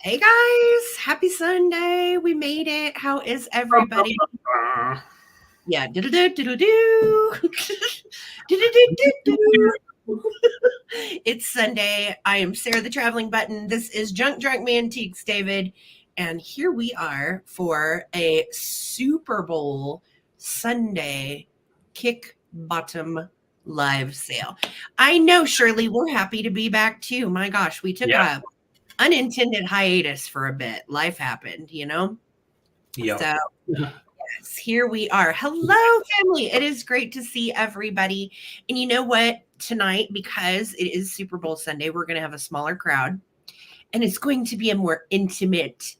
Hey guys, happy Sunday. We made it. How is everybody? Yeah. It's Sunday. I am Sarah the Traveling Button. This is Junk Drunk Mantiques, David. And here we are for a Superbowl Sunday kick bottom live sale. I know, Shirley, we're happy to be back too. My gosh, we took a unintended hiatus for a bit. Life happened, you know? Yeah. So, yes, here we are. Hello, family. It is great to see everybody. And you know what? Tonight, because it is Super Bowl Sunday, we're going to have a smaller crowd. And it's going to be a more intimate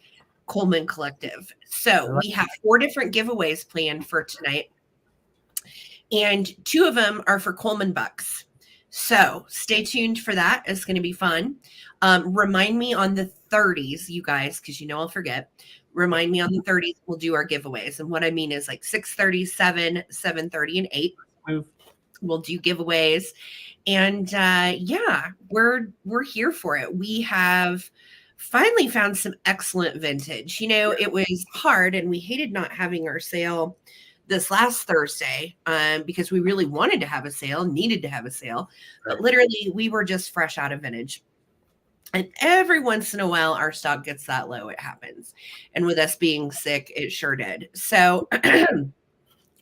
Coleman Collective. So, we have 4 different giveaways planned for tonight. And 2 of them are for Coleman Bucks. So stay tuned for that. It's going to be fun. Remind me on the 30s, you guys, because you know I'll forget. Remind me on the 30s, we'll do our giveaways. And what I mean is like 6:30, 7, 7:30, and 8. We'll do giveaways. And yeah, we're here for it. We have finally found some excellent vintage. You know, it was hard and we hated not having our sale this last Thursday because we really wanted to have a sale, needed to have a sale, but literally we were just fresh out of vintage. And every once in a while, our stock gets that low. It happens. And with us being sick, it sure did. So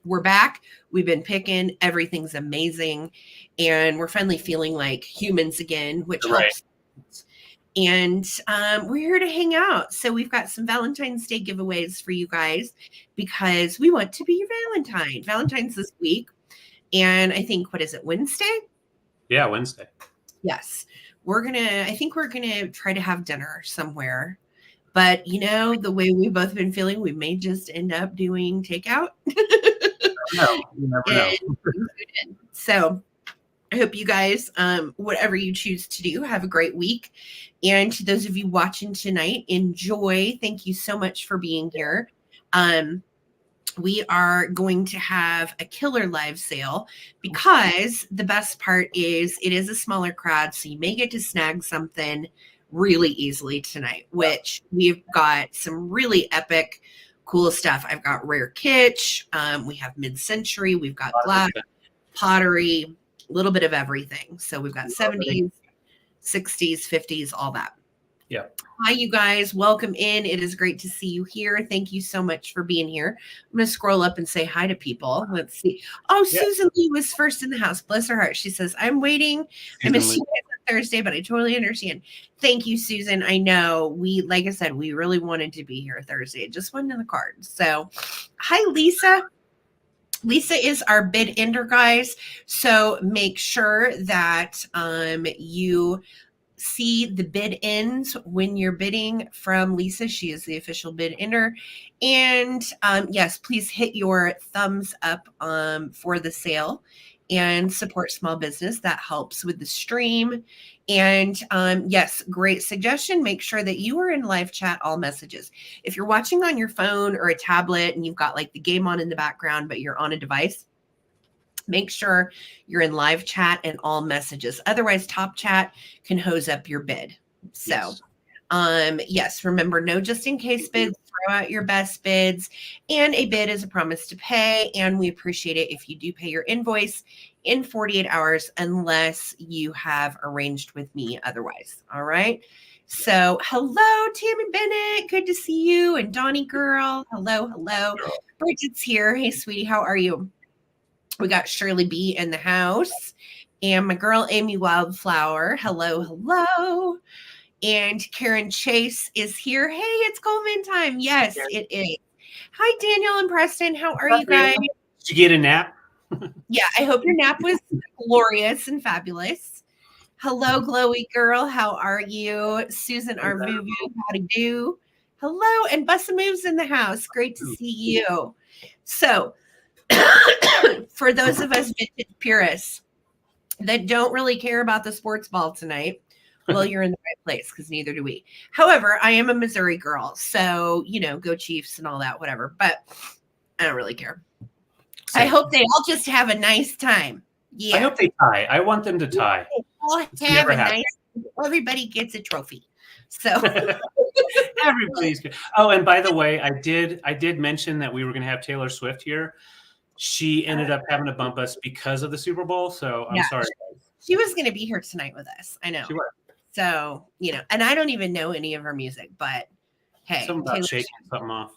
we're back. We've been picking. Everything's amazing. And we're finally feeling like humans again, which helps. And we're here to hang out. So we've got some Valentine's Day giveaways for you guys because we want to be your Valentine. Valentine's this week. And I think, what is it, Wednesday? Yeah, Wednesday. Yes. I think we're going to try to have dinner somewhere. But, you know, the way we've both been feeling, we may just end up doing takeout. No, you never know. So I hope you guys, whatever you choose to do, have a great week. And to those of you watching tonight, enjoy. Thank you so much for being here. We are going to have a killer live sale because the best part is it is a smaller crowd, so you may get to snag something really easily tonight, which we've got some really epic, cool stuff. I've got rare kitsch. We have mid-century. We've got glass, pottery, a little bit of everything. So we've got 70s, 60s, 50s, all that. Yeah. Hi, you guys. Welcome in. It is great to see you here. Thank you so much for being here. I'm going to scroll up and say hi to people. Let's see. Oh, yeah. Susan Lee was first in the house. Bless her heart. She says, I'm waiting. I miss you guys on Thursday, but I totally understand. Thank you, Susan. I know like I said, we really wanted to be here Thursday. It just wasn't in the cards. So hi, Lisa. Lisa is our bid ender, guys. So make sure that you see the bid ends when you're bidding from Lisa. She is the official bid ender. And yes, please hit your thumbs up for the sale and support small business. That helps with the stream. And yes, great suggestion. Make sure that you are in live chat, all messages. If you're watching on your phone or a tablet and you've got like the game on in the background, but you're on a device, make sure you're in live chat and all messages. Otherwise, top chat can hose up your bid. So, yes, remember, no just in case bids, throw out your best bids, and a bid is a promise to pay. And we appreciate it if you do pay your invoice in 48 hours, unless you have arranged with me otherwise. All right. So, hello, Tammy Bennett. Good to see you. And Donnie Girl. Hello. Bridget's here. Hey, sweetie. How are you? We got Shirley B in the house and my girl, Amy Wildflower. Hello. And Karen Chase is here. Hey, it's Coleman time. Yes, it is. Hi, Daniel and Preston. How are you guys? Did you get a nap? Yeah, I hope your nap was glorious and fabulous. Hello, glowy girl. How are you? Susan Arvuvu, how to do? Hello, and Bussa Moves in the house. Great to see you. So, for those of us vintage purists that don't really care about the sports ball tonight, well, you're in the right place because neither do we. However, I am a Missouri girl, so, you know, go Chiefs and all that, whatever. But I don't really care. I hope they all just have a nice time. Yeah. I hope they tie. I want them to tie. All have a nice. Everybody gets a trophy. So Everybody's good. Oh, and by the way, I did mention that we were going to have Taylor Swift here. She ended up having to bump us because of the Super Bowl. So I'm sorry. She was going to be here tonight with us. I know. She was. So, and I don't even know any of her music, but hey. Something about shaking something off.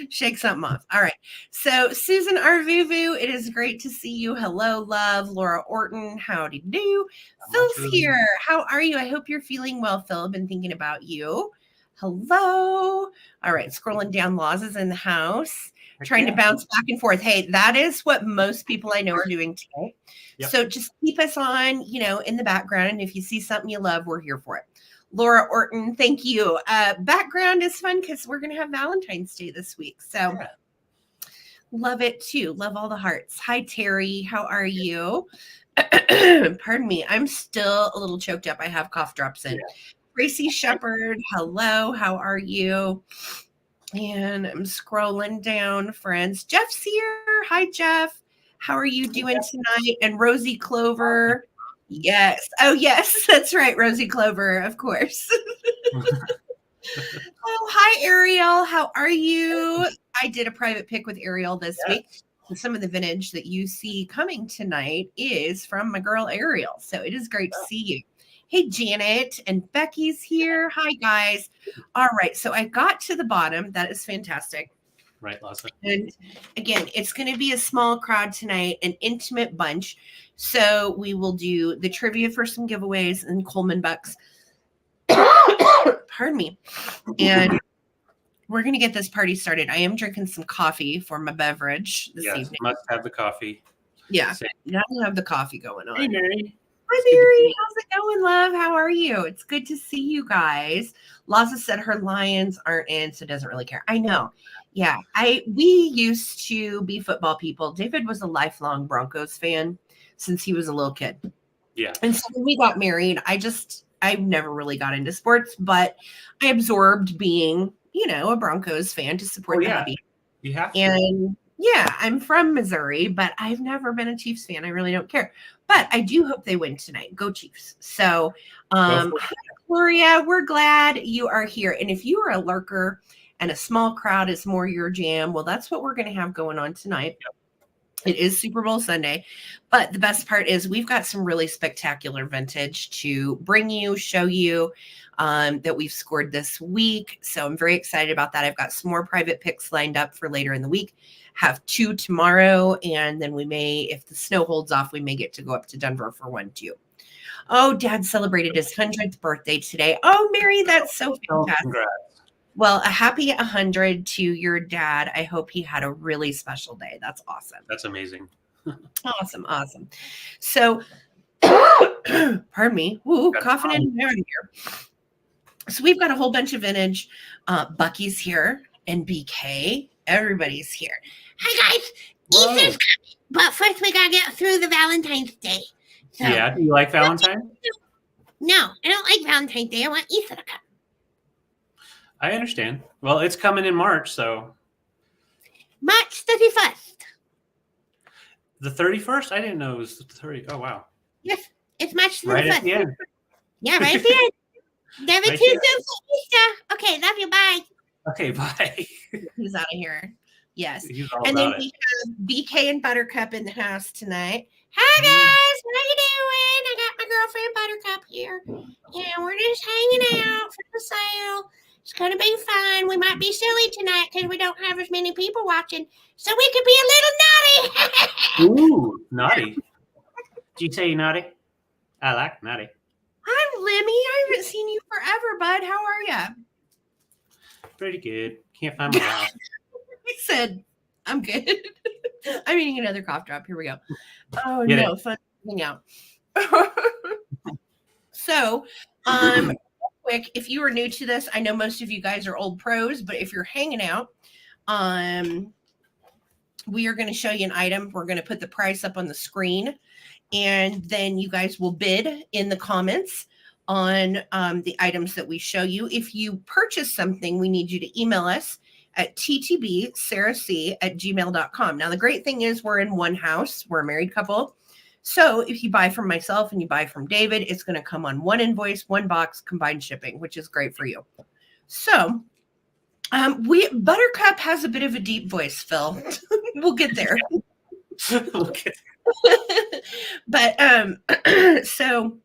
Shake something off. All right. So, Susan Arvuvu, it is great to see you. Hello, love. Laura Orton, howdy do. Phil's here. How are you? I hope you're feeling well, Phil. I've been thinking about you. Hello. All right. Scrolling down. Laws is in the house. Trying to bounce back and forth. Hey, that is what most people I know are doing today. Yep. So just keep us on, in the background. And if you see something you love, we're here for it. Laura Orton, thank you. Background is fun because we're going to have Valentine's Day this week. So love it too. Love all the hearts. Hi, Terry. How are you? Pardon me. I'm still a little choked up. I have cough drops in. Tracy Shepherd. Hello. How are you? And I'm scrolling down, friends. Jeff's here. Hi, Jeff. How are you doing tonight? And Rosie Clover. Yes. Oh, yes. That's right. Rosie Clover, of course. Oh, hi, Ariel. How are you? I did a private pick with Ariel this week. And some of the vintage that you see coming tonight is from my girl, Ariel. So it is great to see you. Hey, Janet, and Becky's here. Hi, guys. All right. So I got to the bottom. That is fantastic. Right, Lassa. And again, it's going to be a small crowd tonight, an intimate bunch. So we will do the trivia for some giveaways and Coleman bucks. Pardon me. And we're going to get this party started. I am drinking some coffee for my beverage this evening. Must have the coffee. Yeah. Now we have the coffee going on. Hey, Mary. Hi, Mary. How's it going, love? How are you? It's good to see you guys. Laza said her Lions aren't in, so doesn't really care. I know. Yeah. We used to be football people. David was a lifelong Broncos fan since he was a little kid. Yeah. And so when we got married, I never really got into sports, but I absorbed being, a Broncos fan to support the hubby. You have to. And I'm from Missouri, but I've never been a Chiefs fan. I really don't care. But I do hope they win tonight. Go Chiefs. So, Gloria, we're glad you are here. And if you are a lurker and a small crowd is more your jam, well, that's what we're going to have going on tonight. It is Super Bowl Sunday. But the best part is we've got some really spectacular vintage to bring you, show you that we've scored this week. So I'm very excited about that. I've got some more private picks lined up for later in the week. Have 2 tomorrow, and then we may, if the snow holds off, we may get to go up to Denver for 1 too. Oh, Dad celebrated his 100th birthday today. Oh, Mary, that's so fantastic. Congrats. Well, a happy 100 to your dad. I hope he had a really special day. That's awesome. That's amazing. Awesome. So, pardon me. Coughing in there. So we've got a whole bunch of vintage. Bucky's here and BK. Everybody's here. Hi, guys. Easter's coming, but first we got to get through the Valentine's Day. So, do you like Valentine's? No, I don't like Valentine's Day. I want Easter to come. I understand. Well, it's coming in March, so. March 31st. The 31st? I didn't know it was the 30th. Oh, wow. Yes, it's March 31st. Right at the end. Yeah, right at the end. Never too soon for Easter. Okay, love you. Bye. Okay, bye. He's out of here. Yes. And then we have BK and Buttercup in the house tonight. Hi, guys. What are you doing? I got my girlfriend Buttercup here. And we're just hanging out for the sale. It's going to be fun. We might be silly tonight because we don't have as many people watching. So we could be a little naughty. Ooh, naughty. Did you say naughty? I like naughty. Hi, Lemmy. I haven't seen you forever, bud. How are you? Pretty good. Can't find my house. I said, I'm good. I'm eating another cough drop. Here we go. Oh, no. Fun hang out. So, quick, if you are new to this, I know most of you guys are old pros, but if you're hanging out, we are going to show you an item. We're going to put the price up on the screen, and then you guys will bid in the comments on the items that we show you. If you purchase something, we need you to email us at ttbsarahc@gmail.com. Now, the great thing is we're in one house. We're a married couple. So if you buy from myself and you buy from David, it's going to come on one invoice, one box, combined shipping, which is great for you. So Buttercup has a bit of a deep voice, Phil. We'll get there. Okay. But so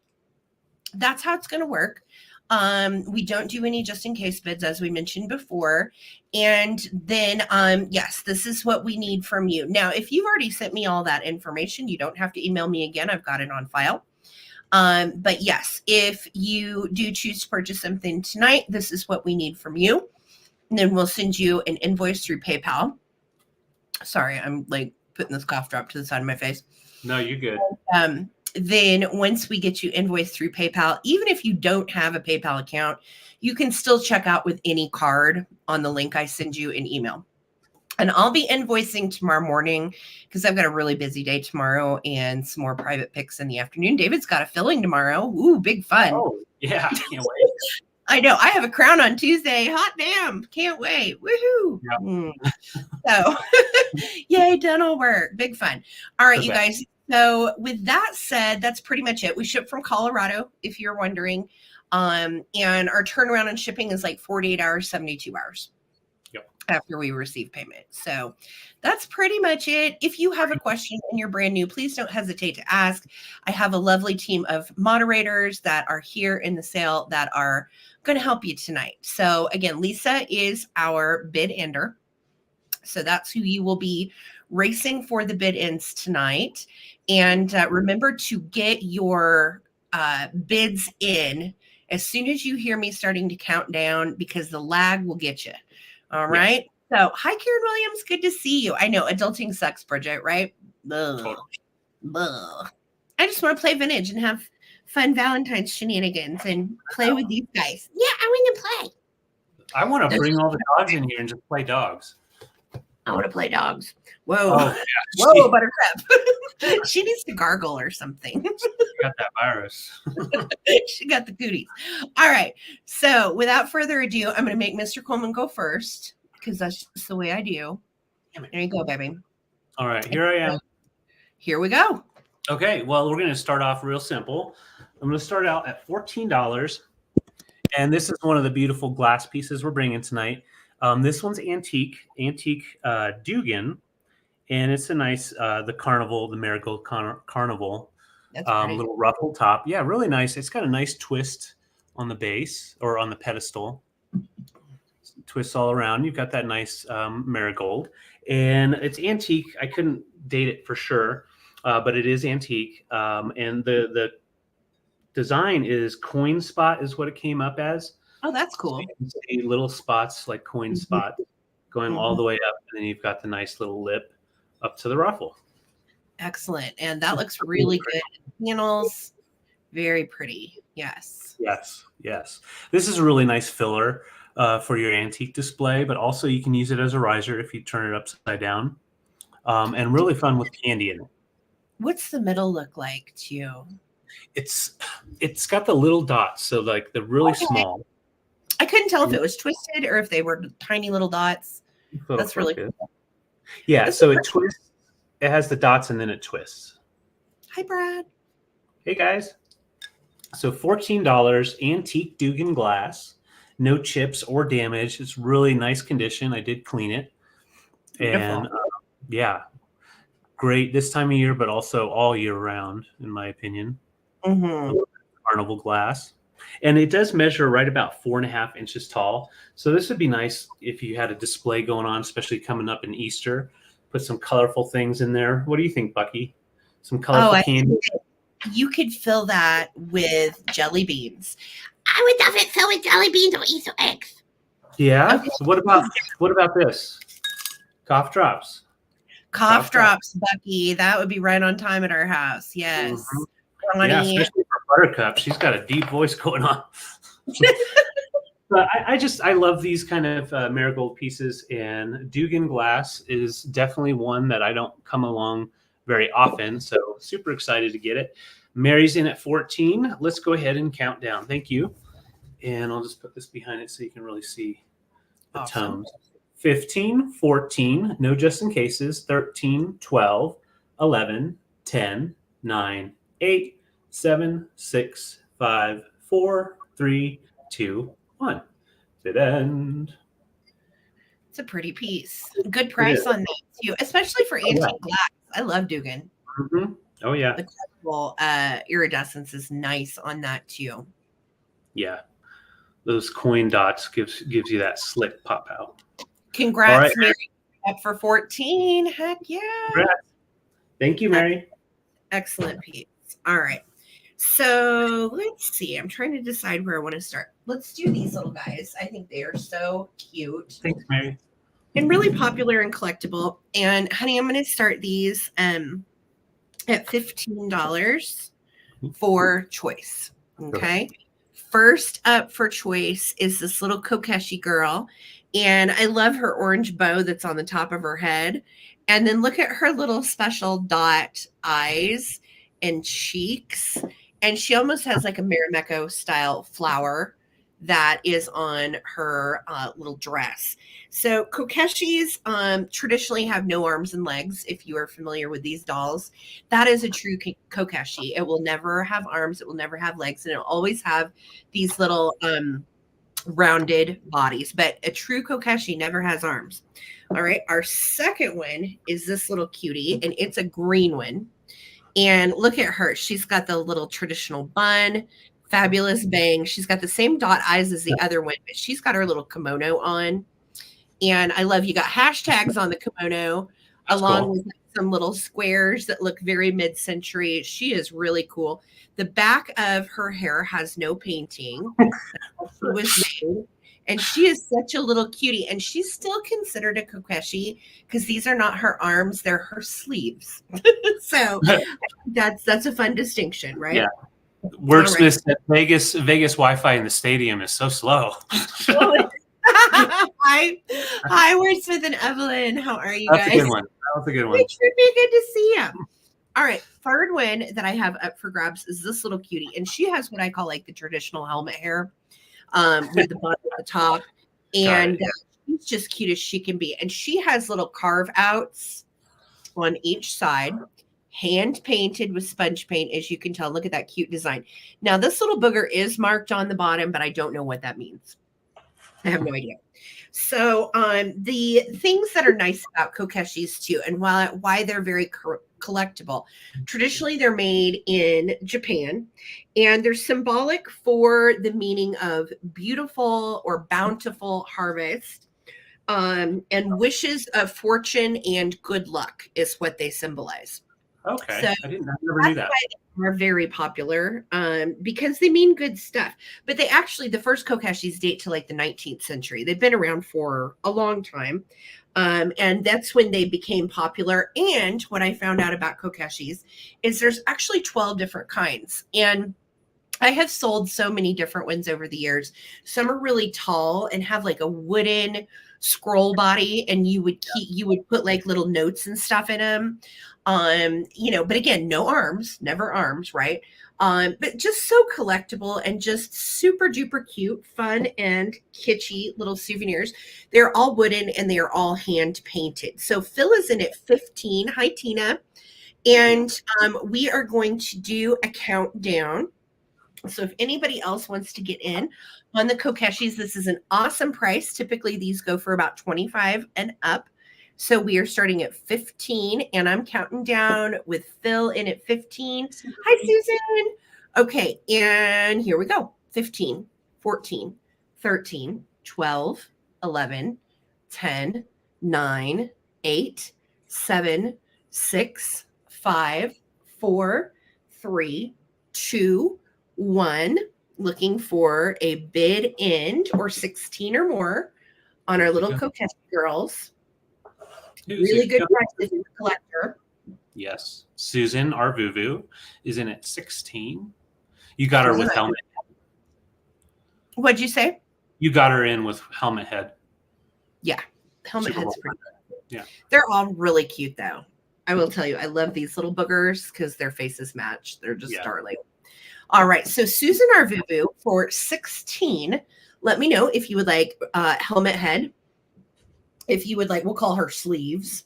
that's how it's going to work. We don't do any just in case bids, as we mentioned before. And then, yes, this is what we need from you. Now, if you've already sent me all that information, you don't have to email me again. I've got it on file. But yes, if you do choose to purchase something tonight, this is what we need from you. And then we'll send you an invoice through PayPal. Sorry, I'm like putting this cough drop to the side of my face. No, you're good. Then once we get you invoiced through PayPal, even if you don't have a PayPal account, you can still check out with any card on the link I send you in email. And I'll be invoicing tomorrow morning because I've got a really busy day tomorrow and some more private picks in the afternoon. David's got a filling tomorrow. Ooh, big fun. Oh, yeah. Can't wait. I know. I have a crown on Tuesday. Hot damn. Can't wait. Woohoo. Yep. So, yay, dental work. Big fun. All right, you guys. So with that said, that's pretty much it. We ship from Colorado, if you're wondering. And our turnaround and shipping is like 48 hours, 72 hours after we receive payment. So that's pretty much it. If you have a question and you're brand new, please don't hesitate to ask. I have a lovely team of moderators that are here in the sale that are going to help you tonight. So again, Lisa is our bid ender. So that's who you will be racing for the bid ends tonight. And remember to get your bids in as soon as you hear me starting to count down, because the lag will get you. All right. Yes. So hi, Karen Williams. Good to see you. I know adulting sucks, Bridget, right? Ugh. Ugh. I just want to play vintage and have fun Valentine's shenanigans and play with these guys. Yeah, I want to play. I want to bring all the dogs in here and just play dogs. I want to play dogs. Whoa. Oh, yeah. Whoa, Buttercup. She needs to gargle or something. She got that virus. She got the cooties. All right. So without further ado, I'm going to make Mr. Coleman go first because that's just the way I do. There you go, baby. All right. Here I am. Here we go. Okay. Well, we're going to start off real simple. I'm going to start out at $14. And this is one of the beautiful glass pieces we're bringing tonight. This one's antique Dugan, and it's a nice, the carnival, the marigold carnival, little ruffled top. Yeah, really nice. It's got a nice twist on the base or on the pedestal. Twists all around. You've got that nice marigold, and it's antique. I couldn't date it for sure, but it is antique. And the design is coin spot is what it came up as. Oh, that's cool. So you can see little spots like coin spots going all the way up, and then you've got the nice little lip up to the ruffle. Excellent. And that looks really good. Panels, very pretty. Yes. Yes. This is a really nice filler for your antique display, but also you can use it as a riser if you turn it upside down. And really fun with candy in it. What's the middle look like to you? It's got the little dots, so like the really small. I couldn't tell if it was twisted or if they were tiny little dots. That's really cool. Yeah, so it twists. It has the dots and then it twists. Hi, Brad. Hey, guys. So $14, antique Dugan glass, no chips or damage. It's really nice condition. I did clean it. And yeah, great this time of year, but also all year round, in my opinion. Carnival glass. And it does measure right about 4.5 inches tall. So this would be nice if you had a display going on, especially coming up in Easter. Put some colorful things in there. What do you think, Bucky? Some colorful candy? You could fill that with jelly beans. I would love it filled with jelly beans or Easter eggs. Yeah. Okay. So what about this? Cough drops. Cough drops, Bucky. That would be right on time at our house. Yes. Yeah, especially for Buttercup. She's got a deep voice going on. But I love these kind of marigold pieces, and Dugan glass is definitely one that I don't come along very often. So super excited to get it. Mary's in at 14. Let's go ahead and count down. Thank you. And I'll just put this behind it so you can really see the tones. 15, 14, no just in cases, 13, 12, 11, 10, 9, 8, 7, 6, 5, 4, 3, 2, 1. Dead end. It's a pretty piece. Good price on that too, especially for antique glass. I love Dugan. Mm-hmm. Oh yeah. The colorful iridescence is nice on that too. Yeah. Those coin dots gives you that slick pop out. Congrats, All right. Mary. Up for 14. Heck yeah. Congrats. Thank you, Mary. Excellent piece. All right. So let's see. I'm trying to decide where I want to start. Let's do these little guys. I think they are so cute. Thanks, Mary. And really popular and collectible. And honey, I'm going to start these at $15 for choice. Okay. First up for choice is this little Kokeshi girl. And I love her orange bow that's on the top of her head. And then look at her little special dot eyes and cheeks. And she almost has like a Marimekko style flower that is on her little dress. So Kokeshis traditionally have no arms and legs. If you are familiar with these dolls, that is a true Kokeshi. It will never have arms. It will never have legs. And it'll always have these little rounded bodies. But a true Kokeshi never has arms. All right. Our second one is this little cutie, and it's a green one. And look at her. She's got the little traditional bun, fabulous bangs. She's got the same dot eyes as the other one, but she's got her little kimono on. And I love you got hashtags on the kimono. That's along cool. With some little squares that look very mid-century. She is really cool. The back of her hair has no painting. She was made. And she is such a little cutie. And she's still considered a Kokeshi because these are not her arms, they're her sleeves. So that's a fun distinction, right? Yeah. Wordsmith said Vegas Wi-Fi in the stadium is so slow. Hi, Wordsmith and Evelyn. How are you guys? That's a good one. That was a good one. It should be good to see you. All right. Third one that I have up for grabs is this little cutie. And she has what I call like the traditional helmet hair with the bun at the top. And she's just cute as she can be. And she has little carve outs on each side, hand painted with sponge paint, as you can tell. Look at that cute design. Now, this little booger is marked on the bottom, but I don't know what that means. I have no idea. So the things that are nice about Kokeshis too, and why they're very collectible, traditionally they're made in Japan, and they're symbolic for the meaning of beautiful or bountiful harvest, and wishes of fortune and good luck is what they symbolize. Okay, so I never knew that. Are very popular because they mean good stuff. But they actually, the first Kokeshis date to like the 19th century. They've been around for a long time. And that's when they became popular. And what I found out about Kokeshis is there's actually 12 different kinds. And I have sold so many different ones over the years. Some are really tall and have like a wooden scroll body, and you would put like little notes and stuff in them. But again, no arms, never arms, right? But just so collectible and just super duper cute, fun and kitschy little souvenirs. They're all wooden and they are all hand painted. So Phil is in at 15. Hi, Tina. And we are going to do a countdown. So if anybody else wants to get in on the Kokeshis, this is an awesome price. Typically, these go for about $25 and up. So we are starting at 15, and I'm counting down with Phil in at 15. Hi, Susan. Okay, and here we go. 15, 14, 13, 12, 11, 10, 9, 8, 7, 6, 5, 4, 3, 2, 1. Looking for a bid end or 16 or more on our little Kokeshi girls. Really good prices in the collector. Yes. Susan, our Vuvu, is in at 16. You got her with helmet head. What'd you say? You got her in with helmet head. Yeah. Helmet head's pretty good. Yeah. They're all really cute, though. I will tell you, I love these little boogers because their faces match. They're just darling. All right. So Susan, our Vuvu, for 16, let me know if you would like helmet head. If you would like, we'll call her sleeves,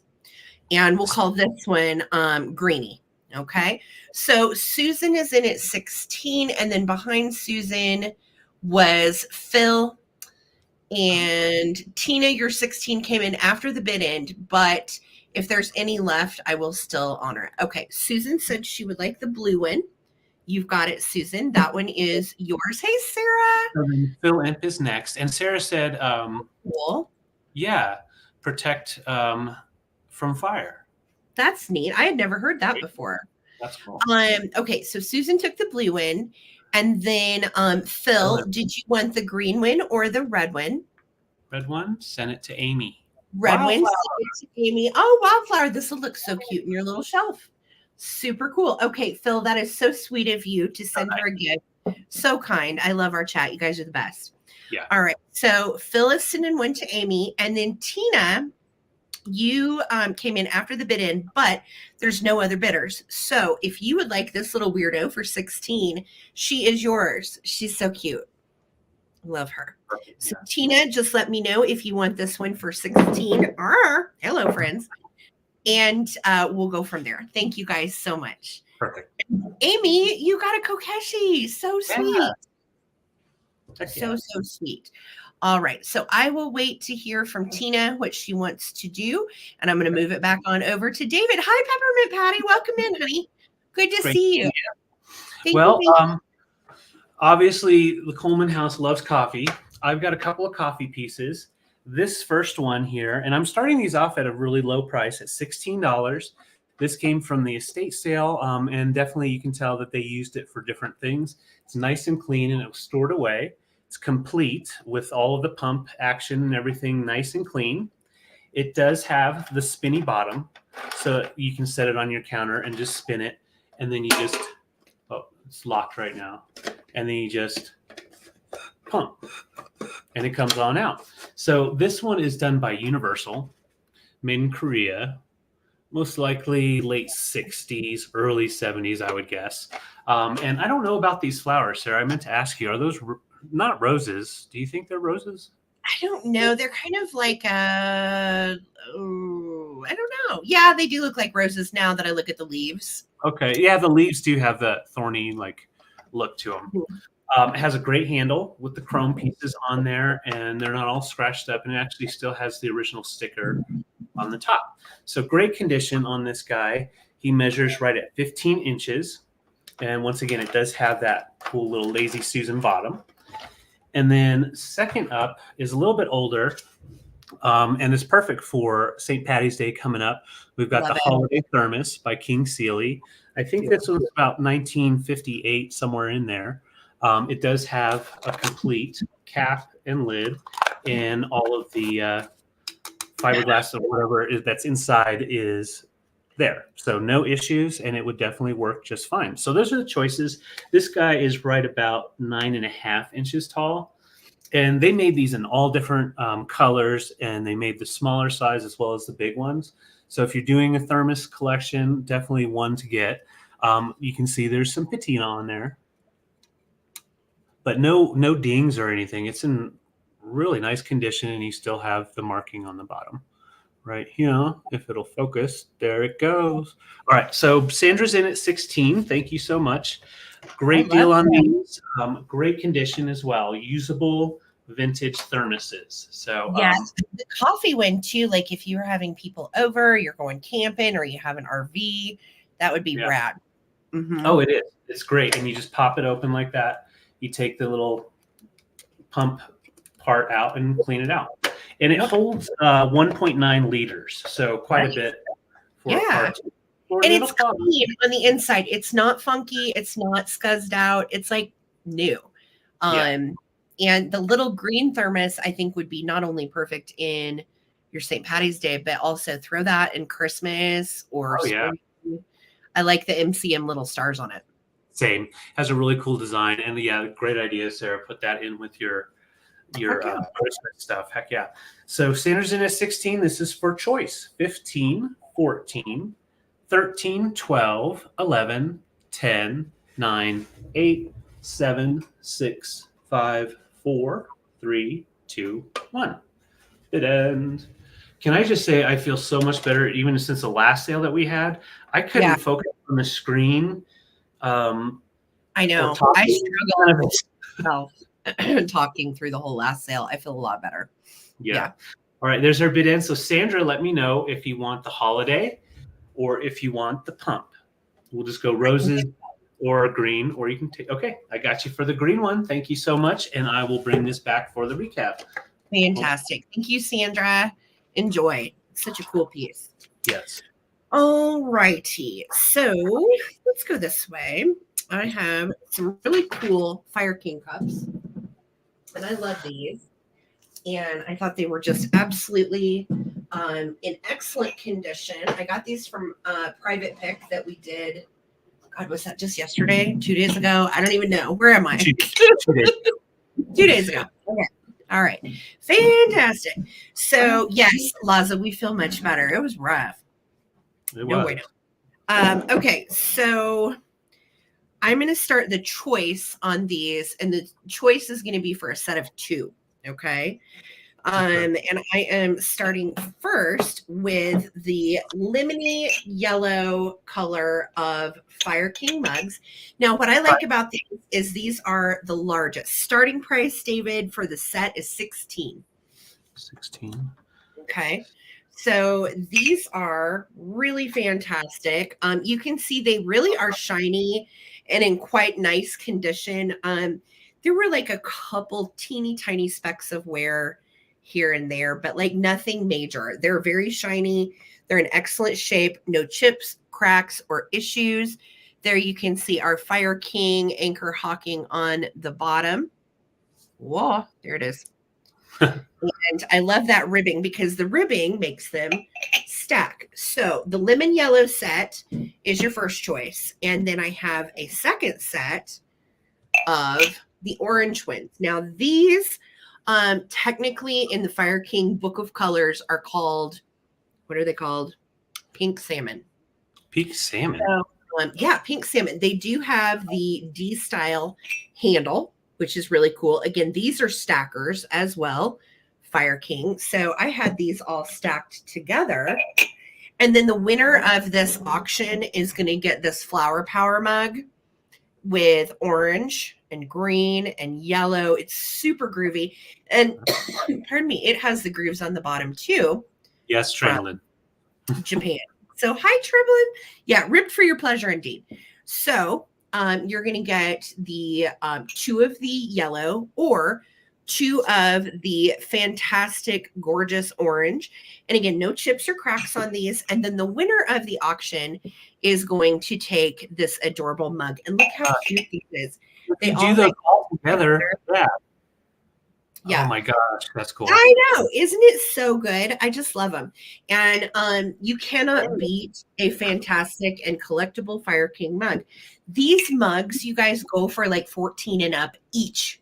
and we'll call this one Greenie. Okay. So Susan is in at 16, and then behind Susan was Phil. And Tina, your 16 came in after the bid end, but if there's any left, I will still honor it. Okay. Susan said she would like the blue one. You've got it, Susan. That one is yours. Hey, Sarah. Phil Imp is next. And Sarah said, Cool. yeah, protect from fire. That's neat. I had never heard that before. That's cool. Okay, so Susan took the blue one. And then Phil, did you want the green one or the red one? Red one, send it to Amy. Red one, send it to Amy. Oh, Wildflower, this will look so cute in your little shelf. Super cool. Okay, Phil, that is so sweet of you to send her a gift. So kind. I love our chat. You guys are the best. Yeah. All right. So Phil is sending one to Amy. And then Tina, you came in after the bid in, but there's no other bidders. So if you would like this little weirdo for 16, she is yours. She's so cute. Love her. Perfect, so Tina, just let me know if you want this one for 16. Hello, friends. And we'll go from there. Thank you guys so much. Perfect. Amy, you got a Kokeshi. So sweet. Yeah. So sweet. All right. So I will wait to hear from Tina what she wants to do. And I'm going to move it back on over to David. Hi, Peppermint Patty. Welcome in, honey. Good to see you. Thank you. Obviously, the Coleman house loves coffee. I've got a couple of coffee pieces. This first one here, and I'm starting these off at a really low price at $16. This came from the estate sale, and definitely you can tell that they used it for different things. It's nice and clean, and it was stored away. It's complete with all of the pump action and everything nice and clean. It does have the spinny bottom, so you can set it on your counter and just spin it, and then you just, oh, it's locked right now, and then you just pump, and it comes on out. So this one is done by Universal, made in Korea, most likely late 60s, early 70s, I would guess. And I don't know about these flowers, Sarah. I meant to ask you, are those not roses? Do you think they're roses? I don't know. They're kind of like I don't know. Yeah, they do look like roses now that I look at the leaves. Okay. Yeah, the leaves do have that thorny like look to them. It has a great handle with the chrome pieces on there, and they're not all scratched up, and it actually still has the original sticker on the top. So great condition on this guy. He measures right at 15 inches. And once again, it does have that cool little Lazy Susan bottom. And then second up is a little bit older, and it's perfect for St. Patty's Day coming up. We've got the Holiday Thermos by King Sealy. I think this was about 1958, somewhere in there. It does have a complete cap and lid, and all of the fiberglass or whatever that's inside is there. So no issues, and it would definitely work just fine. So those are the choices. This guy is right about 9.5 inches tall, and they made these in all different colors, and they made the smaller size as well as the big ones. So if you're doing a thermos collection, definitely one to get. You can see there's some patina on there, but no dings or anything. It's in really nice condition, and you still have the marking on the bottom right here. If it'll focus, there it goes. All right, so Sandra's in at 16. Thank you so much. Great deal on these. Great condition as well. Usable vintage thermoses. So yeah, the coffee one too. Like if you were having people over, you're going camping, or you have an RV, that would be rad. Mm-hmm. Oh, it is. It's great, and you just pop it open like that. You take the little pump part out and clean it out. And it holds 1.9 liters, so quite a bit. For and it's clean on the inside. It's not funky. It's not scuzzed out. It's like new. And the little green thermos, I think, would be not only perfect in your St. Patty's Day, but also throw that in Christmas or spring. I like the MCM little stars on it. Same. Has a really cool design. And great idea, Sarah. Put that in with your Christmas stuff. Heck yeah. So Sandra's in at 16. This is for choice. 15, 14, 13, 12, 11, 10, 9, 8, 7, 6, 5, 4, 3, 2, 1. Bid end. Can I just say I feel so much better even since the last sale that we had. I couldn't focus on the screen. I know. I struggled talking through the whole last sale. I feel a lot better. Yeah. All right, there's our bid in. So Sandra, let me know if you want the holiday or if you want the pump. We'll just go roses or green, or you can take. Okay, I got you for the green one. Thank you so much, and I will bring this back for the recap. Fantastic. Thank you, Sandra. Enjoy. Such a cool piece. Yes. All righty. So let's go this way. I have some really cool Fire King cups, and I love these. And I thought they were just absolutely in excellent condition. I got these from a private pick that we did. God, was that just yesterday? 2 days ago? I don't even know. Where am I? 2 days. 2 days ago. Okay. All right. Fantastic. So, yes, Laza, we feel much better. It was rough. Okay. So, I'm going to start the choice on these, and the choice is going to be for a set of 2. Okay. And I am starting first with the lemony yellow color of Fire King mugs. Now, what I like about these is these are the largest. Starting price, David, for the set is $16. Okay. So these are really fantastic. You can see they really are shiny and in quite nice condition. There were like a couple teeny tiny specks of wear here and there, but like nothing major. They're very shiny. They're in excellent shape. No chips, cracks, or issues. There you can see our Fire King anchor hawking on the bottom. Whoa, there it is. And I love that ribbing because the ribbing makes them stack. So the lemon yellow set is your first choice. And then I have a second set of the orange ones. Now these technically in the Fire King Book of Colors are called, what are they called? Pink salmon. Pink salmon. So, yeah, pink salmon. They do have the D style handle, which is really cool. Again, these are stackers as well, Fire King. So I had these all stacked together. And then the winner of this auction is going to get this Flower Power mug with orange and green and yellow. It's super groovy. And pardon me, it has the grooves on the bottom too. Yes, Tremblin. Japan. So hi, Tremblin. Yeah, ribbed for your pleasure indeed. So you're going to get the 2 of the yellow or 2 of the fantastic, gorgeous orange. And again, no chips or cracks on these. And then the winner of the auction is going to take this adorable mug. And look how cute this is. They do those all together. Yeah. Oh my gosh, that's cool. I know. Isn't it so good? I just love them. And you cannot beat a fantastic and collectible Fire King mug. These mugs, you guys, go for like 14 and up each.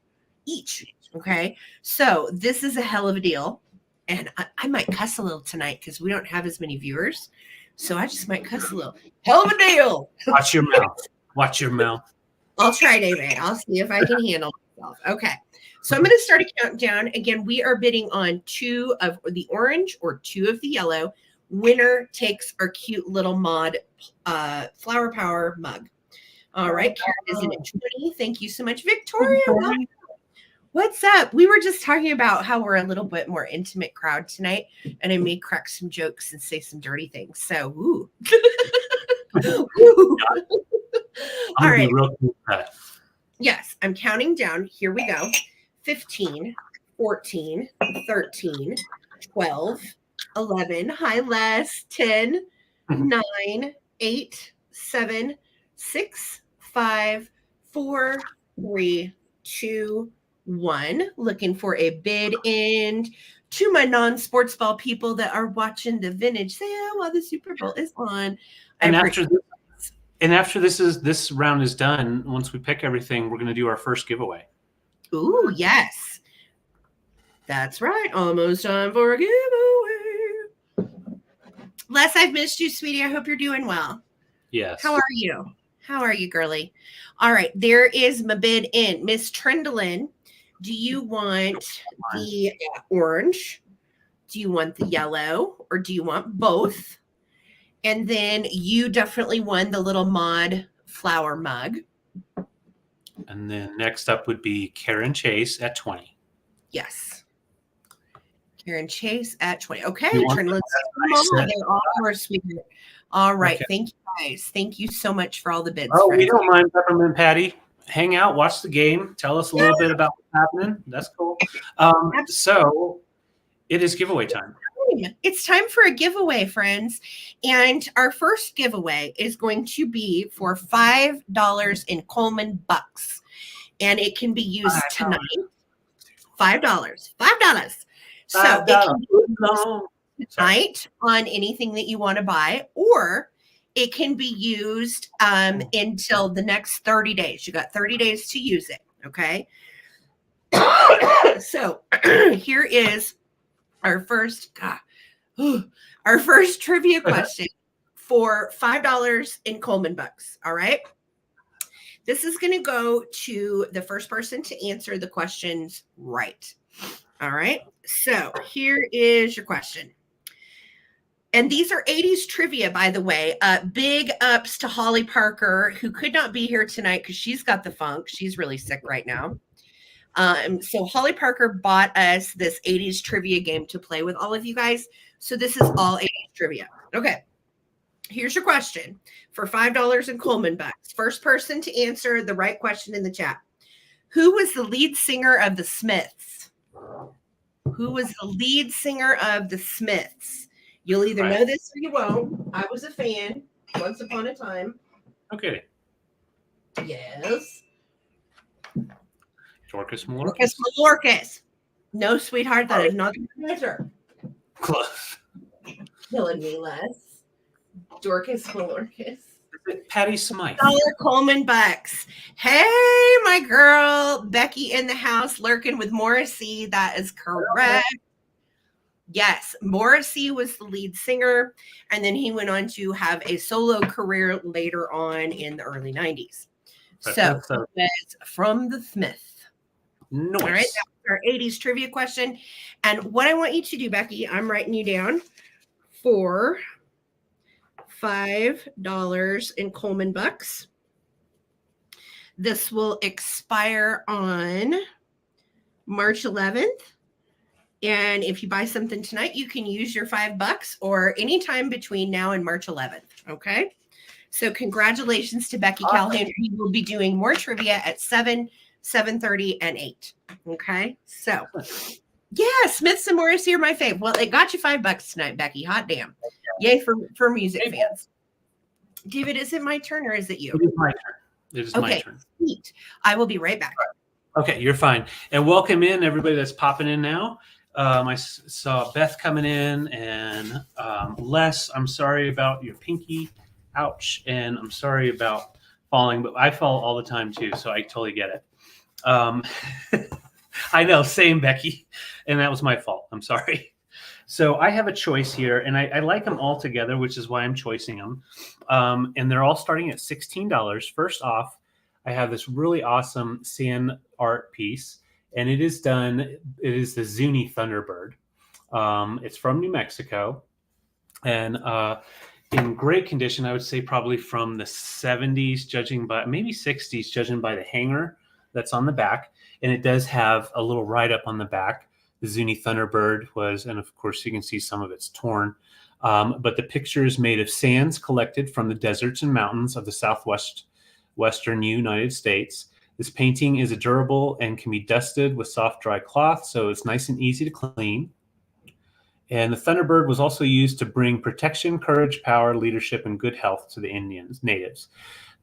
Okay. So this is a hell of a deal. And I might cuss a little tonight because we don't have as many viewers. So I just might cuss a little. Hell of a deal. Watch your mouth. Watch your mouth. I'll try, David. I'll see if I can handle myself. Okay. So I'm going to start a countdown. Again, we are bidding on 2 of the orange or 2 of the yellow. Winner takes our cute little mod Flower Power mug. All right. Karen is in at 20. Thank you so much, Victoria. What's up? We were just talking about how we're a little bit more intimate crowd tonight, and I may crack some jokes and say some dirty things. So, ooh. Ooh. All right. Yes, I'm counting down. Here we go. 15, 14, 13, 12, 11. Hi, Les. 10, 9, 8, 7, 6, 5, 4, 3, 2, 1. Looking for a bid in. To my non-sports ball people that are watching the vintage sale while the Super Bowl is on. And after this round is done, once we pick everything, we're going to do our first giveaway. Ooh, yes. That's right. Almost time for a giveaway. Les, I've missed you, sweetie. I hope you're doing well. Yes. How are you? How are you, girly? All right. There is my bid in. Miss Trendlin, do you want the orange, Do you want the yellow or do you want both? And then you definitely won the little mod flower mug. And then next up would be Karen Chase at 20. Yes. Karen Chase at 20. Okay, You want turn let's nice they're all yours, sweetheart. All right. Okay. Thank you guys. Thank you so much for all the bids. Oh, friends. we don't mind Peppermint Patty. Hang out, watch the game, tell us a little bit about what's happening. That's cool. So it is giveaway time. It's time for a giveaway, friends. And our first giveaway is going to be for $5 in Coleman bucks. And it can be used tonight. $5. So it can be used tonight on anything that you want to buy, or it can be used until the next 30 days. You got 30 days to use it. Okay. So here is our first trivia question for $5 in Coleman bucks. All right. This is going to go to the first person to answer the questions right. All right. So here is your question. And these are 80s trivia, by the way. Big ups to Holly Parker, who could not be here tonight because she's got the funk. She's really sick right now. So Holly Parker bought us this 80s trivia game to play with all of you guys. So this is all 80s trivia. Okay. Here's your question for $5 in Coleman bucks. First person to answer the right question in the chat. Who was the lead singer of the Smiths? Who was the lead singer of the Smiths? You'll either know this or you won't. I was a fan once upon a time. Okay. Yes. Dorcas Malorcas. Dorcas Malorcas. No, sweetheart, that is not the answer. Close. Killing me, Les. Dorcas Malorcas. Patty Smythe. $1 Coleman bucks. Hey, my girl, Becky in the house lurking with Morrissey. That is correct. Yes, Morrissey was the lead singer, and then he went on to have a solo career later on in the early 90s. So it's from the Smith. Nice. All right, that's our 80s trivia question. And what I want you to do, Becky, I'm writing you down for $5 in Coleman bucks. This will expire on March 11th. And if you buy something tonight, you can use your $5 or anytime between now and March 11th. Okay. So congratulations to Becky Calhoun. We will be doing more trivia at 7, 7:30, and 8. Okay. So yeah, Smiths and Morrissey are my fave. Well, it got you $5 tonight, Becky. Hot damn. Yay for music fans. David, is it my turn or is it you? It is my turn. It is my turn. Sweet. I will be right back. Okay, you're fine. And welcome in everybody that's popping in now. I saw Beth coming in, and Les, I'm sorry about your pinky. Ouch. And I'm sorry about falling, but I fall all the time too, so I totally get it. I know, same, Becky. And that was my fault. I'm sorry. So I have a choice here, and I like them all together, which is why I'm choosing them. And they're all starting at $16. First off, I have this really awesome sand art piece, and it is the Zuni Thunderbird. It's from New Mexico, and in great condition. I would say probably from the 70s, judging by maybe 60s, judging by the hanger that's on the back. And it does have a little write-up on the back. The Zuni Thunderbird was, and of course you can see some of it's torn. But the picture is made of sands collected from the deserts and mountains of the western United States. This painting is durable and can be dusted with soft, dry cloth, so it's nice and easy to clean. And the Thunderbird was also used to bring protection, courage, power, leadership, and good health to the natives.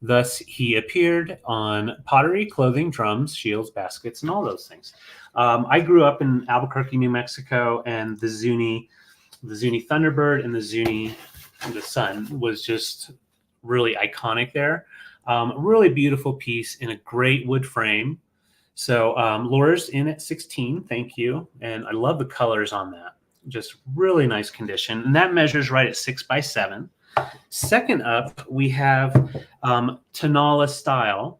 Thus, he appeared on pottery, clothing, drums, shields, baskets, and all those things. I grew up in Albuquerque, New Mexico, and the Zuni Thunderbird and the sun was just really iconic there. Really beautiful piece in a great wood frame. So Laura's in at 16. Thank you. And I love the colors on that. Just really nice condition. And that measures right at 6 by 7. Second up, we have Tanala style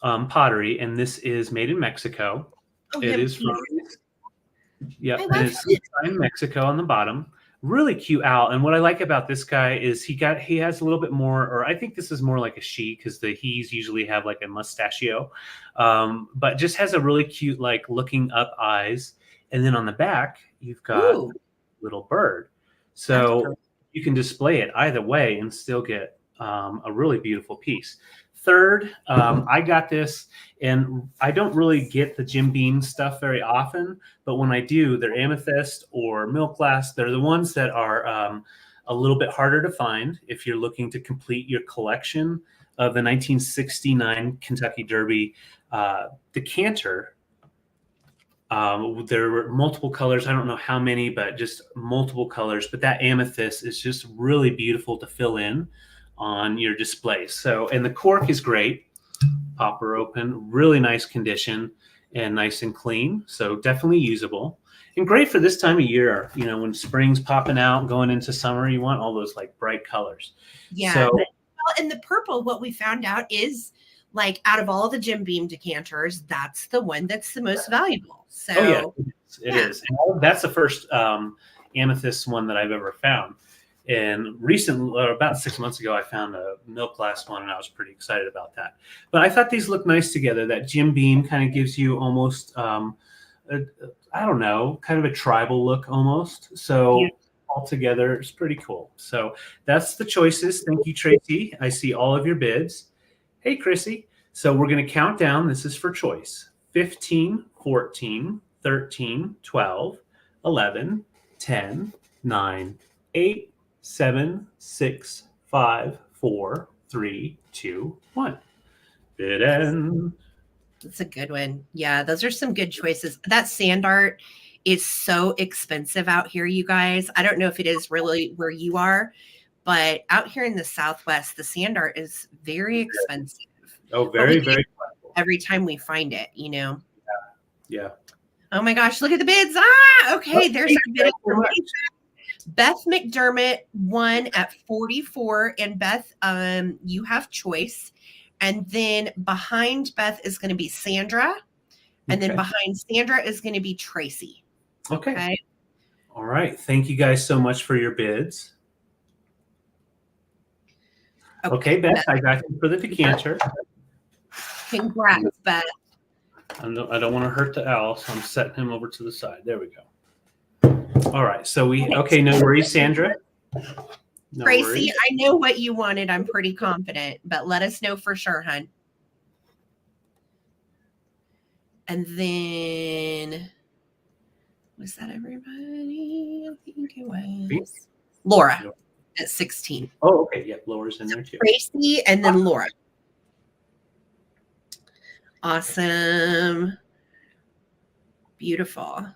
pottery, and this is made in Mexico. Oh, it is from Yep, I and love it's in Mexico on the bottom. Really cute owl. And what I like about this guy is he has a little bit more, or I think this is more like a she, because the he's usually have like a mustachio, but just has a really cute like looking up eyes. And then on the back you've got Ooh, a little bird, that's so pretty. you can display it either way and still get a really beautiful piece. Third, I got this, and I don't really get the Jim Beam stuff very often, but when I do, they're amethyst or milk glass. They're the ones that are a little bit harder to find if you're looking to complete your collection of the 1969 Kentucky Derby decanter. There were multiple colors. I don't know how many, but just multiple colors. But that amethyst is just really beautiful to fill in on your display. So, and the cork is great. Pop her open, really nice condition and nice and clean. So definitely usable and great for this time of year. You know, when spring's popping out, going into summer, you want all those like bright colors. Yeah. So, Well, and the purple, what we found out is like out of all the Jim Beam decanters, that's the one that's the most valuable. So oh yeah, it is. And that's the first amethyst one that I've ever found. And recently, or about 6 months ago, I found a milk glass one, and I was pretty excited about that. But I thought these look nice together. That Jim Beam kind of gives you almost, I don't know, kind of a tribal look almost. So all together, it's pretty cool. So that's the choices. Thank you, Tracy. I see all of your bids. Hey, Chrissy. So we're going to count down. This is for choice. 15, 14, 13, 12, 11, 10, 9, 8, 7, 6, 5, 4, 3, 2, 1. Bid end. that's a good one. Yeah, those are some good choices. That sand art is so expensive out here, you guys. I don't know if it is really where you are, but out here in the Southwest, the sand art is very expensive. Oh, very, very cool. Every time we find it, you know. Yeah. Oh my gosh, look at the bids. Ah, okay. There's our bid. Beth McDermott won at 44. And Beth, you have choice. And then behind Beth is going to be Sandra. And then behind Sandra is going to be Tracy. Okay. All right. Thank you guys so much for your bids. Okay, Beth, I got you for the decanter. Congrats, Beth. I don't want to hurt the owl, so I'm setting him over to the side. There we go. All right. So okay, no worries, Sandra. No Tracy, worries. I know what you wanted. I'm pretty confident, but let us know for sure, hon. And then, was that everybody? I think it was. Laura at 16. Oh, okay. Yep, Laura's in there too. Tracy and then Laura. Awesome. Beautiful.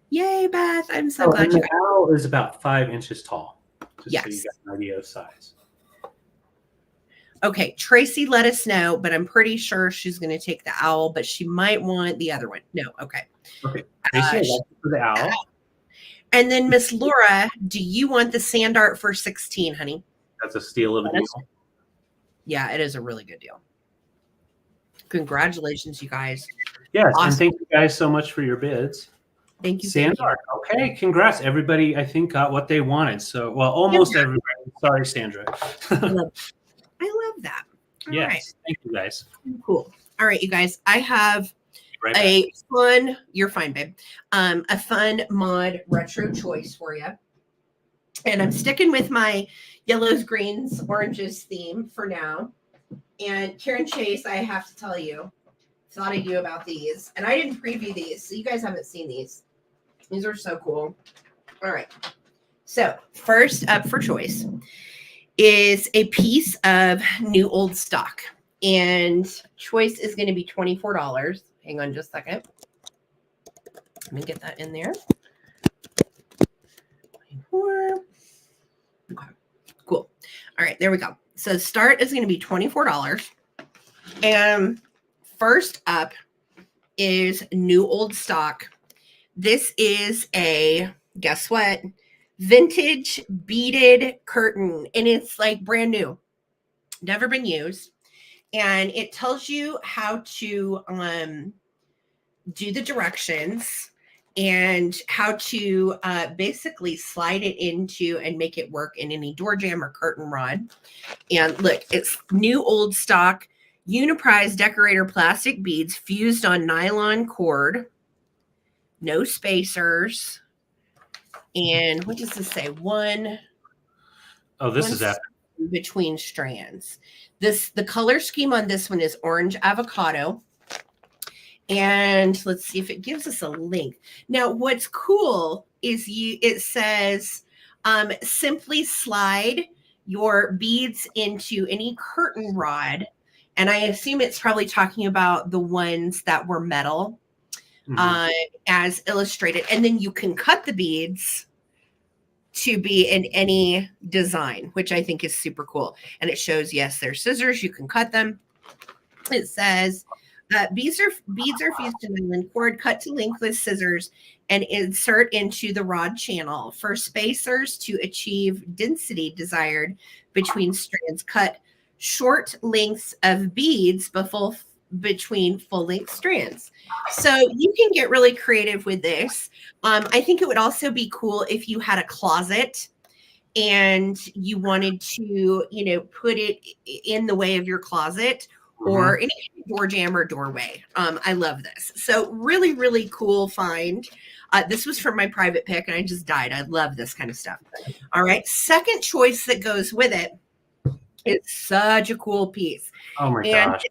Yay, Beth. I'm so glad you got the owl is about 5 inches tall. Just so you got an idea of size. Okay, Tracy let us know, but I'm pretty sure she's going to take the owl, but she might want the other one. No, okay. Okay, Tracy, for the owl. And then Miss Laura, do you want the sand art for 16, honey? That's a steal of a deal. Yeah, it is a really good deal. Congratulations, you guys. Yes, awesome. And thank you guys so much for your bids. Thank you. Sand art. Okay, congrats. Everybody, I think, got what they wanted. So, well, almost everybody. Sorry, Sandra. I love that. All yes, right. Thank you, guys. Cool. All right, you guys. I have fun. You're fine, babe. A fun mod retro choice for you, and I'm sticking with my yellows, greens, oranges theme for now. And Karen Chase, I have to tell you, thought of you about these, and I didn't preview these, so you guys haven't seen these. These are so cool. All right. So first up for choice is a piece of new old stock, and choice is going to be $24. Hang on just a second. Let me get that in there. 24. Okay, cool. All right, there we go. So start is going to be $24. And first up is new old stock. This is a, guess what? Vintage beaded curtain, and it's like brand new, never been used, and it tells you how to do the directions, and how to basically slide it into and make it work in any door jamb or curtain rod. And look, it's new old stock Uniprise decorator plastic beads fused on nylon cord, no spacers. And what does this say? This is epic. Between strands. The color scheme on this one is orange avocado. And let's see if it gives us a link. Now, what's cool is it says simply slide your beads into any curtain rod. And I assume it's probably talking about the ones that were metal as illustrated. And then you can cut the beads to be in any design, which I think is super cool. And it shows, yes, there's scissors. You can cut them. It says beads are fused to nylon cord, cut to length with scissors, and insert into the rod channel. For spacers to achieve density desired between strands, cut short lengths of beads between full-length strands. So you can get really creative with this. I think it would also be cool if you had a closet and you wanted to, put it in the way of your closet or any door jamb or doorway. I love this. So really, really cool find. This was from my private pick and I just died. I love this kind of stuff. All right. Second choice that goes with it. It's such a cool piece. Oh my gosh.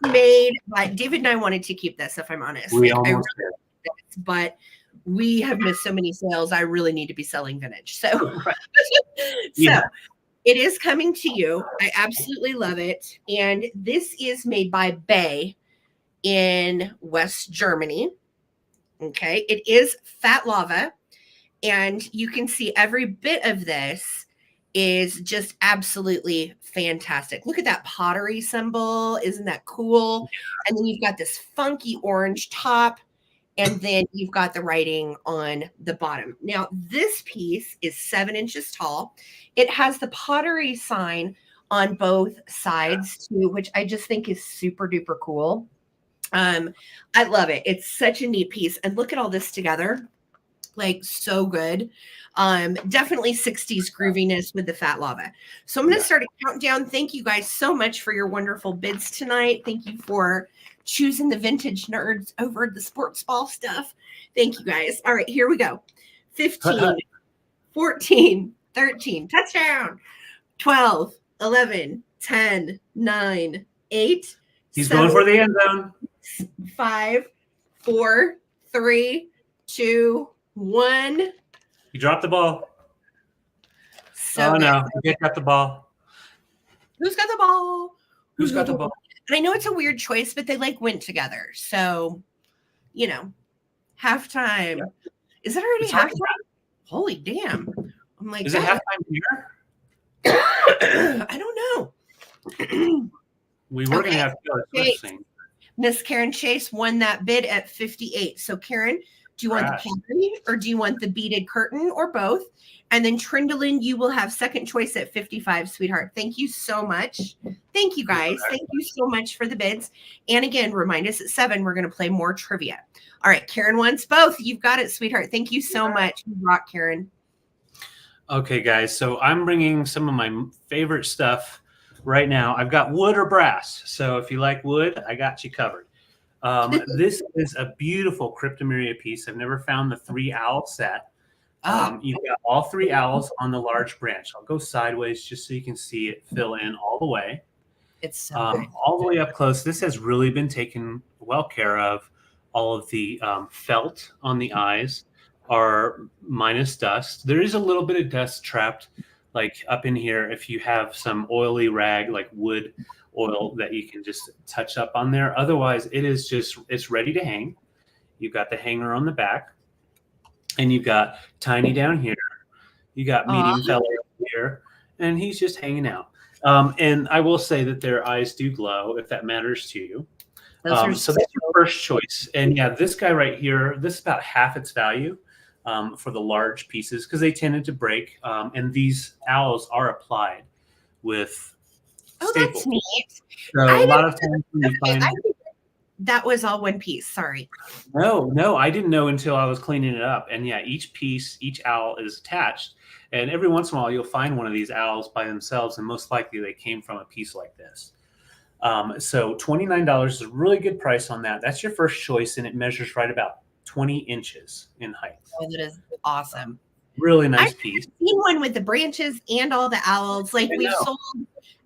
Made by David and I wanted to keep this, if I'm honest. We almost did. But we have missed so many sales. I really need to be selling vintage. So, Yeah. So it is coming to you. I absolutely love it. And this is made by Bay in West Germany. Okay. It is fat lava. And you can see every bit of this is just absolutely fantastic. Look at that pottery symbol. Isn't that cool? And then you've got this funky orange top, and then you've got the writing on the bottom. Now, this piece is 7 inches tall. It has the pottery sign on both sides too, which I just think is super duper cool. I love it. It's such a neat piece. And look at all this together. Like, so good. Definitely 60s grooviness with the fat lava. So I'm going to start a countdown. Thank you guys so much for your wonderful bids tonight. Thank you for choosing the vintage nerds over the sports ball stuff. Thank you guys. All right, here we go. 15, 14, 13, touchdown. 12, 11, 10, 9, 8. He's 7, going for the end zone. 5, 4, 3, 2, 1. You dropped the ball. So no, you got the ball. Who's got the ball? Who's got the ball? And I know it's a weird choice, but they went together. So, halftime. Yeah. Is it already halftime? Holy damn. I'm like, is it halftime here? I don't know. We were going to have to Miss Karen Chase won that bid at 58. So, Karen, do you want the pottery or do you want the beaded curtain or both? And then Trindlin, you will have second choice at 55, sweetheart. Thank you so much. Thank you, guys. Thank you so much for the bids. And again, remind us at 7, we're going to play more trivia. All right, Karen wants both. You've got it, sweetheart. Thank you so much. You rock, Karen. Okay, guys. So I'm bringing some of my favorite stuff right now. I've got wood or brass. So if you like wood, I got you covered. This is a beautiful Cryptomeria piece. I've never found the 3 owl set. You've got all 3 owls on the large branch. I'll go sideways just so you can see it fill in all the way. It's so good. All the way up close. This has really been taken well care of. All of the felt on the eyes are minus dust. There is a little bit of dust trapped like up in here if you have some oily rag like wood oil that you can just touch up on there. Otherwise, it's ready to hang. You've got the hanger on the back, and you've got Tiny down here. You got medium fella up here, and he's just hanging out. And I will say that their eyes do glow, if that matters to you. So that's your first choice. And yeah, this guy right here, this is about half its value for the large pieces because they tended to break. And these owls are applied with staples. That's neat. So a lot of times when you find that was all one piece. Sorry. No, I didn't know until I was cleaning it up. And yeah, each owl is attached. And every once in a while, you'll find one of these owls by themselves, and most likely they came from a piece like this. So $29 is a really good price on that. That's your first choice, and it measures right about 20 inches in height. Oh, that is awesome. Really nice piece. I've seen one with the branches and all the owls. Like we've sold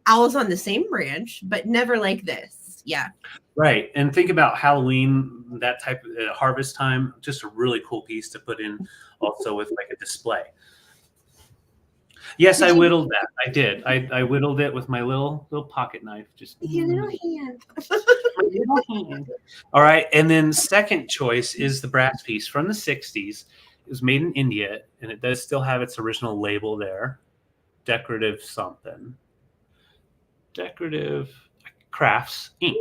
owls on the same branch, but never like this. Yeah. Right. And think about Halloween, that type of harvest time, just a really cool piece to put in also with like a display. Yes, I whittled that. I did. I whittled it with my little pocket knife. Just your little hand. my little hand. All right. And then second choice is the brass piece from the 60s. It was made in India, and it does still have its original label there. Decorative something. Decorative Crafts Inc.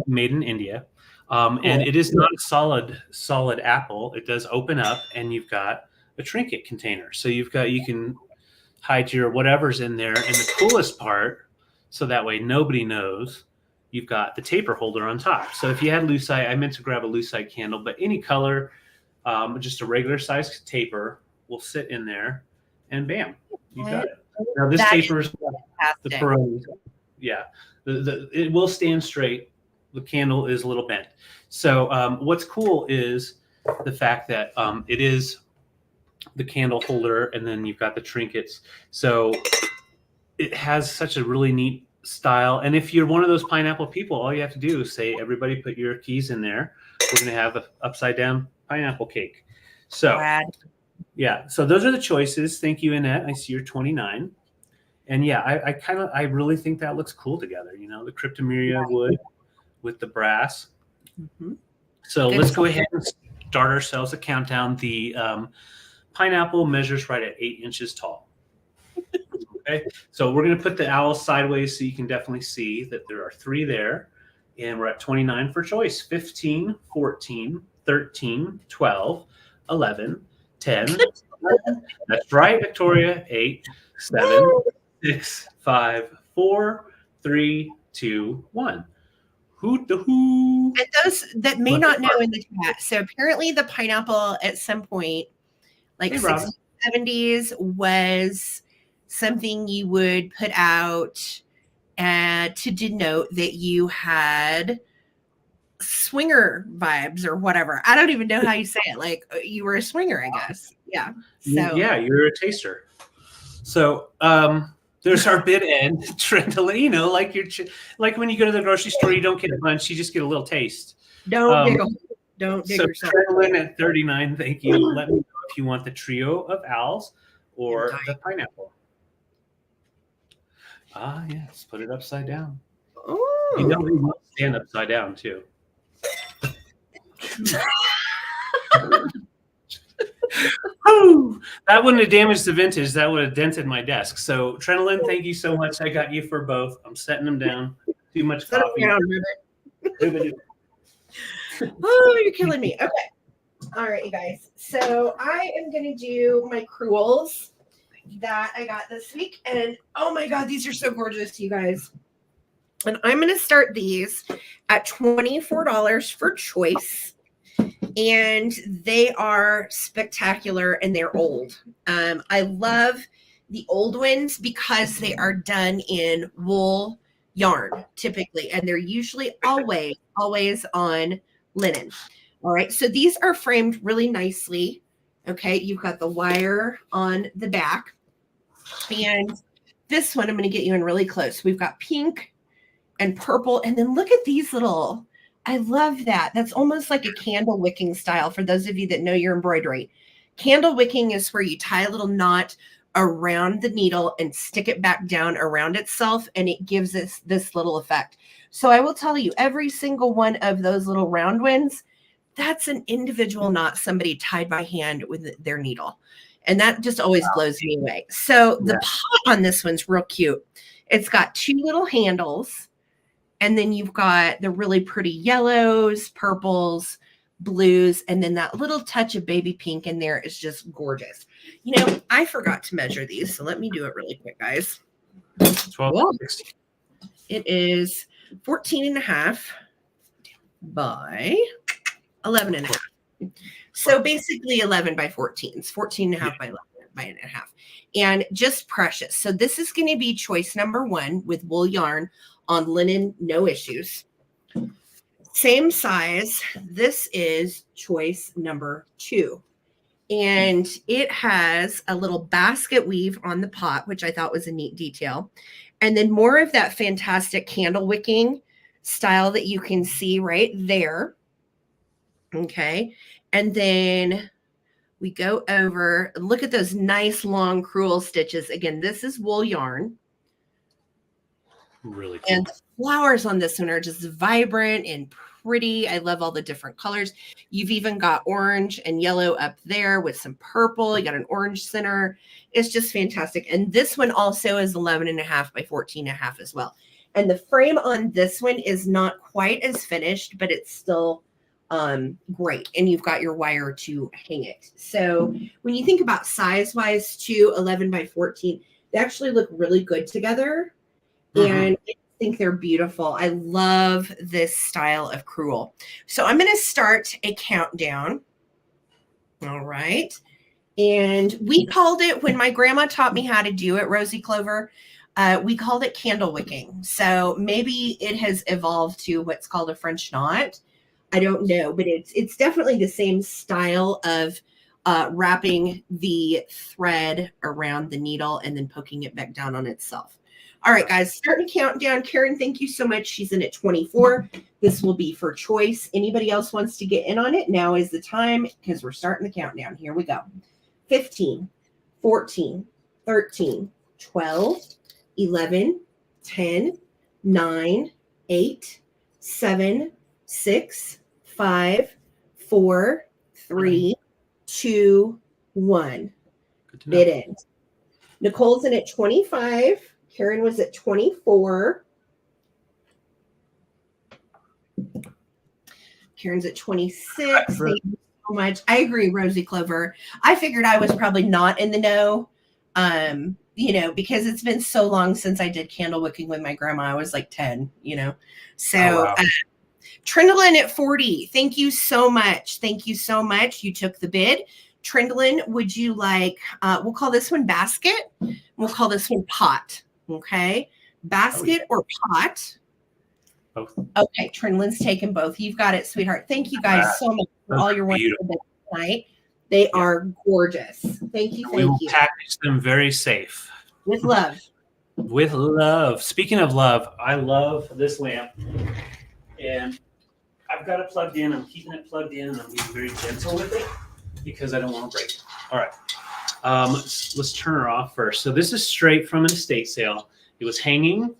Made in India. Cool. And it is not a solid apple. It does open up, and you've got a trinket container. So you can hide your whatever's in there. And the coolest part, so that way nobody knows, you've got the taper holder on top. So if you had lucite, I meant to grab a lucite candle, but any color, just a regular size taper will sit in there, and bam, you got it. Now this taper is the pros. Yeah, it will stand straight. The candle is a little bent. So what's cool is the fact that it is the candle holder, and then you've got the trinkets. So it has such a really neat style. And if you're one of those pineapple people, all you have to do is say, everybody put your keys in there. We're going to have an upside down pineapple cake. So yeah, so those are the choices. Thank you, Annette. I see you're 29. And yeah, I really think that looks cool together. You know, the cryptomeria wood with the brass. Mm-hmm. So let's go ahead and start ourselves a countdown. The pineapple measures right at 8 inches tall. Okay, so we're going to put the owl sideways so you can definitely see that there are 3 there. And we're at 29 for choice. 15, 14, 13, 12, 11, 10. That's right, Victoria. 8, 7, 6, 5, 4, 3, 2, 1. Hoot the hoo. And those that may not know in the chat. So apparently the pineapple at some point, like 60s, 70s, was something you would put out to denote that you had swinger vibes or whatever. I don't even know how you say it. Like you were a swinger, I guess. Yeah. So yeah, you're a taster. So there's our bid end. Trying to let you know, like when you go to the grocery store, you don't get a bunch, you just get a little taste. Don't dig yourself. Treadling at 39. Thank you. Let me know if you want the trio of owls or the pineapple. Ah, yes. Put it upside down. Oh. You know, we want to stand upside down too. That wouldn't have damaged the vintage. That would have dented my desk. So, Trenolyn, thank you so much. I got you for both. I'm setting them down. Too much coffee. Oh, you're killing me. Okay. All right, you guys. So I am going to do my crewels that I got this week. And oh my God, these are so gorgeous, you guys. And I'm going to start these at $24 for choice. And they are spectacular and they're old. I love the old ones because they are done in wool yarn typically. And they're usually always on linen. All right. So these are framed really nicely. Okay. You've got the wire on the back. And this one, I'm going to get you in really close. We've got pink and purple. And then look at these little, I love that. That's almost like a candle wicking style for those of you that know your embroidery. Candle wicking is where you tie a little knot around the needle and stick it back down around itself, and it gives us this little effect. So I will tell you, every single one of those little round ones, that's an individual knot somebody tied by hand with their needle. And that just always blows me away. So the pot on this one's real cute. It's got 2 little handles. And then you've got the really pretty yellows, purples, blues, and then that little touch of baby pink in there is just gorgeous. You know, I forgot to measure these, so let me do it really quick, guys. 12. It is 14 and a half by 11 and a half. So basically 11 by 14s, 14 and a half by 11 by and a half. And just precious. So this is going to be choice number 1 with wool yarn on linen, no issues. Same size. This is choice number 2. And it has a little basket weave on the pot, which I thought was a neat detail. And then more of that fantastic candle wicking style that you can see right there. Okay. And then we go over, look at those nice long crewel stitches. Again, this is wool yarn. Really cool. And the flowers on this one are just vibrant and pretty. I love all the different colors. You've even got orange and yellow up there with some purple. You got an orange center. It's just fantastic. And this one also is 11 and a half by 14 and a half as well. And the frame on this one is not quite as finished, but it's still great. And you've got your wire to hang it. So when you think about size wise too, 11 by 14, they actually look really good together. And I think they're beautiful. I love this style of crewel. So I'm going to start a countdown. All right. And we called it, when my grandma taught me how to do it, Rosie Clover, we called it candle wicking. So maybe it has evolved to what's called a French knot. I don't know, but it's definitely the same style of wrapping the thread around the needle and then poking it back down on itself. All right, guys, starting countdown. Karen, thank you so much. She's in at 24. This will be for choice. Anybody else wants to get in on it? Now is the time because we're starting the countdown. Here we go. 15, 14, 13, 12, 11, 10, 9, 8, 7, 6, 5, 4, 3, 2, 1. Bid end. Nicole's in at 25. Karen was at 24. Karen's at 26. Thank you so much. I agree, Rosie Clover. I figured I was probably not in the know, because it's been so long since I did candle wicking with my grandma. I was like 10, So oh, wow. Trindlin at 40. Thank you so much. Thank you so much. You took the bid. Trindlin, would you like, we'll call this one basket. We'll call this one pot. Okay. Basket or pot. Both. Okay. Trindlin's taken both. You've got it, sweetheart. Thank you guys so much for all your wonderful bids tonight. They are gorgeous. Thank you. We will Thank you. package them very safe. With love. With love. Speaking of love, I love this lamp. And I've got it plugged in. I'm keeping it plugged in, and I'm being very gentle with it because I don't want to break it. All right. Let's turn her off first. So this is straight from an estate sale. It was hanging,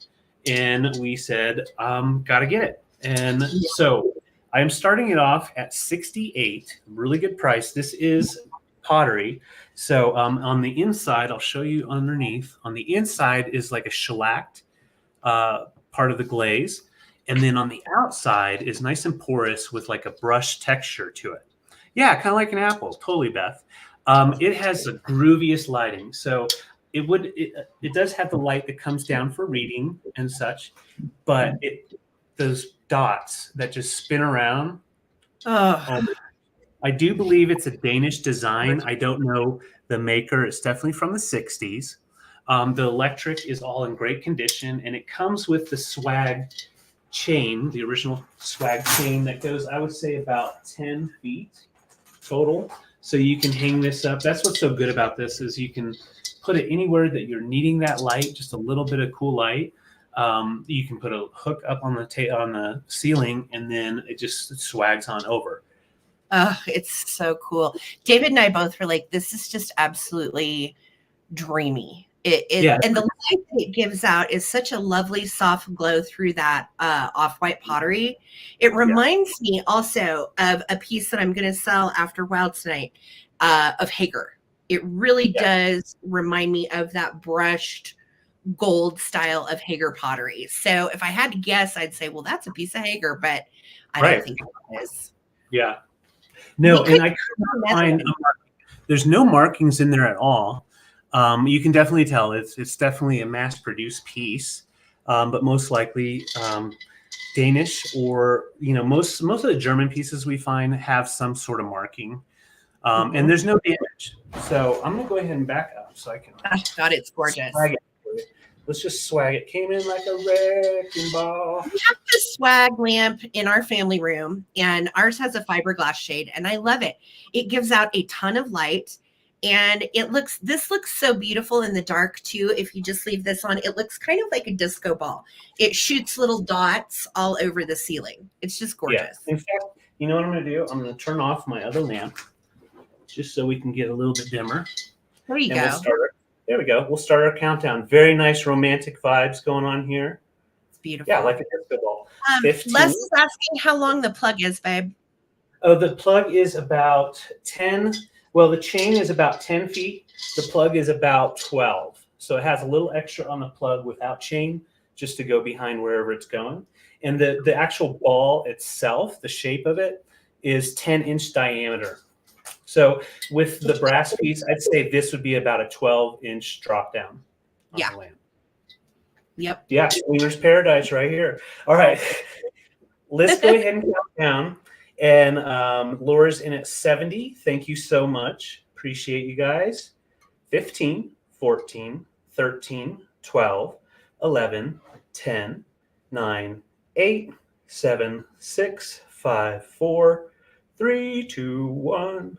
and we said, got to get it. And so I'm starting it off at 68, really good price. This is pottery. So on the inside, I'll show you underneath. On the inside is like a shellacked part of the glaze. And then on the outside is nice and porous with like a brush texture to it. Yeah, kind of like an apple. Totally, Beth. It has the grooviest lighting. So it does have the light that comes down for reading and such, but those dots that just spin around. I do believe it's a Danish design. I don't know the maker. It's definitely from the 60s. The electric is all in great condition, and it comes with the swag chain, the original swag chain that goes, I would say, about 10 feet total. So you can hang this up. That's what's so good about this is you can put it anywhere that you're needing that light, just a little bit of cool light. You can put a hook up on the ceiling, and then it just swags on over. Oh, it's so cool. David and I both were like, this is just absolutely dreamy. And the light that it gives out is such a lovely soft glow through that off-white pottery. It reminds me also of a piece that I'm going to sell after Wild tonight of Hager. It really does remind me of that brushed gold style of Hager pottery. So if I had to guess, I'd say, well, that's a piece of Hager, but I don't think it is. Yeah. No, and I could not find there's no markings in there at all. You can definitely tell it's definitely a mass-produced piece, but most likely Danish or, most of the German pieces we find have some sort of marking. And there's no damage. So I'm going to go ahead and back up so I can. Gosh, God, it's gorgeous. Swag it. Let's just swag it. Came in like a wrecking ball. We have this swag lamp in our family room, and ours has a fiberglass shade, and I love it. It gives out a ton of light, and this looks so beautiful in the dark too. If you just leave this on, it looks kind of like a disco ball. It shoots little dots all over the ceiling. It's just gorgeous. Yeah. In fact, you know what I'm going to do? I'm going to turn off my other lamp just so we can get a little bit dimmer. There you go. There we go. We'll start our countdown. Very nice romantic vibes going on here. It's beautiful. Yeah, like a disco ball. Les is asking how long the plug is, babe. Oh, the plug is about 10. Well, the chain is about 10 feet. The plug is about 12. So it has a little extra on the plug without chain just to go behind wherever it's going. And the actual ball itself, the shape of it, is 10-inch diameter. So with the brass piece, I'd say this would be about a 12-inch drop down on the lamp. Yep. Yeah, Cleaner's Paradise right here. All right. Let's go ahead and count down. And Laura's in at 70. Thank you so much. Appreciate you guys. 15, 14, 13, 12, 11, 10, 9, 8, 7, 6, 5, 4, 3, 2, 1.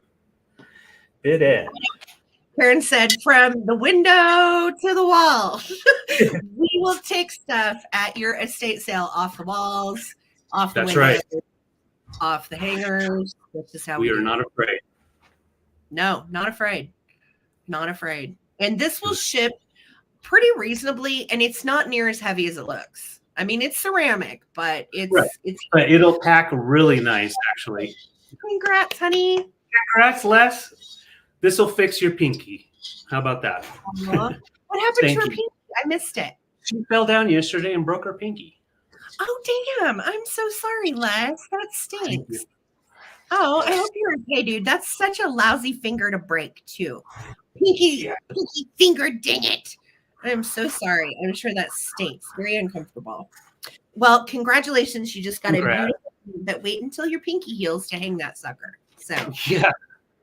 Bid end. Karen said, from the window to the wall. We will take stuff at your estate sale off the walls, off the windows, right. Off the hangers. That's just how we are not afraid. No, not afraid. Not afraid. And this will ship pretty reasonably, and it's not near as heavy as it looks. I mean, it's ceramic, but but it'll pack really nice, actually. Congrats, honey. Congrats, Les. This will fix your pinky. How about that? What happened to her pinky? I missed it. She fell down yesterday and broke her pinky. Oh, damn. I'm so sorry, Les. That stinks. Oh, I hope you're okay, dude. That's such a lousy finger to break, too. Pinky finger, dang it. I'm so sorry. I'm sure that stinks. Very uncomfortable. Well, congratulations. You just got a beautiful, but wait until your pinky heals to hang that sucker. So, yeah.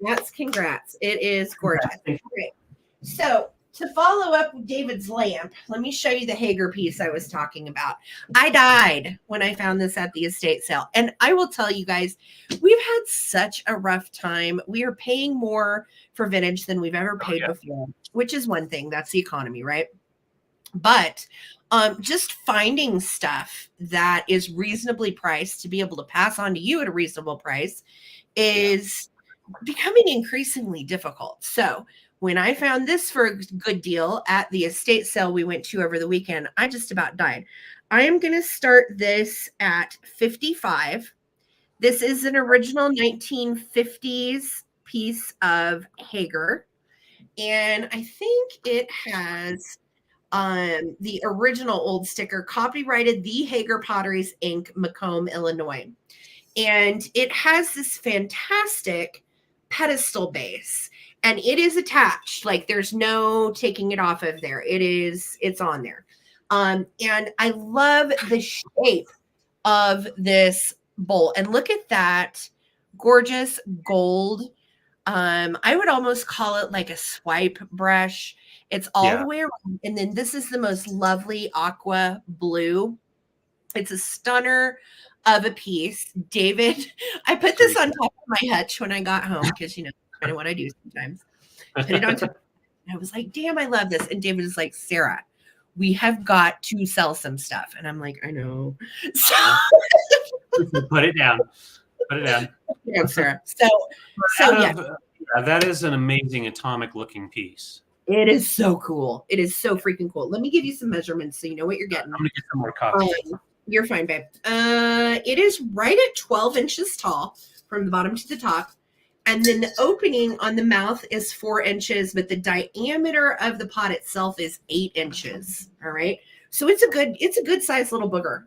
That's congrats. It is gorgeous. Great. So to follow up with David's lamp, let me show you the Hager piece I was talking about. I died when I found this at the estate sale. And I will tell you guys, we've had such a rough time. We are paying more for vintage than we've ever paid before, which is one thing. That's the economy, right? But just finding stuff that is reasonably priced to be able to pass on to you at a reasonable price is becoming increasingly difficult. So when I found this for a good deal at the estate sale we went to over the weekend, I just about died. I am going to start this at $55. This is an original 1950s piece of Hager. And I think it has the original old sticker, copyrighted The Hager Potteries, Inc., Macomb, Illinois. And it has this fantastic pedestal base, and it is attached. Like, there's no taking it off of there. It's on there. And I love the shape of this bowl. And look at that gorgeous gold. I would almost call it like a swipe brush. It's all the way around. And then this is the most lovely aqua blue. It's a stunner of a piece. David, I put this on top of my hutch when I got home because, kind of what I do sometimes. I put it on top. And I was like, damn, I love this. And David is like, Sarah, we have got to sell some stuff. And I'm like, I know. So put it down. Put it down. Yeah, Sarah. So yeah. That is an amazing atomic looking piece. It is so cool. It is so freaking cool. Let me give you some measurements so you know what you're getting. I'm going to get some more coffee. You're fine, babe. It is right at 12 inches tall from the bottom to the top. And then the opening on the mouth is 4 inches, but the diameter of the pot itself is 8 inches. All right. So it's a good sized little booger,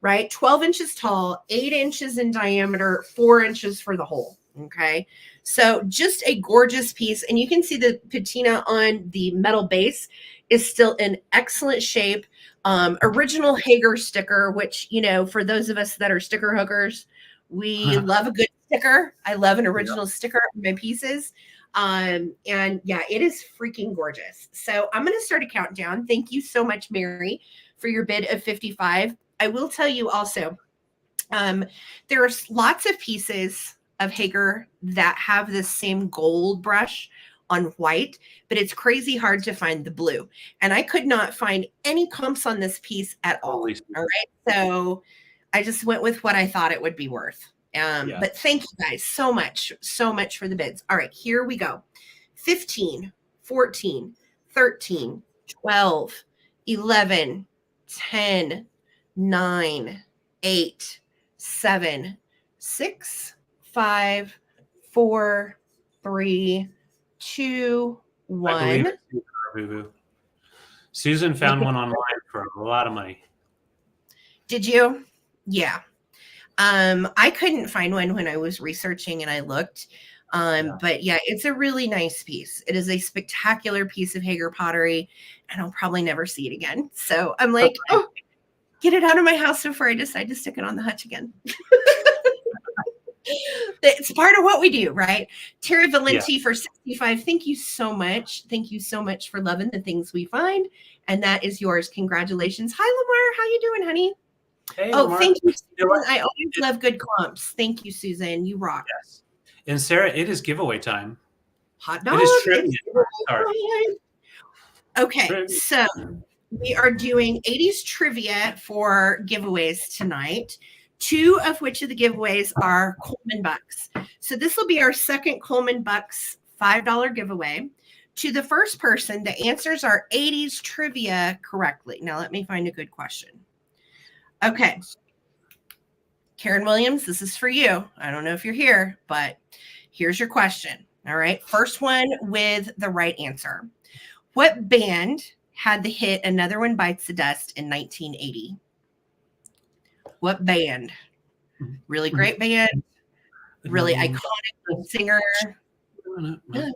right? 12 inches tall, 8 inches in diameter, 4 inches for the hole. Okay, so just a gorgeous piece. And you can see the patina on the metal base is still in excellent shape. Original Hager sticker, which, you know, for those of us that are sticker hookers, we love a good sticker. I love an original sticker on my pieces. And yeah, it is freaking gorgeous. So I'm going to start a countdown. Thank you so much, Mary, for your bid of 55. I will tell you also, there are lots of pieces of Hager that have the same gold brush on white, but it's crazy hard to find the blue. And I could not find any comps on this piece at all. All right. So I just went with what I thought it would be worth. But thank you guys so much for the bids. All right, here we go. 15, 14, 13, 12, 11, 10, 9, 8, 7, 6, 5, 4, 3, 2, 1. Susan found one online for a lot of money. Did you? Yeah. I couldn't find one when I was researching and I looked. But yeah, it's a really nice piece. it is a spectacular piece of Hager pottery, and I'll probably never see it again. So I'm like, oh, get it out of my house before I decide to stick it on the hutch again. It's part of what we do, right? Terry Valenti for 65. Thank you so much. Thank you so much for loving the things we find. And that is yours. Congratulations. Hi, Lamar. How you doing, honey? Hey, oh, Lamar. Thank you, Susan. I always love good comps. Thank you, Susan. You rock. Yes. And Sarah, it is giveaway time. Hot dog. It is trivia. Sorry. Okay, Trivia. So we are doing 80s trivia for giveaways tonight. 2 of which of the giveaways are Coleman Bucks. So this will be our second Coleman Bucks $5 giveaway. To the first person that answers our 80s trivia correctly. Now let me find a good question. Okay. Karen Williams, this is for you. I don't know if you're here, but here's your question. All right. First one with the right answer. What band had the hit Another One Bites the Dust in 1980? What band? Really great band. Really iconic singer. Another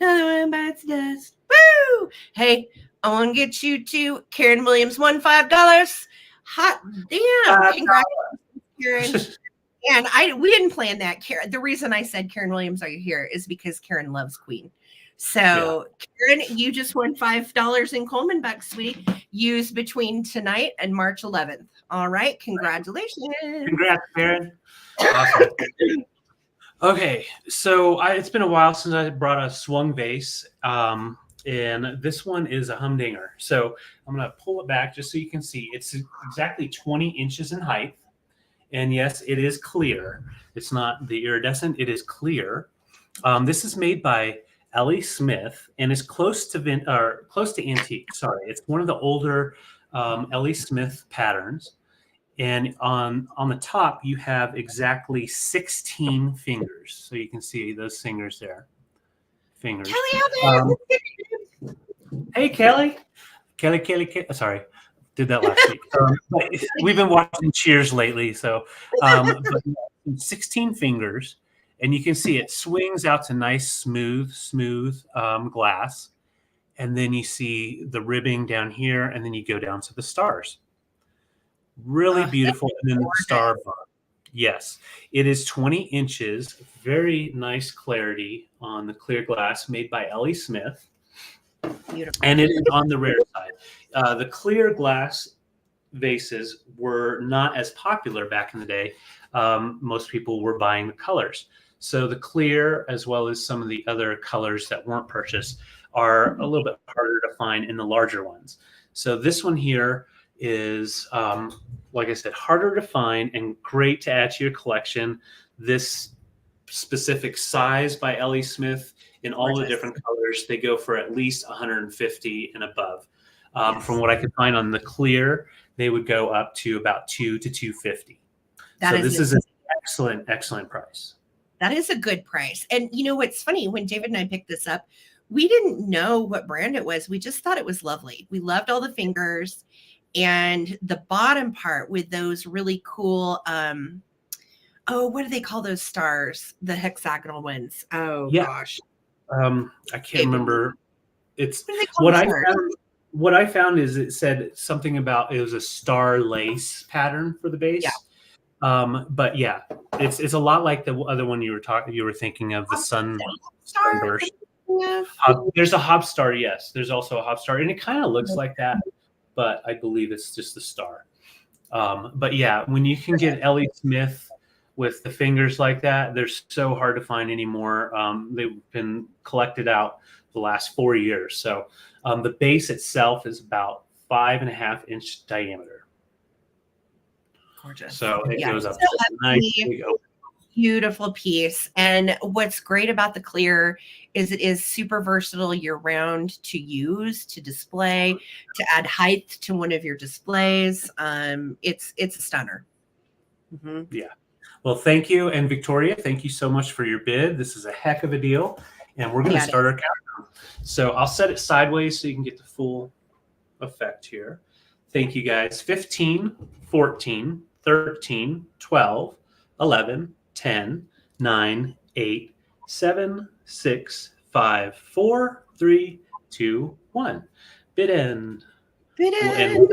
one bites the dust. Woo! Hey, I want to get you to Karen Williams won $5. Hot damn! Congratulations, Karen. And we didn't plan that, Karen. The reason I said Karen Williams, are you here, is because Karen loves Queen. So, Karen, you just won $5 in Coleman Bucks, sweetie. Use between tonight and March 11th. All right. Congratulations. Congrats, Karen. Awesome. Okay. So it's been a while since I brought a swung vase. And this one is a humdinger. So I'm going to pull it back just so you can see. It's exactly 20 inches in height. And yes, it is clear. It's not the iridescent. It is clear. This is made by Ellie Smith and is close to antique. Sorry, it's one of the older Ellie Smith patterns. And on the top, you have exactly 16 fingers. So you can see those fingers there. Fingers. Kelly, hey, Kelly. Kelly. Sorry, did that last week. But we've been watching Cheers lately. So but 16 fingers. And you can see it swings out to nice, smooth glass. And then you see the ribbing down here, and then you go down to the stars. Really beautiful. And then the star bar. Yes, it is 20 inches. Very nice clarity on the clear glass made by Ellie Smith. Beautiful. And it is on the rare side. The clear glass vases were not as popular back in the day. Most people were buying the colors. So the clear, as well as some of the other colors that weren't purchased, are a little bit harder to find in the larger ones. So this one here is, like I said, harder to find and great to add to your collection. This specific size by Ellie Smith in all the different colors, they go for at least 150 and above. From what I could find on the clear, they would go up to about 2 to 250. So this is an excellent price. That is a good price. And you know what's funny? When David and I picked this up, we didn't know what brand it was. We just thought it was lovely. We loved all the fingers and the bottom part with those really cool Oh, what do they call those stars? The hexagonal ones. Oh Yeah. gosh. I can't remember. It's What do they call what the I stars? found. What I found is it said something about it was a star lace pattern for the base. Yeah. But yeah, it's a lot like the other one you were thinking of, the sunburst. There's a hop star, yes. There's also a hop star, and it kind of looks like that, but I believe it's just the star. But yeah, when you can get Ellie Smith with the fingers like that, they're so hard to find anymore. They've been collected out the last 4 years. So the base itself is about 5.5-inch diameter. Gorgeous. So it goes up. So Nice big open. Beautiful piece. And what's great about the clear is it is super versatile year round to use, to display, to add height to one of your displays. It's a stunner. Mm-hmm. Yeah. Well, thank you. And Victoria, thank you so much for your bid. This is a heck of a deal. And we're going to start our countdown. So I'll set it sideways so you can get the full effect here. Thank you, guys. 15, 14, 13, 12, 11, 10, 9, 8, 7, 6, 5, 4, 3, 2, 1. Bid end. Bid end.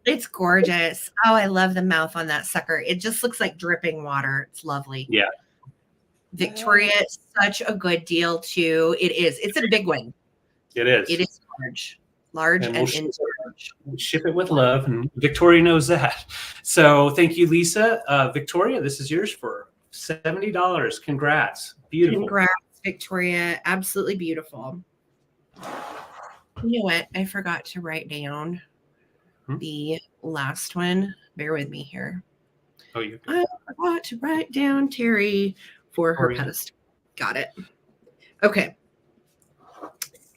It's gorgeous. Oh, I love the mouth on that sucker. It just looks like dripping water. It's lovely. Yeah. Victoria, such a good deal too. It is. It's a big one. It is. It is large. Large and in charge. We'll ship it with love, and Victoria knows that. So thank you, Lisa. Victoria, this is yours for $70. Congrats. Beautiful. Congrats, Victoria. Absolutely beautiful. You know what? I forgot to write down the last one. Bear with me here. Oh, you. I forgot to write down Terry for her pedestal. Got it. Okay.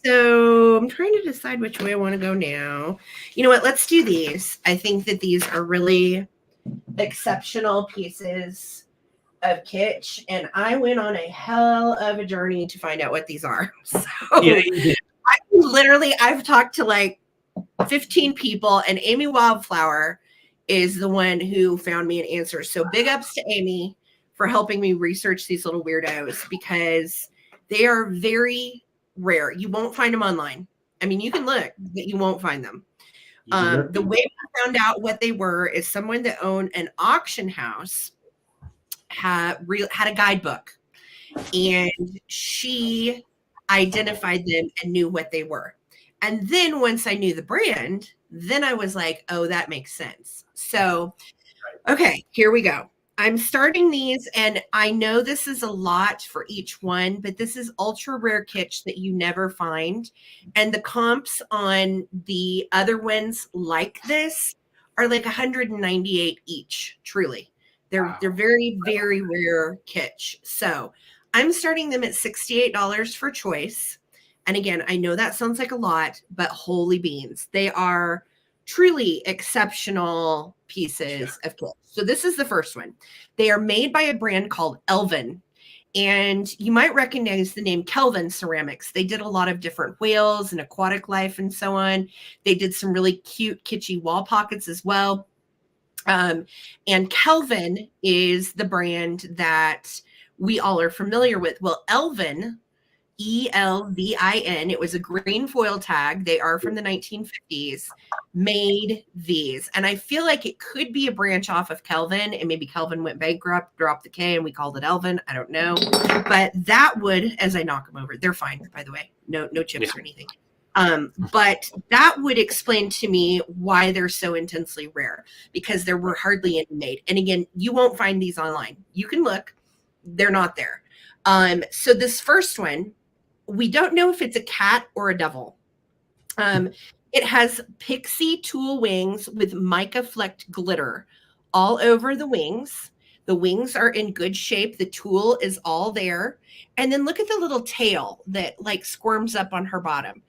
So I'm trying to decide which way I want to go now. You know what? Let's do these. I think that these are really exceptional pieces of kitsch, and I went on a hell of a journey to find out what these are. So yeah, you did. I've talked to like 15 people, and Amy Wildflower is the one who found me an answer. So big ups to Amy for helping me research these little weirdos, because they are very rare. You won't find them online. I mean, you can look, but you won't find them. The way I found out what they were is someone that owned an auction house had a guidebook, and she identified them and knew what they were. And then once I knew the brand, then I was like, oh, that makes sense. So, okay, here we go. I'm starting these, and I know this is a lot for each one, but this is ultra rare kitsch that you never find. And the comps on the other ones like this are like 198 each, truly. They're very, very rare kitsch. So I'm starting them at $68 for choice. And again, I know that sounds like a lot, but holy beans, they are truly exceptional pieces of kitsch. So this is the first one. They are made by a brand called Elven. And you might recognize the name Kelvin Ceramics. They did a lot of different whales and aquatic life and so on. They did some really cute, kitschy wall pockets as well. And Kelvin is the brand that we all are familiar with. Well, Elvin, ELVIN, it was a green foil tag. They are from the 1950s, made these. And I feel like it could be a branch off of Kelvin, and maybe Kelvin went bankrupt, dropped the K, and we called it Elvin. I don't know. But that would, as I knock them over, they're fine, by the way. No chips or anything. But that would explain to me why they're so intensely rare, because there were hardly any made. And again, you won't find these online. You can look, they're not there. So this first one, we don't know if it's a cat or a devil. It has pixie tool wings with mica flecked glitter all over the wings. The wings are in good shape. The tool is all there. And then look at the little tail that like squirms up on her bottom.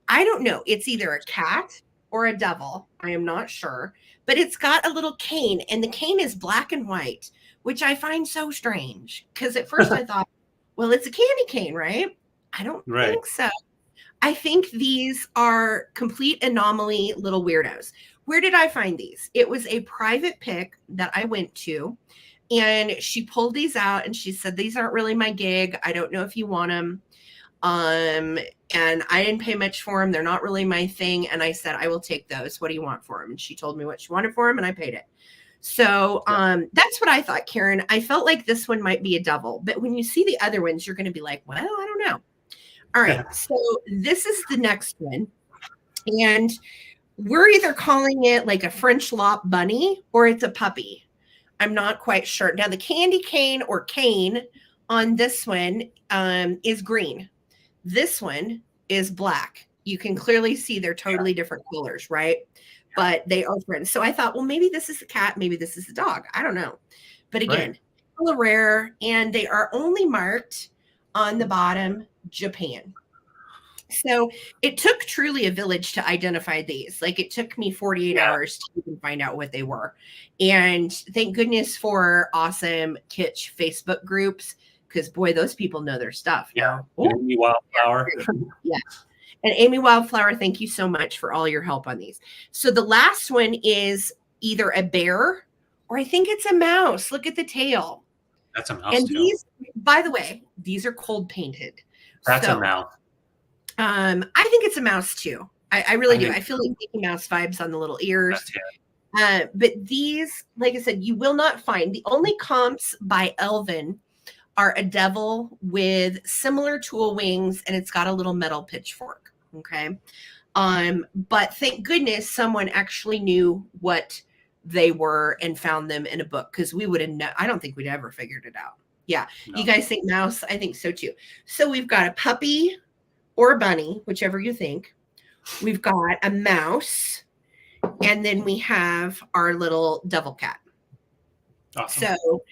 I don't know. It's either a cat or a devil. I am not sure. But it's got a little cane, and the cane is black and white, which I find so strange, because at first I thought, well, it's a candy cane, right? I don't think so. I think these are complete anomaly little weirdos. Where did I find these? It was a private pick that I went to. And she pulled these out and she said, these aren't really my gig. I don't know if you want them. And I didn't pay much for them. They're not really my thing. And I said, I will take those. What do you want for them? And she told me what she wanted for them and I paid it. So that's what I thought, Karen. I felt like this one might be a double, but when you see the other ones, you're going to be like, well, I don't know. All right. So this is the next one. And we're either calling it like a French lop bunny or it's a puppy. I'm not quite sure. Now the candy cane or cane on this one is green. This one is black. You can clearly see they're totally different colors, right? But they are friends. So I thought, well, maybe this is a cat. Maybe this is a dog. I don't know. But again, hella rare. And they are only marked on the bottom, Japan. So it took truly a village to identify these. Like it took me 48 hours to even find out what they were. And thank goodness for awesome kitsch Facebook groups. Because boy, those people know their stuff. Yeah. Amy Wildflower. Yeah. And Amy Wildflower, thank you so much for all your help on these. So the last one is either a bear or I think it's a mouse. Look at the tail. That's a mouse. And these, by the way, these are cold painted. That's a mouse. I think it's a mouse too. I really do. I feel like Mickey Mouse vibes on the little ears. But these, like I said, you will not find. The only comps by Elvin are a devil with similar tool wings, and it's got a little metal pitchfork. Okay. But thank goodness someone actually knew what they were and found them in a book, because we would have I don't think we'd ever figured it out. Yeah. No. You guys think mouse? I think so too. So we've got a puppy or a bunny, whichever you think. We've got a mouse, and then we have our little devil cat. Awesome. So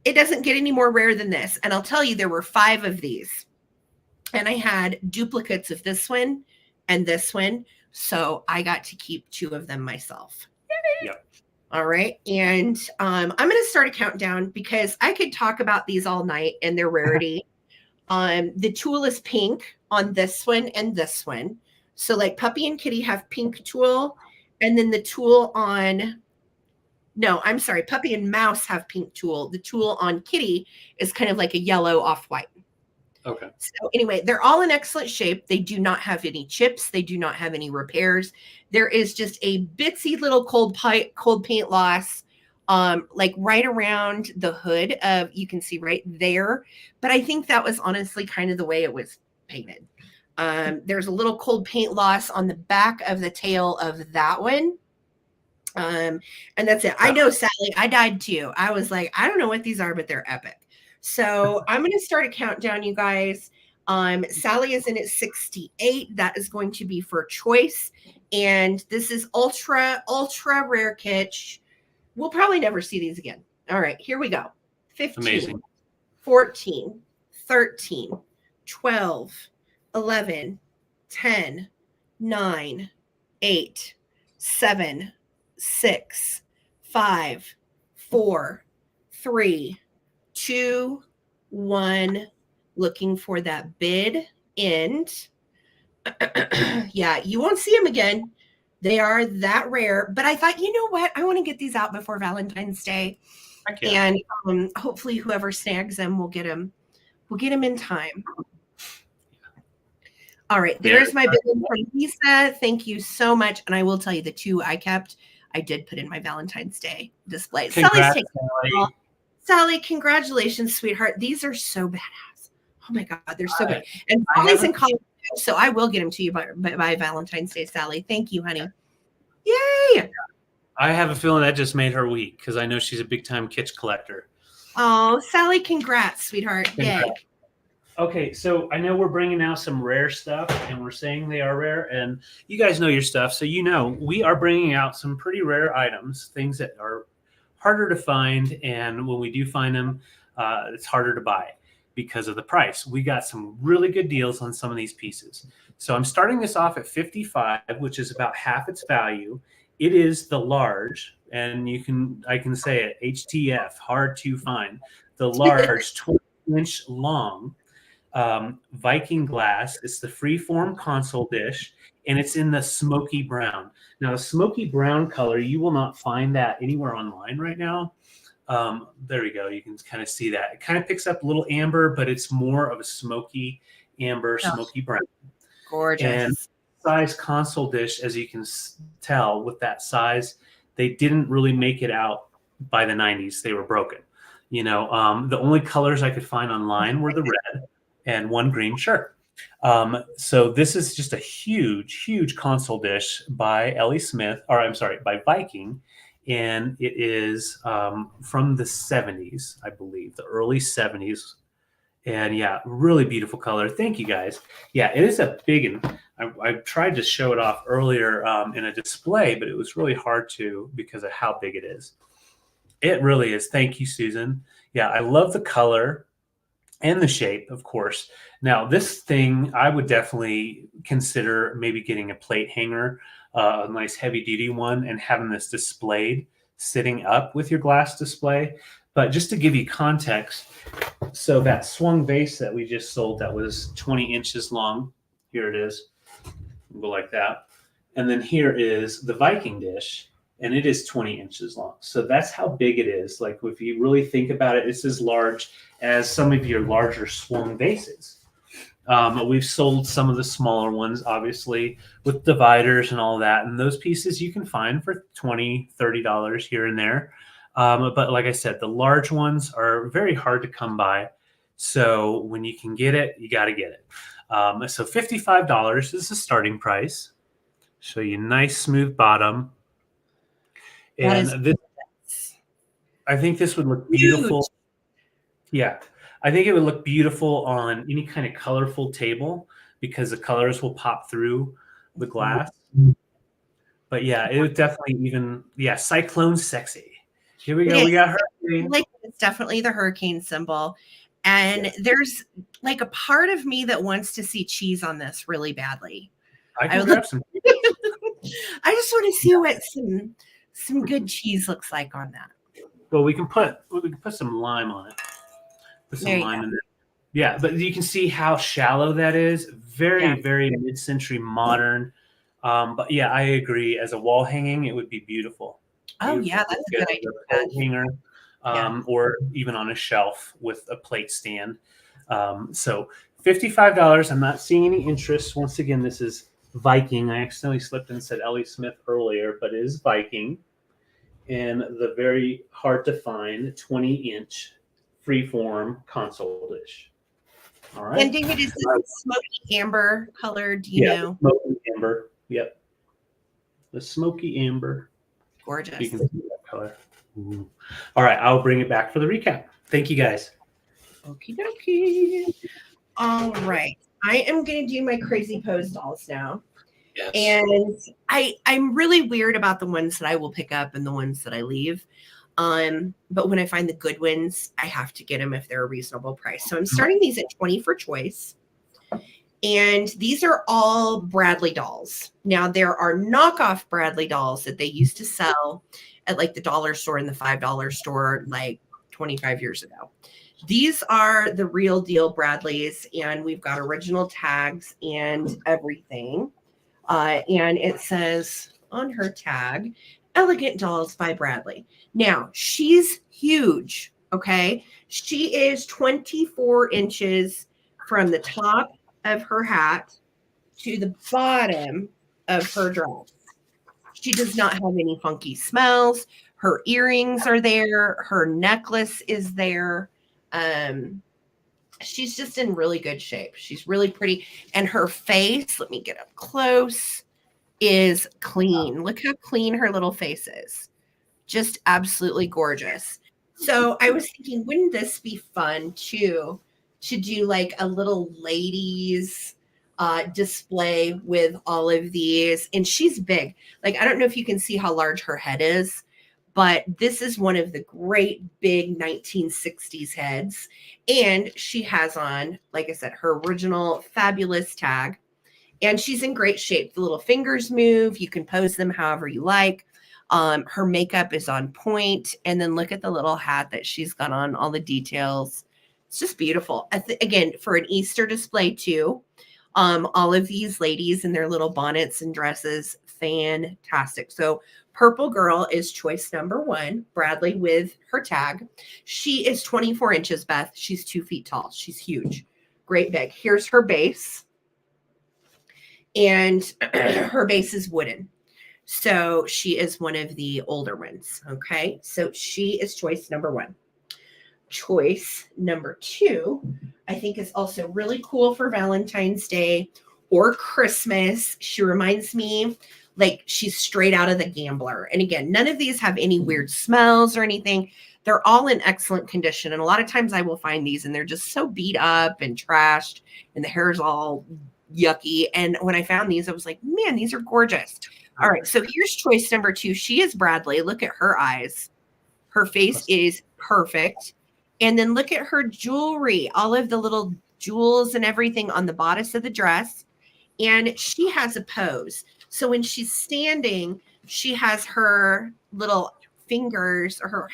it doesn't get any more rare than this. And I'll tell you, there were 5 of these. And I had duplicates of this one and this one. So I got to keep 2 of them myself. Yep. All right. And I'm going to start a countdown because I could talk about these all night and their rarity. The tool is pink on this one and this one. So like Puppy and Kitty have pink tool. And then the tool on... No, I'm sorry. Puppy and Mouse have pink tool. The tool on Kitty is kind of like a yellow off-white. Okay. So anyway, they're all in excellent shape. They do not have any chips. They do not have any repairs. There is just a bitsy little cold paint loss, like right around the hood of, you can see right there. But I think that was honestly kind of the way it was painted. There's a little cold paint loss on the back of the tail of that one. And that's it. I know, Sally, I died too. I was like, I don't know what these are, but they're epic. So I'm going to start a countdown, you guys. Sally is in at 68. That is going to be for choice. And this is ultra rare kitsch. We'll probably never see these again. All right, here we go. 15, amazing. 14, 13, 12, 11, 10, 9, 8, 7, 6, 5, 4, 3, 2, 1. Looking for that bid end. Yeah, you won't see them again. They are that rare. But I thought, you know what? I want to get these out before Valentine's Day. And hopefully whoever snags them will get them. We'll get them in time. All right, there's my bid from Lisa. Thank you so much. And I will tell you, the 2 I kept, I did put in my Valentine's Day display. Congrats, Sally, congratulations, sweetheart. These are so badass. Oh my God, they're so good. And Sally's in college, so I will get them to you by Valentine's Day, Sally. Thank you, honey. Yay! I have a feeling that just made her week because I know she's a big time kitsch collector. Oh, Sally, congrats, sweetheart. Congrats. Yay. Okay, so I know we're bringing out some rare stuff, and we're saying they are rare, and you guys know your stuff, so you know we are bringing out some pretty rare items, things that are harder to find, and when we do find them, it's harder to buy because of the price. We got some really good deals on some of these pieces. So I'm starting this off at $55, which is about half its value. It is the large, and I can say it, HTF, hard to find. The large 20-inch long Viking glass. It's the freeform console dish, and it's in the smoky brown. Now, the smoky brown color, you will not find that anywhere online right now. There we go. You can kind of see that. It kind of picks up a little amber, but it's more of a smoky amber, smoky brown. Gorgeous. And size console dish, as you can tell with that size, they didn't really make it out by the 90s. They were broken. The only colors I could find online were the red and one green shirt. So this is just a huge, huge console dish by by Viking. And it is from the 70s, I believe, the early 70s. And yeah, really beautiful color. Thank you guys. Yeah, it is a big one. I tried to show it off earlier in a display, but it was really hard to because of how big it is. It really is. Thank you, Susan. Yeah, I love the color and the shape, of course. Now, this thing, I would definitely consider maybe getting a plate hanger, a nice heavy-duty one, and having this displayed sitting up with your glass display. But just to give you context, so that swung vase that we just sold that was 20 inches long, here it is. We'll go like that. And then here is the Viking dish, and it is 20 inches long. So that's how big it is. Like if you really think about it, it's as large as some of your larger swung vases. We've sold some of the smaller ones, obviously, with dividers and all that. And those pieces you can find for $20, $30 here and there. But like I said, the large ones are very hard to come by. So when you can get it, you got to get it. So $55 is the starting price. Show you nice smooth bottom. And this, I think this would look beautiful. Yeah, I think it would look beautiful on any kind of colorful table because the colors will pop through the glass. But yeah, it would definitely Cyclone Sexy. Here we go. We got hurricane. Like it's definitely the hurricane symbol. And there's like a part of me that wants to see cheese on this really badly. I can grab some. I just want to see what some good cheese looks like on that. Well, we can put some lime on it. Put some lime in there. Yeah, but you can see how shallow that is. Very, very mid-century modern. But yeah, I agree. As a wall hanging, it would be beautiful. Oh yeah, that's a good idea. Hanger, or even on a shelf with a plate stand. So $55. I'm not seeing any interest. Once again, this is Viking. I accidentally slipped and said Ellie Smith earlier, but it is Viking. And the very hard to find 20-inch freeform console dish. All right. And David, is this smoky amber color? Do you know? Smoky amber. Yep. The smoky amber. Gorgeous. You can see that color. Ooh. All right. I'll bring it back for the recap. Thank you, guys. Okie dokie. All right. I am going to do my crazy pose dolls now. Yes. And I'm really weird about the ones that I will pick up and the ones that I leave. But when I find the good ones, I have to get them if they're a reasonable price. So I'm starting these at 20 for choice. And these are all Bradley dolls. Now there are knockoff Bradley dolls that they used to sell at like the dollar store and the $5 store like 25 years ago. These are the real deal Bradleys, and we've got original tags and everything. And it says on her tag, Elegant Dolls by Bradley. Now, she's huge, okay? She is 24 inches from the top of her hat to the bottom of her dress. She does not have any funky smells. Her earrings are there. Her necklace is there. She's just in really good shape. She's really pretty. And her face, let me get up close, is clean. Look how clean her little face is. Just absolutely gorgeous. So I was thinking, wouldn't this be fun too, to do like a little ladies display with all of these? And she's big. Like, I don't know if you can see how large her head is, but this is one of the great big 1960s heads. And she has on, like I said, her original fabulous tag. And she's in great shape. The little fingers move. You can pose them however you like. Her makeup is on point. And then look at the little hat that she's got on, all the details. It's just beautiful. Again, for an Easter display too. All of these ladies in their little bonnets and dresses, fantastic. So Purple Girl is choice number 1, Bradley with her tag. She is 24 inches, Beth. She's 2 feet tall. She's huge. Great big. Here's her base. And her base is wooden. So she is one of the older ones. Okay. So she is choice number 1. Choice number 2, I think, is also really cool for Valentine's Day or Christmas. She reminds me like she's straight out of The Gambler. And again, none of these have any weird smells or anything. They're all in excellent condition. And a lot of times I will find these and they're just so beat up and trashed and the hair is all yucky. And when I found these, I was like, man, these are gorgeous. All right. So here's choice number 2. She is Bradley. Look at her eyes. Her face is perfect. And then look at her jewelry, all of the little jewels and everything on the bodice of the dress. And she has a pose. So when she's standing, she has her little fingers or her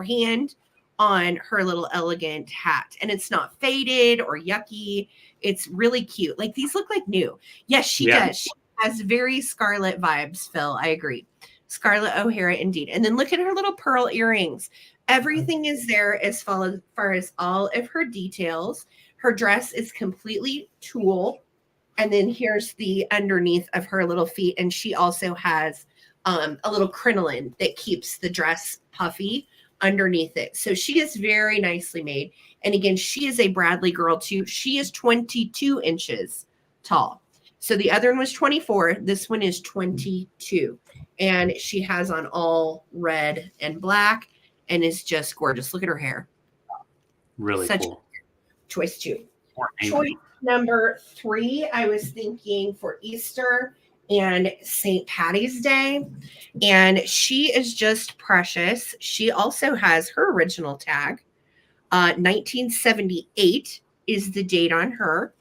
hand on her little elegant hat. And it's not faded or yucky. It's really cute. Like these look like new. Yes, she does. She has very Scarlett vibes, Phil. I agree. Scarlett O'Hara indeed. And then look at her little pearl earrings. Everything is there as far as all of her details. Her dress is completely tulle. And then here's the underneath of her little feet. And she also has a little crinoline that keeps the dress puffy underneath it. So she is very nicely made. And again, she is a Bradley girl too. She is 22 inches tall. So the other one was 24. This one is 22. And she has on all red and black and is just gorgeous. Look at her hair. Really Such cool. Choice 2. Choice number 3, I was thinking for Easter and St. Patty's Day. And she is just precious. She also has her original tag. 1978 is the date on her.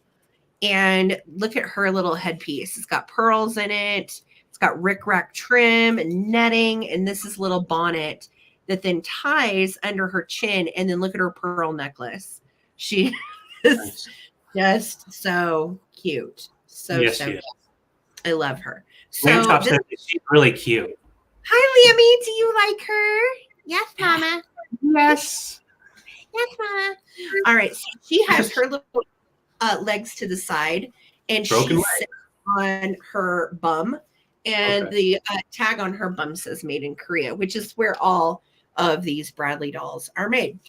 And look at her little headpiece. It's got pearls in it. It's got rickrack trim and netting. And this is a little bonnet that then ties under her chin. And then look at her pearl necklace. She is just so cute. So cute. I love her. So she's really cute. Hi, Lammy. Do you like her? Yes, Mama. Yes. Yes, Mama. All right. So she has her little legs to the side, and she sits on her bum. And the tag on her bum says "Made in Korea," which is where all of these Bradley dolls are made.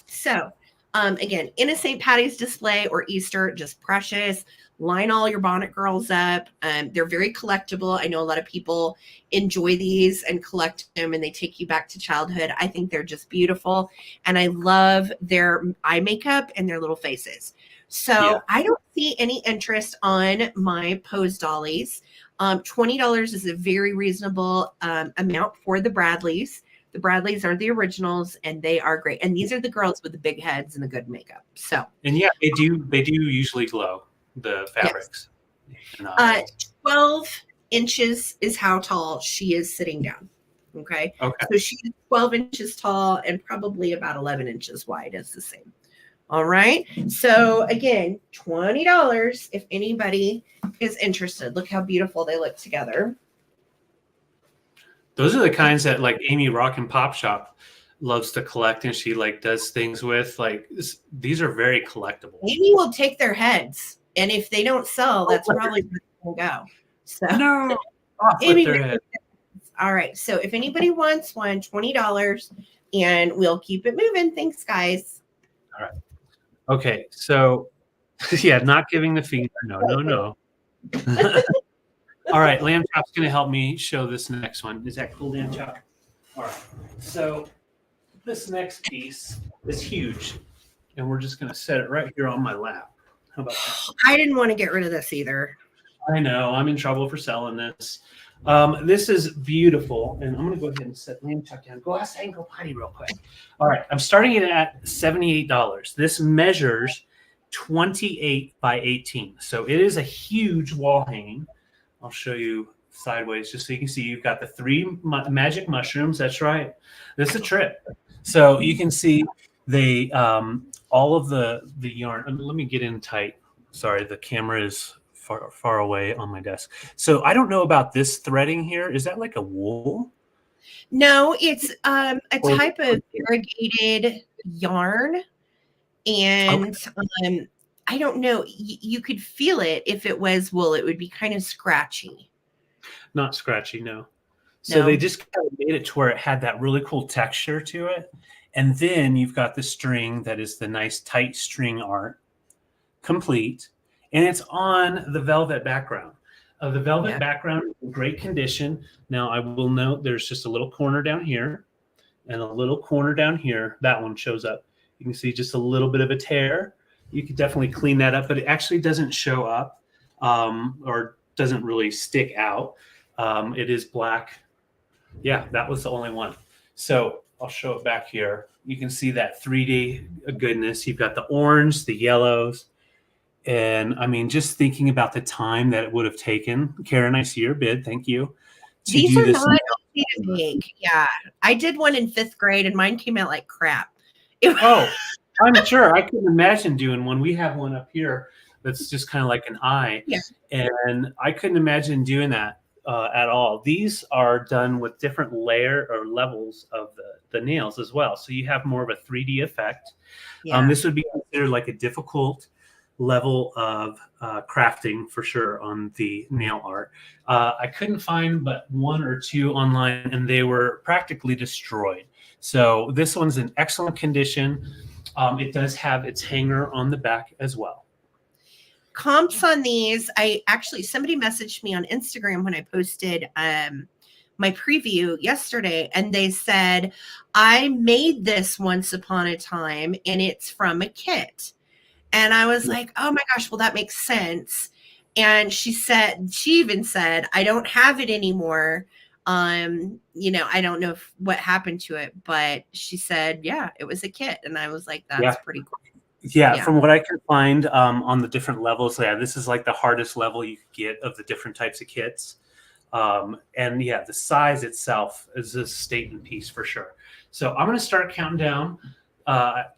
So, again, in a St. Patty's display or Easter, just precious. Line all your bonnet girls up. They're very collectible. I know a lot of people enjoy these and collect them, and they take you back to childhood. I think they're just beautiful, and I love their eye makeup and their little faces. So I don't see any interest on my pose dollies. $20 is a very reasonable amount for the Bradleys. The Bradleys are the originals, and they are great. And these are the girls with the big heads and the good makeup. So, and they do usually glow, the fabrics. Yes. 12 inches is how tall she is sitting down. Okay. So she's 12 inches tall and probably about 11 inches wide. Is the same. All right. So again, $20 if anybody is interested. Look how beautiful they look together. Those are the kinds that like Amy Rock and Pop Shop loves to collect, and she like does things with. Like these are very collectible. Amy will take their heads, and if they don't sell, that's probably where they'll go. So no, Amy, all right. So if anybody wants one, $20, and we'll keep it moving. Thanks, guys. All right. Okay. So not giving the finger. No. All right, Lamb Chop's going to help me show this next one. Is that cool, Lamb Chop? All right. So this next piece is huge, and we're just going to set it right here on my lap. How about that? I didn't want to get rid of this either. I know. I'm in trouble for selling this. This is beautiful, and I'm going to go ahead and set Lamb Chop down. Go outside and go potty real quick. All right. I'm starting it at $78. This measures 28 by 18. So it is a huge wall hanging. I'll show you sideways just so you can see. You've got the 3 magic mushrooms. That's right. This is a trip. So you can see all of the yarn. Let me get in tight. Sorry, the camera is far away on my desk. So I don't know about this threading here. Is that like a wool? No, it's a type of variegated yarn, and I don't know. You could feel it if it was wool. It would be kind of scratchy. Not scratchy, no. So they just kind of made it to where it had that really cool texture to it. And then you've got the string that is the nice tight string art, complete. And it's on the velvet background. The velvet background is in great condition. Now, I will note there's just a little corner down here and a little corner down here. That one shows up. You can see just a little bit of a tear. You could definitely clean that up, but it actually doesn't show up or doesn't really stick out. It is black. Yeah, that was the only one. So I'll show it back here. You can see that 3D goodness. You've got the orange, the yellows. And I mean, just thinking about the time that it would have taken. Karen, I see your bid. Thank you. These are not easy to make. Yeah. I did one in 5th grade and mine came out like crap. Oh, I'm sure. I couldn't imagine doing one. We have one up here that's just kind of like an eye. Yeah. And I couldn't imagine doing that at all. These are done with different layer or levels of the nails as well. So you have more of a 3D effect. Yeah. This would be considered like a difficult level of crafting for sure on the nail art. I couldn't find but 1 or 2 online, and they were practically destroyed. So this one's in excellent condition. It does have its hanger on the back as well. Comps on these, somebody messaged me on Instagram when I posted my preview yesterday, and they said, I made this once upon a time and it's from a kit. And I was like, oh my gosh, well, that makes sense. And she even said, I don't have it anymore. I don't know what happened to it, but she said, yeah, it was a kit. And I was like, that's pretty cool. Yeah, from what I can find on the different levels, this is like the hardest level you could get of the different types of kits. And the size itself is a statement piece for sure. So I'm going to start counting down.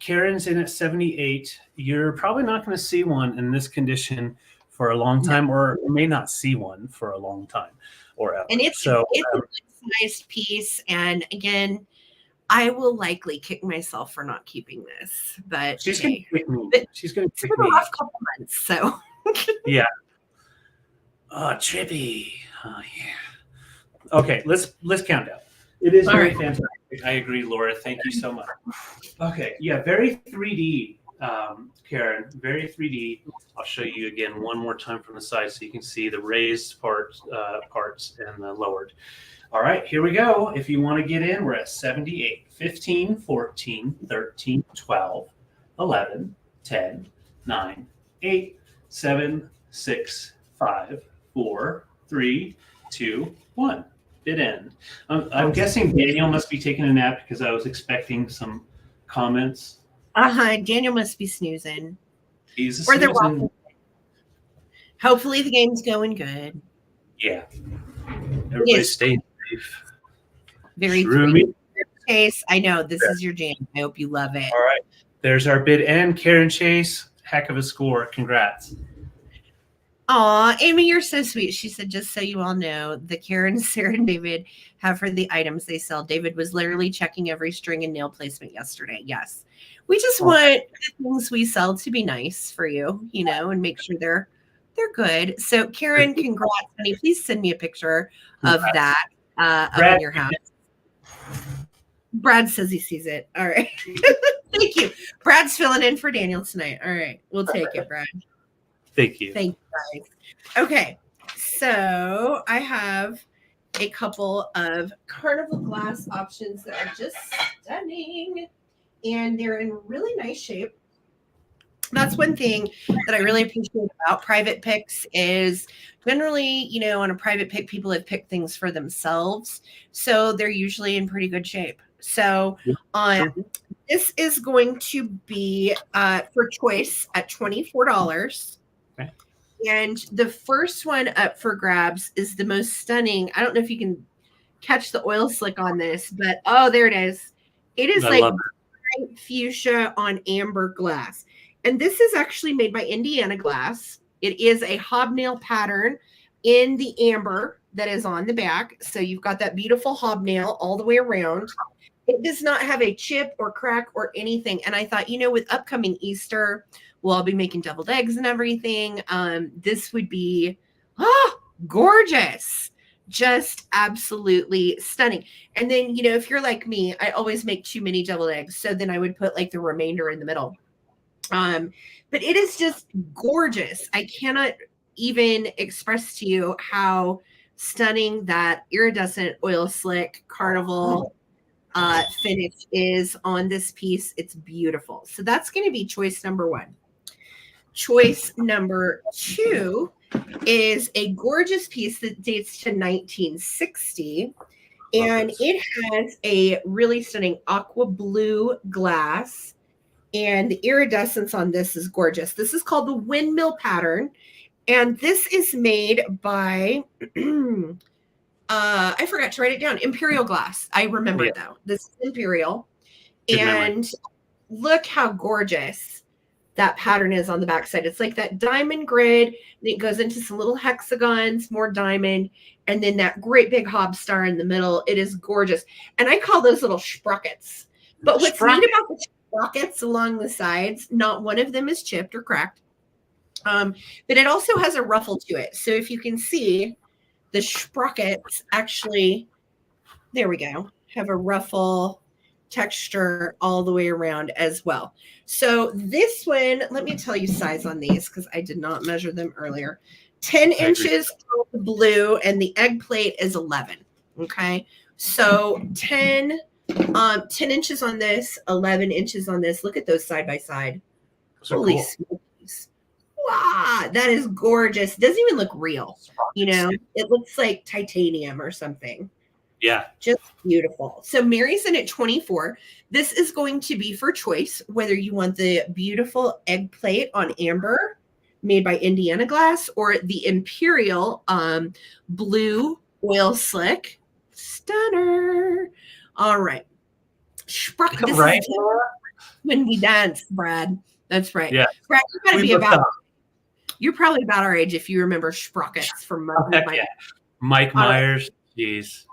Karen's in at 78. You're probably not going to see one in this condition for a long time, or may not see one for a long time or ever. And it's a good-sized piece. And again, I will likely kick myself for not keeping this, but she's going to kick me. She's going to kick me. It's been a rough couple months, so yeah. Oh, trippy. Oh yeah. Okay, let's count down. It is very fantastic. I agree, Laura. Thank you so much. Okay, yeah, very 3D, Karen. Very 3D. I'll show you again one more time from the side so you can see the raised parts and the lowered. All right, here we go. If you want to get in, we're at 78. 15, 14, 13, 12, 11, 10, 9, 8, 7, 6, 5, 4, 3, 2, 1. Bid end. I'm guessing Daniel must be taking a nap because I was expecting some comments. Daniel must be snoozing. He's snoozing. Hopefully the game's going good. Yeah. Everybody stay safe. Very true. Chase, I know this is your jam. I hope you love it. All right. There's our bid end. Karen Chase, heck of a score. Congrats. Aw, Amy, you're so sweet. She said, just so you all know, the Karen, Sarah, and David have for the items they sell. David was literally checking every string and nail placement yesterday. Yes. We just want the things we sell to be nice for you, and make sure they're good. So Karen, congrats, honey. Please send me a picture of that up in your house. Brad says he sees it. All right. Thank you. Brad's filling in for Daniel tonight. All right. We'll take it, Brad. Thank you. Thank you, guys. Okay. So I have a couple of carnival glass options that are just stunning. And they're in really nice shape. That's one thing that I really appreciate about private picks is generally, on a private pick, people have picked things for themselves. So they're usually in pretty good shape. So this is going to be for choice at $24. Okay. And the first one up for grabs is the most stunning. I don't know if you can catch the oil slick on this, but there it is. It is like bright fuchsia on amber glass. And this is actually made by Indiana Glass. It is a hobnail pattern in the amber that is on the back. So you've got that beautiful hobnail all the way around. It does not have a chip or crack or anything. And I thought, with upcoming Easter, we'll all be making deviled eggs and everything. This would be gorgeous. Just absolutely stunning. And then, if you're like me, I always make too many deviled eggs. So then I would put like the remainder in the middle. But it is just gorgeous. I cannot even express to you how stunning that iridescent oil slick carnival finish is on this piece. It's beautiful. So that's going to be choice number 1. Choice number 2 is a gorgeous piece that dates to 1960. And it has a really stunning aqua blue glass. And the iridescence on this is gorgeous. This is called the windmill pattern. And this is made by, I forgot to write it down, Imperial Glass. I remember it though. This is Imperial. Good and memory. Look how gorgeous that pattern is on the backside. It's like that diamond grid. It goes into some little hexagons, more diamond, and then that great big hob star in the middle. It is gorgeous. And I call those little sprockets. But what's neat about the sprockets along the sides, not one of them is chipped or cracked. But it also has a ruffle to it. So if you can see, the sprockets actually, there we go, have a ruffle texture all the way around as well. So this one, let me tell you size on these because I did not measure them earlier. 10 inches on the blue and the egg plate is 11. Okay. So 10 inches on this, 11 inches on this. Look at those side by side. So holy cool. Smokies. Wow, that is gorgeous. It doesn't even look real. It looks like titanium or something. Yeah. Just beautiful. So Mary's in at 24. This is going to be for choice, whether you want the beautiful egg plate on amber made by Indiana Glass or the Imperial blue oil slick. Stunner. All right. Right. When we dance, Brad. That's right. Yeah. Brad, you're probably about our age if you remember sprockets from Mike Myers. Jeez.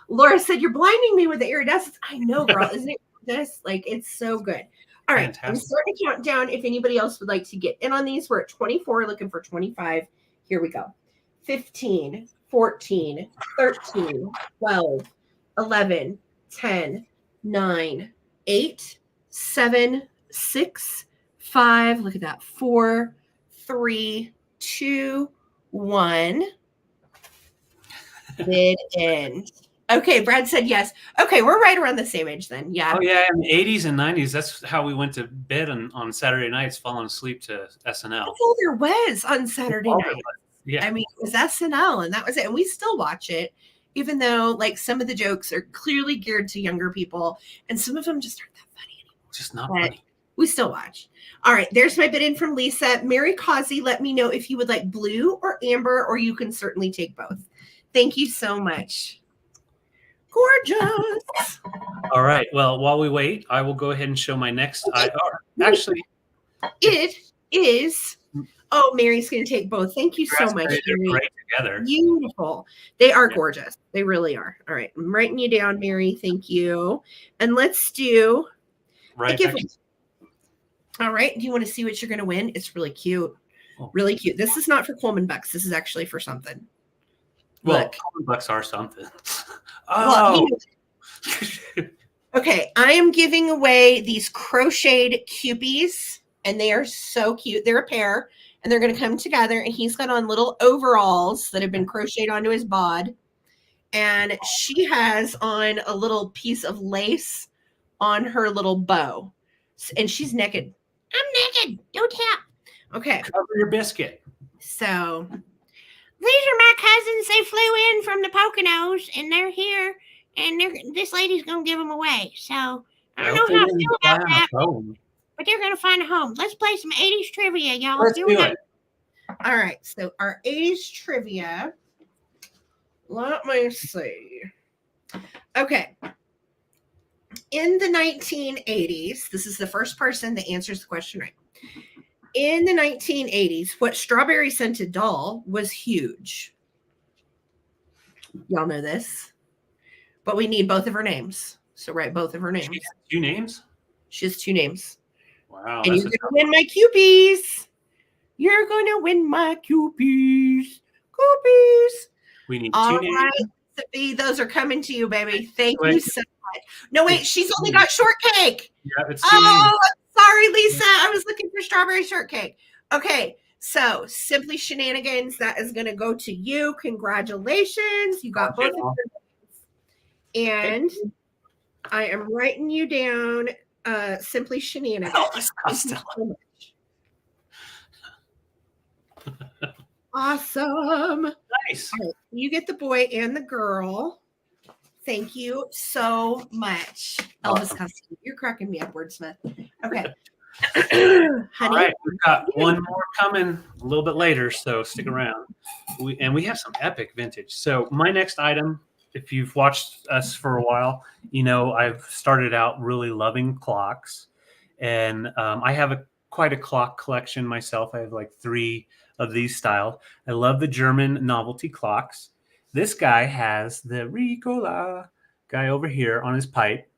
Laura said, "You're blinding me with the iridescence." I know, girl. Isn't it this? Like, it's so good. All right. Fantastic. I'm starting to count down. If anybody else would like to get in on these, we're at 24, looking for 25. Here we go. 15, 14, 13, 12, 11, 10, 9, 8, 7, 6, 5. Look at that. 4, 3, 2, 1. Bid end. Okay, Brad said yes. Okay, we're right around the same age then. Yeah. Oh, yeah. In the 80s and 90s, that's how we went to bed on Saturday nights, falling asleep to SNL. That's all there was on Saturday night. Yeah. I mean, it was SNL, and that was it. And we still watch it, even though, like, some of the jokes are clearly geared to younger people, and some of them just aren't that funny anymore. Just not funny. We still watch. All right, there's my bid in from Lisa. Mary Causey, let me know if you would like blue or amber, or you can certainly take both. Thank you so much. Gorgeous. All right. Well, while we wait, I will go ahead and show my next IR. Actually, it is. Oh, Mary's going to take both. Thank you so much. They're right together. Beautiful. They are gorgeous. They really are. All right. I'm writing you down, Mary. Thank you. And let's do a giveaway. All right. Do you want to see what you're going to win? It's really cute. Oh. Really cute. This is not for Coleman Bucks. This is actually for something. Well, Coleman Bucks are something. Oh. Well, okay. I am giving away these crocheted Cupies, and they are so cute. They're a pair, and they're going to come together, and he's got on little overalls that have been crocheted onto his bod, and she has on a little piece of lace on her little bow, and she's naked. I'm naked. Don't tap. Okay. Cover your biscuit. So... these are my cousins. They flew in from the Poconos, and they're here, and this lady's going to give them away. So I don't know how to feel about that, but they're going to find a home. Let's play some 80s trivia, y'all. Let's do it. All right, so our 80s trivia. Let me see. Okay. In the 1980s, this is the first person that answers the question right. In the 1980s, what strawberry scented doll was huge? Y'all know this, but we need both of her names. So write both of her names. She has 2 names? She has 2 names. Wow. And you're going to win my Cupies. You're going to win my Cupies. Cupies. We need 2 All names. right, Sophie, those are coming to you, baby. Thank you so much. No, wait, she's only got shortcake. Yeah, it's 2 names. Oh, sorry, Lisa. I was looking for strawberry shortcake. Okay, so Simply Shenanigans, that is going to go to you. Congratulations. You got both of them. And I am writing you down Simply Shenanigans. Thank you so much. Awesome. Nice. Right, you get the boy and the girl. Thank you so much. Elvis Costello. You're cracking me up, wordsmith. Okay. Honey. All right, we've got one more coming a little bit later, so stick around. We have some epic vintage. So my next item, if you've watched us for a while, you know I've started out really loving clocks, and I have quite a clock collection myself. I have like 3 of these style. I love the German novelty clocks. This guy has the Ricola guy over here on his pipe.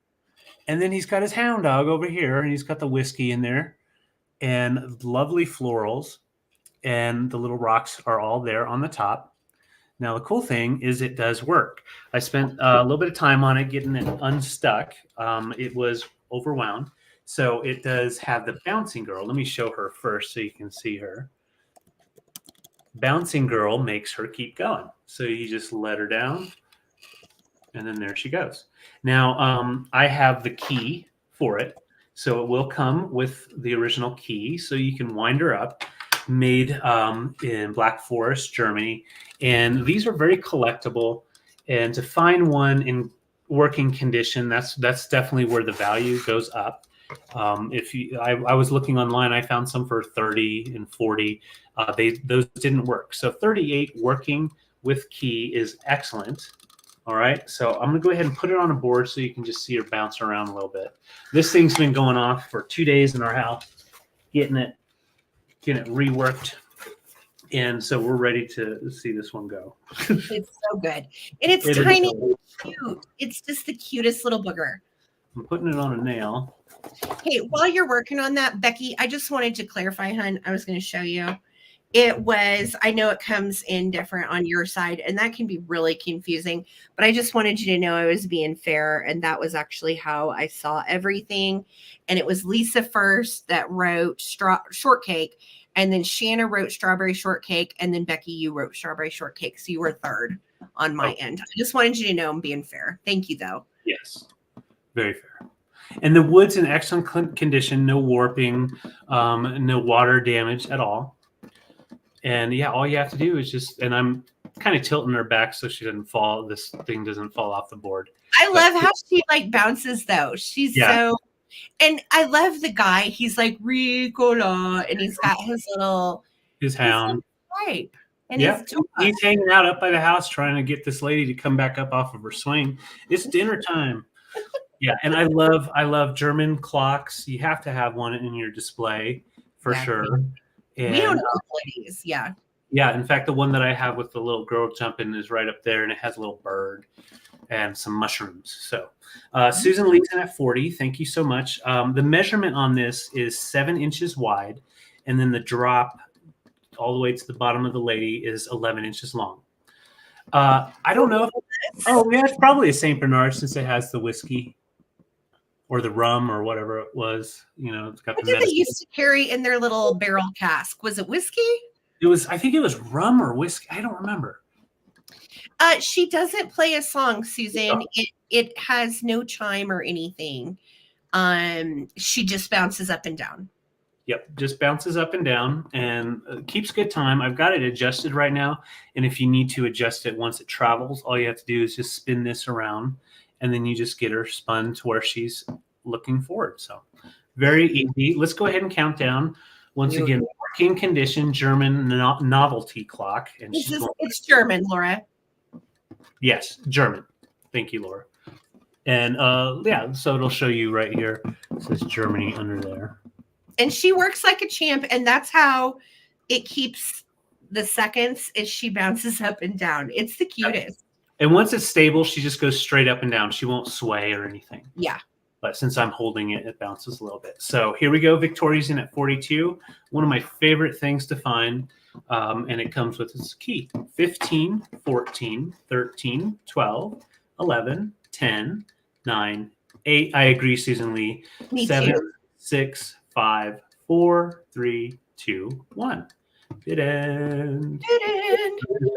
And then he's got his hound dog over here, and he's got the whiskey in there and lovely florals. And the little rocks are all there on the top. Now, the cool thing is it does work. I spent a little bit of time on it getting it unstuck. It was overwound. So it does have the bouncing girl. Let me show her first so you can see her. Bouncing girl makes her keep going. So you just let her down, and then there she goes. Now, I have the key for it. So it will come with the original key. So you can wind her up, made in Black Forest, Germany. And these are very collectible. And to find one in working condition, that's definitely where the value goes up. I was looking online, I found some for 30 and 40. Those didn't work. So 38 working with key is excellent. All right, so I'm gonna go ahead and put it on a board so you can just see her bounce around a little bit. This thing's been going off for 2 days in our house, getting it reworked, and so we're ready to see this one go. It's so good, and it's tiny and cute. It's just the cutest little booger. I'm putting it on a nail. Hey, while you're working on that, Becky, I just wanted to clarify, hun. I was going to show you. It was, I know it comes in different on your side, and that can be really confusing, but I just wanted you to know I was being fair, and that was actually how I saw everything. And it was Lisa first that wrote shortcake, and then Shanna wrote strawberry shortcake, and then Becky, you wrote strawberry shortcake. So you were third on my end. I just wanted you to know I'm being fair. Thank you, though. Yes, very fair. And the wood's in excellent condition, no warping, no water damage at all. And yeah, all you have to do is just, and I'm kind of tilting her back so she doesn't fall, this thing doesn't fall off the board. I love how she like bounces though. She's so, and I love the guy. He's like Ricola, and he's got his hound. Pipe. And he's hanging out up by the house trying to get this lady to come back up off of her swing. It's dinner time. Yeah, and I love German clocks. You have to have one in your display for sure. And, we don't know ladies. Yeah. Yeah. In fact, the one that I have with the little girl jumping is right up there, and it has a little bird and some mushrooms. So Susan Leeson at 40. Thank you so much. The measurement on this is 7 inches wide, and then the drop all the way to the bottom of the lady is 11 inches long. I don't know. It's probably a St. Bernard since it has the whiskey. Or the rum or whatever it was, it's got what the did they used to carry in their little barrel cask? Was it whiskey? I think it was rum or whiskey. I don't remember. She doesn't play a song, Susan. It has no chime or anything. She just bounces up and down. Yep, just bounces up and down and keeps good time. I've got it adjusted right now. And if you need to adjust it once it travels, all you have to do is just spin this around. And then you just get her spun to where she's looking forward. So very easy. Let's go ahead and count down. Once again, working condition, German novelty clock. And it's German, Laura. Yes, German. Thank you, Laura. And so it'll show you right here. It says Germany under there. And she works like a champ, and that's how it keeps the seconds as she bounces up and down. It's the cutest. And once it's stable, she just goes straight up and down. She won't sway or anything. Yeah. But since I'm holding it, it bounces a little bit. So here we go. Victoria's in at 42. One of my favorite things to find. And it comes with its key. 15, 14, 13, 12, 11, 10, 9, 8. I agree, Susan Lee. Me 7, too. 6, 5, 4, 3, 2, 1.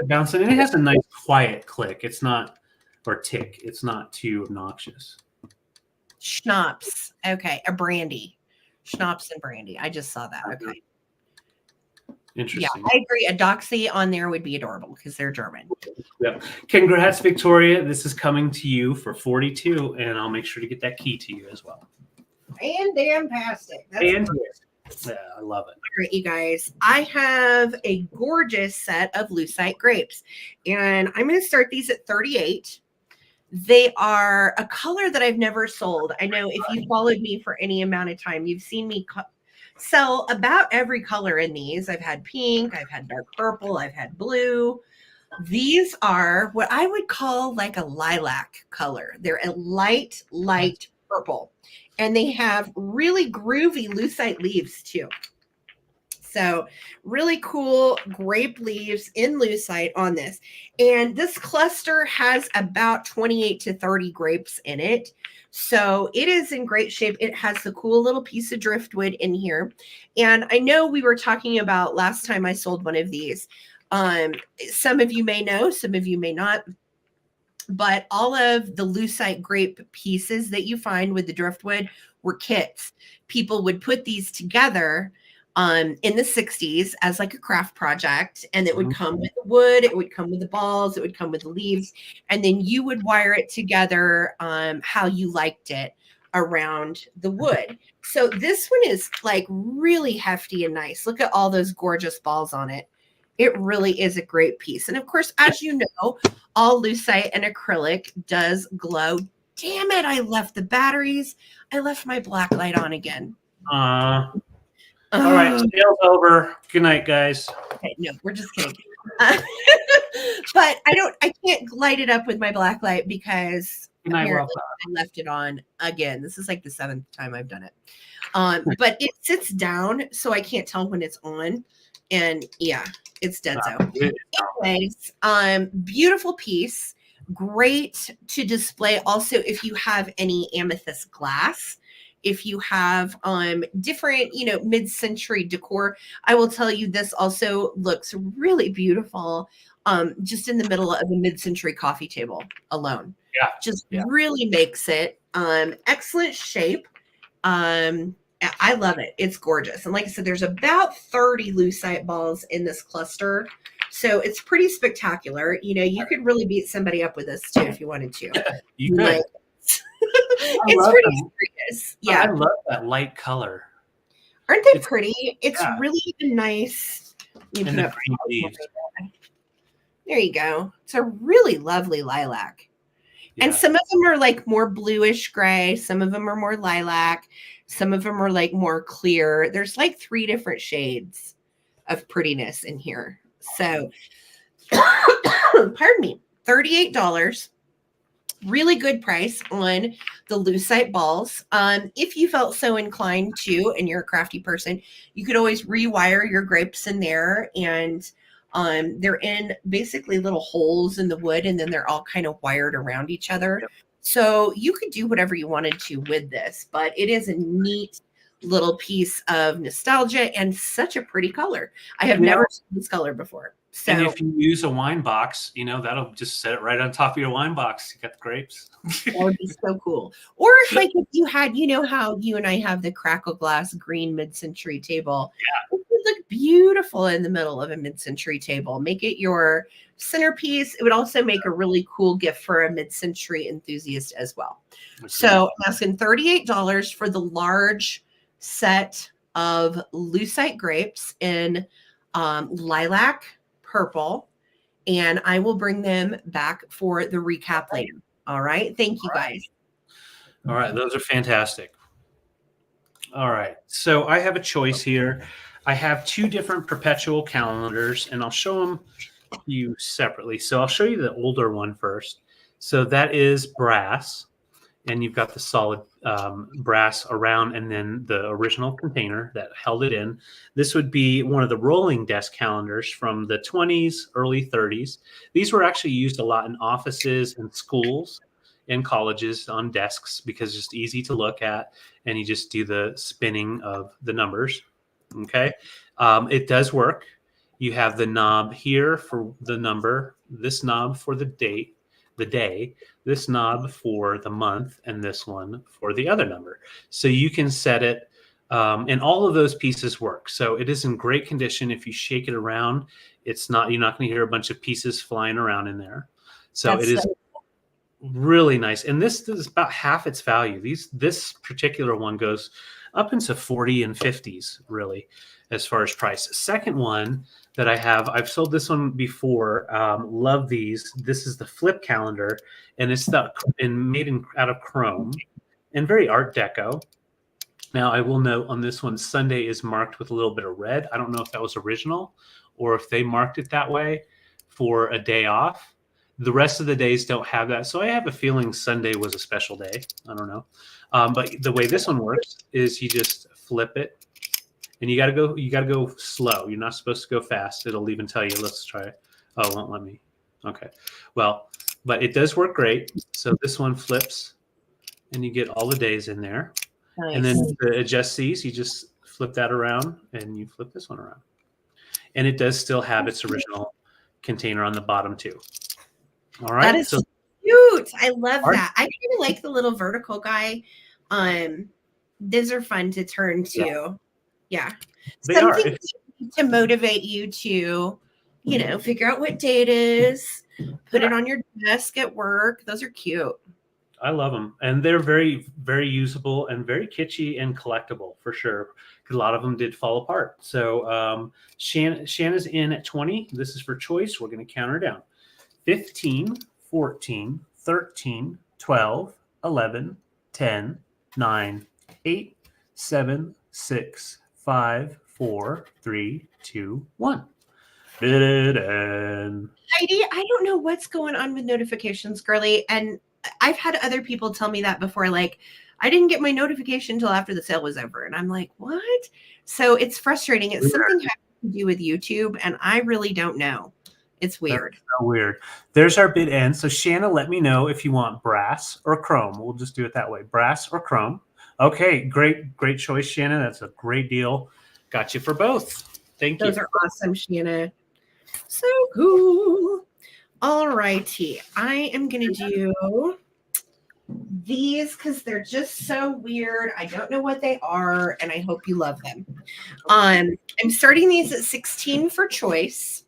Bouncing. And it has a nice quiet click. It's not, or tick. It's not too obnoxious. Schnapps. Okay. A brandy. Schnapps and brandy. I just saw that. Okay. Interesting. Yeah, I agree. A doxy on there would be adorable because they're German. Yeah. Congrats, Victoria. This is coming to you for 42, and I'll make sure to get that key to you as well. Fantastic. Yeah, I love it. All right, you guys. I have a gorgeous set of lucite grapes, and I'm going to start these at 38. They are a color that I've never sold. I know if you followed me for any amount of time, you've seen me sell about every color in these. I've had pink, I've had dark purple, I've had blue. These are what I would call like a lilac color. They're a light purple, and they have really groovy lucite leaves too. So really cool grape leaves in lucite on this. And this cluster has about 28 to 30 grapes in it. So it is in great shape. It has the cool little piece of driftwood in here. And I know we were talking about last time I sold one of these. Some of you may know, some of you may not. But all of the lucite grape pieces that you find with the driftwood were kits. People would put these together in the 60s as like a craft project, and it would come with the wood, it would come with the balls, it would come with the leaves, and then you would wire it together how you liked it around the wood. So this one is like really hefty and nice. Look at all those gorgeous balls on it. It really is a great piece. And of course, as you know, all lucite and acrylic does glow. Damn it, I left the batteries. I left my black light on again. All right, sale's over. Good night, guys. Okay, no, we're just kidding. But I can't light it up with my black light because apparently I left it on again. This is like the 7th time I've done it. But it sits down, so I can't tell when it's on. And yeah, it's dead so. Anyways, beautiful piece. Great to display. Also, if you have any amethyst glass, if you have different, mid-century decor, I will tell you this also looks really beautiful just in the middle of a mid-century coffee table alone. Yeah. Really makes it excellent shape. I love it. It's gorgeous. And like I said, there's about 30 lucite balls in this cluster. So it's pretty spectacular. You could really beat somebody up with this too if you wanted to. You could. It's pretty serious. Yeah. I love that light color. Aren't they pretty? It's really nice. And the green leaves. There you go. It's a really lovely lilac. Yeah. And some of them are like more bluish gray. Some of them are more lilac. Some of them are like more clear. There's like 3 different shades of prettiness in here. So, pardon me, $38. Really good price on the lucite balls. If you felt so inclined to, and you're a crafty person, you could always rewire your grapes in there, and they're in basically little holes in the wood, and then they're all kind of wired around each other. Yep. So you could do whatever you wanted to with this, but it is a neat little piece of nostalgia and such a pretty color. I have never seen this color before. So, and if you use a wine box, that'll just set it right on top of your wine box. You got the grapes. That would be so cool. Or like if you had, how you and I have the crackle glass green mid-century table. Yeah. It would look beautiful in the middle of a mid-century table. Make it your centerpiece. It would also make a really cool gift for a mid-century enthusiast as well. So I'm asking $38 for the large set of lucite grapes in lilac, purple, and I will bring them back for the recap later. All right. Thank you, guys. All right. Those are fantastic. All right. So I have a choice here. I have two different perpetual calendars, and I'll show them to you separately. So I'll show you the older one first. So that is brass, and you've got the solid brass around, and then the original container that held it in. This would be one of the rolling desk calendars from the 20s, early 30s. These were actually used a lot in offices and schools and colleges on desks because it's just easy to look at, and you just do the spinning of the numbers. Okay. It does work. You have the knob here for the number, this knob for the date, the day, this knob for the month, and this one for the other number. So you can set it, and all of those pieces work. So it is in great condition. If you shake it around, it's not, you're not going to hear a bunch of pieces flying around in there. So it is really nice. And this is about half its value. This particular one goes up into 40 and 50s, really, as far as price. Second one that I have, I've sold this one before. Love these. This is the flip calendar, and it's made out of chrome and very Art Deco. Now, I will note on this one, Sunday is marked with a little bit of red. I don't know if that was original or if they marked it that way for a day off. The rest of the days don't have that. So I have a feeling Sunday was a special day. I don't know. But the way this one works is you just flip it, and you got to go slow. You're not supposed to go fast. It'll even tell you, let's try it. Oh, it won't let me. Okay. Well, but it does work great. So this one flips, and you get all the days in there. Nice. And then to adjust these, you just flip that around, and you flip this one around. And it does still have its original container on the bottom too. All right. That is so cute. I love that. I really like the little vertical guy. These are fun to turn to. Yeah. Something to motivate you to, figure out what day it is, put it on your desk at work. Those are cute. I love them. And they're very, very usable and very kitschy and collectible for sure. Because a lot of them did fall apart. So Shanna's in at 20. This is for choice. We're going to count her down. 15, 14, 13, 12, 11, 10, 9, 8, 7, 6, 5, 4, 3, 2, 1. Heidi, I don't know what's going on with notifications, girly. And I've had other people tell me that before. Like, I didn't get my notification until after the sale was over. And I'm like, what? So it's frustrating. It's something having to do with YouTube. And I really don't know. It's weird. That's so weird. There's our bid end. So Shanna, let me know if you want brass or chrome. We'll just do it that way. Brass or chrome. Okay, great choice, Shanna. That's a great deal. Got you for both. Thank you. Those are awesome, Shanna. So cool. All righty. I am going to do these because they're just so weird. I don't know what they are, and I hope you love them. I'm starting these at 16 for choice.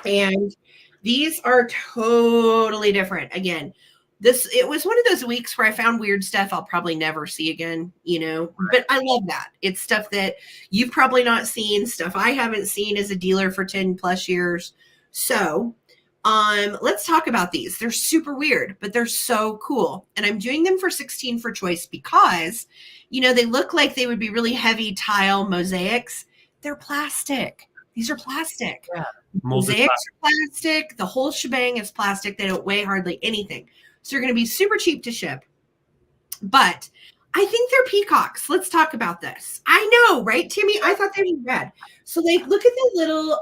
And these are totally different. Again, it was one of those weeks where I found weird stuff I'll probably never see again, but I love that. It's stuff that you've probably not seen, stuff I haven't seen as a dealer for 10 plus years. So let's talk about these. They're super weird, but they're so cool. And I'm doing them for 16 for choice because, they look like they would be really heavy tile mosaics. They're plastic. These are plastic. Yeah. Mosaics are plastic. The whole shebang is plastic. They don't weigh hardly anything. So they're going to be super cheap to ship. But I think they're peacocks. Let's talk about this. I know, right, Timmy? I thought they were red. So look at the little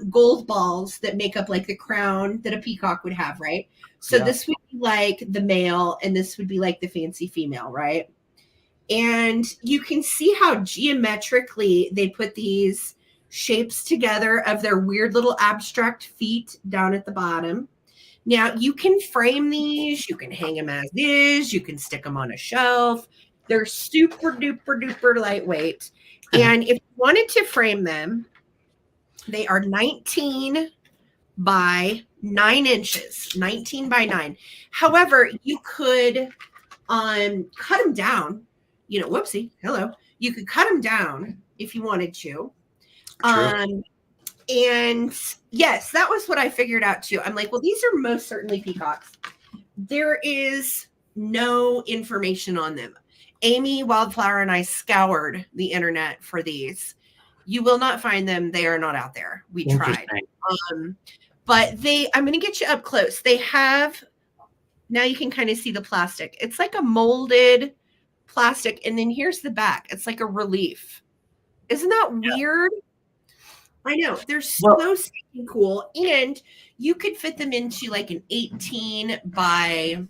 gold balls that make up like the crown that a peacock would have, right? So this would be like the male, and this would be like the fancy female, right? And you can see how geometrically they put these shapes together of their weird little abstract feet down at the bottom. Now you can frame these, you can hang them as is, you can stick them on a shelf. They're super duper duper lightweight. And if you wanted to frame them, they are 19 by 9 inches, 19 by 9. However, you could cut them down, whoopsie, hello. You could cut them down if you wanted to. And yes, that was what I figured out too. I'm like, well, these are most certainly peacocks. There is no information on them. Amy Wildflower and I scoured the internet for these. You will not find them. They are not out there. We tried. But I'm going to get you up close. They have, now you can kind of see the plastic. It's like a molded plastic. And then here's the back. It's like a relief. Isn't that weird? I know. They're so cool. And you could fit them into like an 18 by,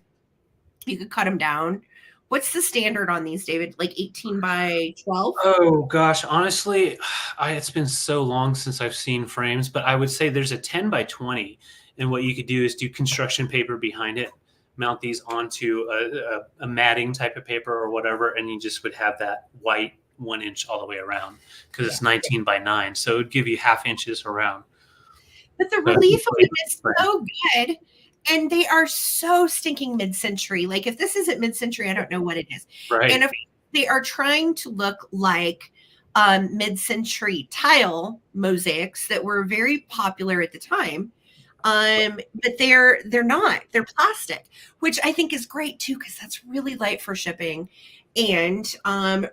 you could cut them down. What's the standard on these, David? Like 18 by 12? Oh gosh, honestly, it's been so long since I've seen frames, but I would say there's a 10 by 20. And what you could do is do construction paper behind it, mount these onto a matting type of paper or whatever, and you just would have that white 1 inch all the way around because it's 19 by 9. So it would give you half inches around. But the relief of it is so good. And they are so stinking mid-century. Like if this isn't mid-century, I don't know what it is. Right. And if they are trying to look like mid-century tile mosaics that were very popular at the time. But they're not. They're plastic, which I think is great too, because that's really light for shipping and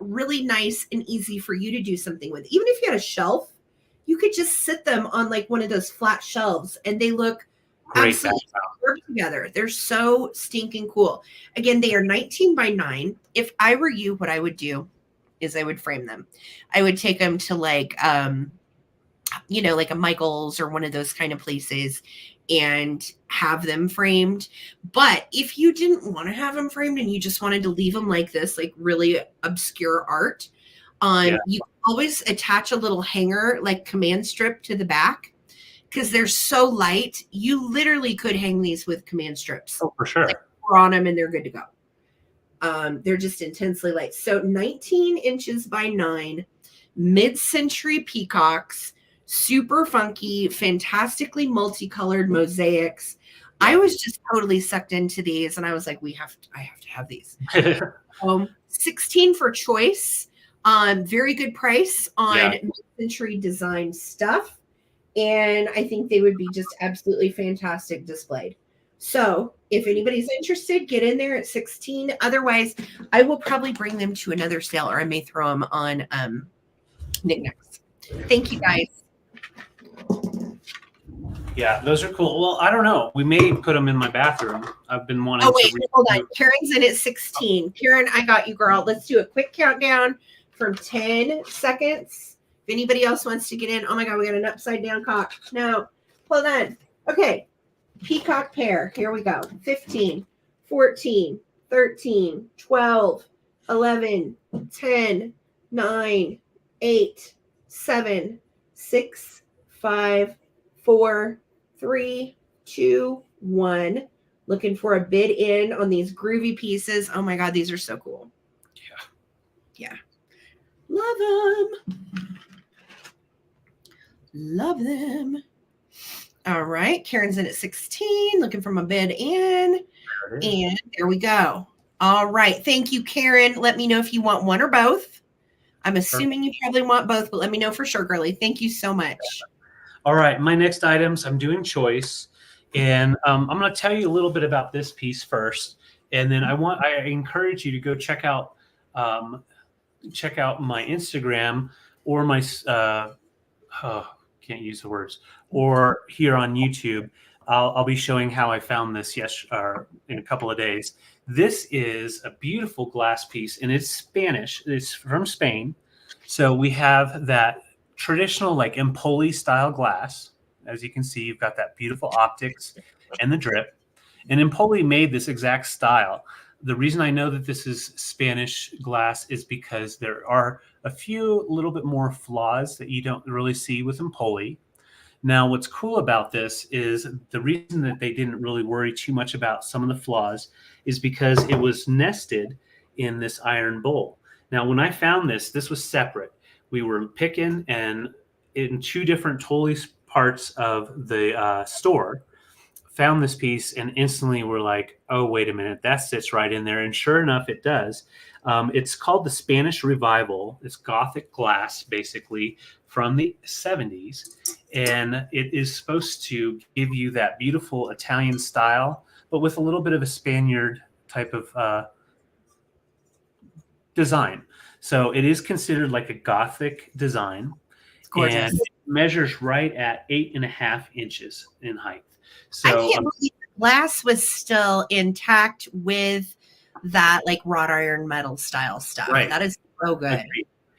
really nice and easy for you to do something with. Even if you had a shelf, you could just sit them on like one of those flat shelves and they look absolutely together. They're so stinking cool. Again, they are 19 by 9. If I were you, what I would do is I would frame them. I would take them to like, like a Michael's or one of those kind of places and have them framed. But if you didn't want to have them framed and you just wanted to leave them like this, like really obscure art, you can always attach a little hanger, like command strip to the back. Because they're so light, you literally could hang these with command strips. Oh, for sure. Like, pour on them and they're good to go. They're just intensely light. So 19 inches by 9, mid-century peacocks, super funky, fantastically multicolored mosaics. I was just totally sucked into these, and I was like, I have to have these. 16 for choice. Very good price on mid-century design stuff. And I think they would be just absolutely fantastic displayed. So if anybody's interested, get in there at 16. Otherwise, I will probably bring them to another sale, or I may throw them on knickknacks. Thank you, guys. Yeah, those are cool. Well, I don't know. We may put them in my bathroom. I've been wanting to. Oh, wait, hold on. Karen's in at 16. Karen, I got you, girl. Let's do a quick countdown from 10 seconds. If anybody else wants to get in, oh my God, we got an upside down cock. No, hold on. Okay. Peacock pair. Here we go. 15, 14, 13, 12, 11, 10, 9, 8, 7, 6, 5, 4, 3, 2, 1. Looking for a bid in on these groovy pieces. Oh my God, these are so cool. Yeah. Love them. Love them. All right. Karen's in at 16, looking for my bid in. And there we go. All right. Thank you, Karen. Let me know if you want one or both. I'm assuming you probably want both, but let me know for sure, girly. Thank you so much. All right. My next items, I'm doing choice. And I'm going to tell you a little bit about this piece first. And then I encourage you to go check out my Instagram or my can't use the words, or here on YouTube. I'll be showing how I found this in a couple of days. This is a beautiful glass piece, and it's Spanish. It's from Spain. So we have that traditional like Empoli style glass. As you can see, you've got that beautiful optics and the drip. And Empoli made this exact style. The reason I know that this is Spanish glass is because there are a few little bit more flaws that you don't really see with Empoli. Now, what's cool about this is the reason that they didn't really worry too much about some of the flaws is because it was nested in this iron bowl. Now, when I found this was separate. We were picking and in two different totally parts of the store, found this piece and instantly we're like, oh, wait a minute, that sits right in there. And sure enough, it does. It's called the Spanish Revival. It's Gothic glass, basically, from the 70s. And it is supposed to give you that beautiful Italian style, but with a little bit of a Spaniard type of design. So it is considered like a Gothic design. It's gorgeous. And it measures right at 8.5 inches in height. I So can't believe the glass was still intact with that like wrought iron metal style stuff. Right. That is so good.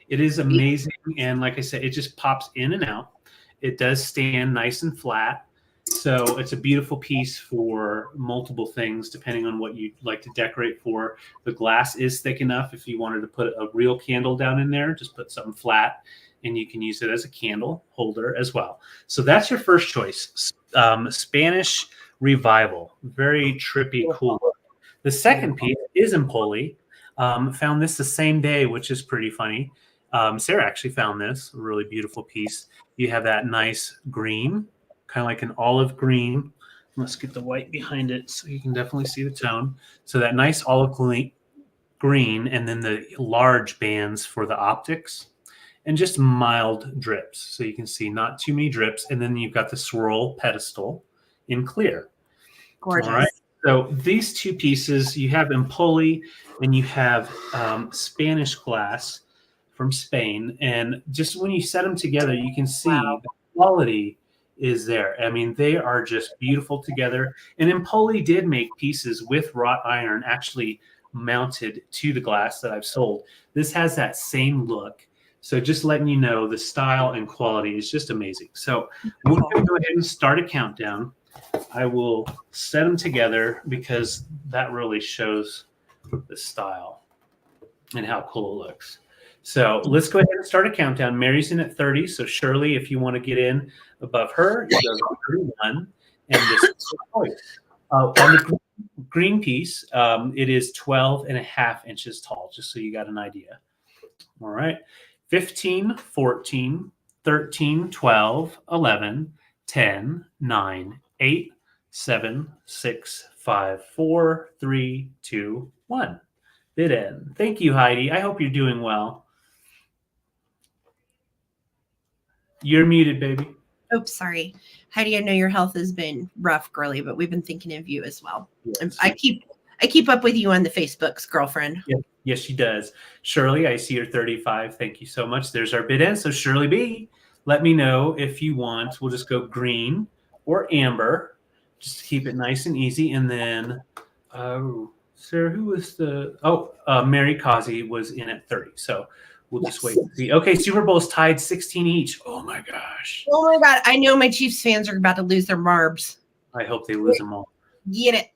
It is amazing. And like I said, it just pops in and out. It does stand nice and flat. So it's a beautiful piece for multiple things, depending on what you'd like to decorate for. The glass is thick enough. If you wanted to put a real candle down in there, just put something flat, and you can use it as a candle holder as well. So that's your first choice. Spanish Revival. Very trippy, cool. The second piece is Empoli. Found this the same day, which is pretty funny. Sarah actually found this, a really beautiful piece. You have that nice green, kind of like an olive green. Let's get the white behind it so you can definitely see the tone. So that nice olive green, and then the large bands for the optics, and just mild drips. So you can see not too many drips. And then you've got the swirl pedestal in clear. Gorgeous. All right. So these two pieces, you have Empoli and you have Spanish glass from Spain. And just when you set them together, you can see the quality is there. I mean, they are just beautiful together. And Empoli did make pieces with wrought iron actually mounted to the glass that I've sold. This has that same look. So just letting you know, the style and quality is just amazing. So we're going to go ahead and start a countdown. I will set them together because that really shows the style and how cool it looks. So let's go ahead and start a countdown. Mary's in at 30. So Shirley, if you want to get in above her, you go to 31. And this is on the green piece, it is 12.5 inches tall, just so you got an idea. All right. 15, 14, 13, 12, 11, 10, 9, 8, 7, 6, 5, 4, 3, 2, 1. Bid end. Thank you, Heidi. I hope you're doing well. You're muted, baby. Oops, sorry. Heidi, I know your health has been rough, girly, but we've been thinking of you as well. Yes. I keep up with you on the Facebooks, girlfriend. Yeah. Yes, she does. Shirley, I see you're 35. Thank you so much. There's our bid end. So Shirley B, let me know if you want. We'll just go green or amber, just to keep it nice and easy. And then, Sarah, who was the? Mary Causey was in at 30. So we'll just wait and see. Okay, Super Bowl's tied 16 each. Oh my gosh. Oh my God. I know my Chiefs fans are about to lose their marbs. I hope they lose them all. Get it.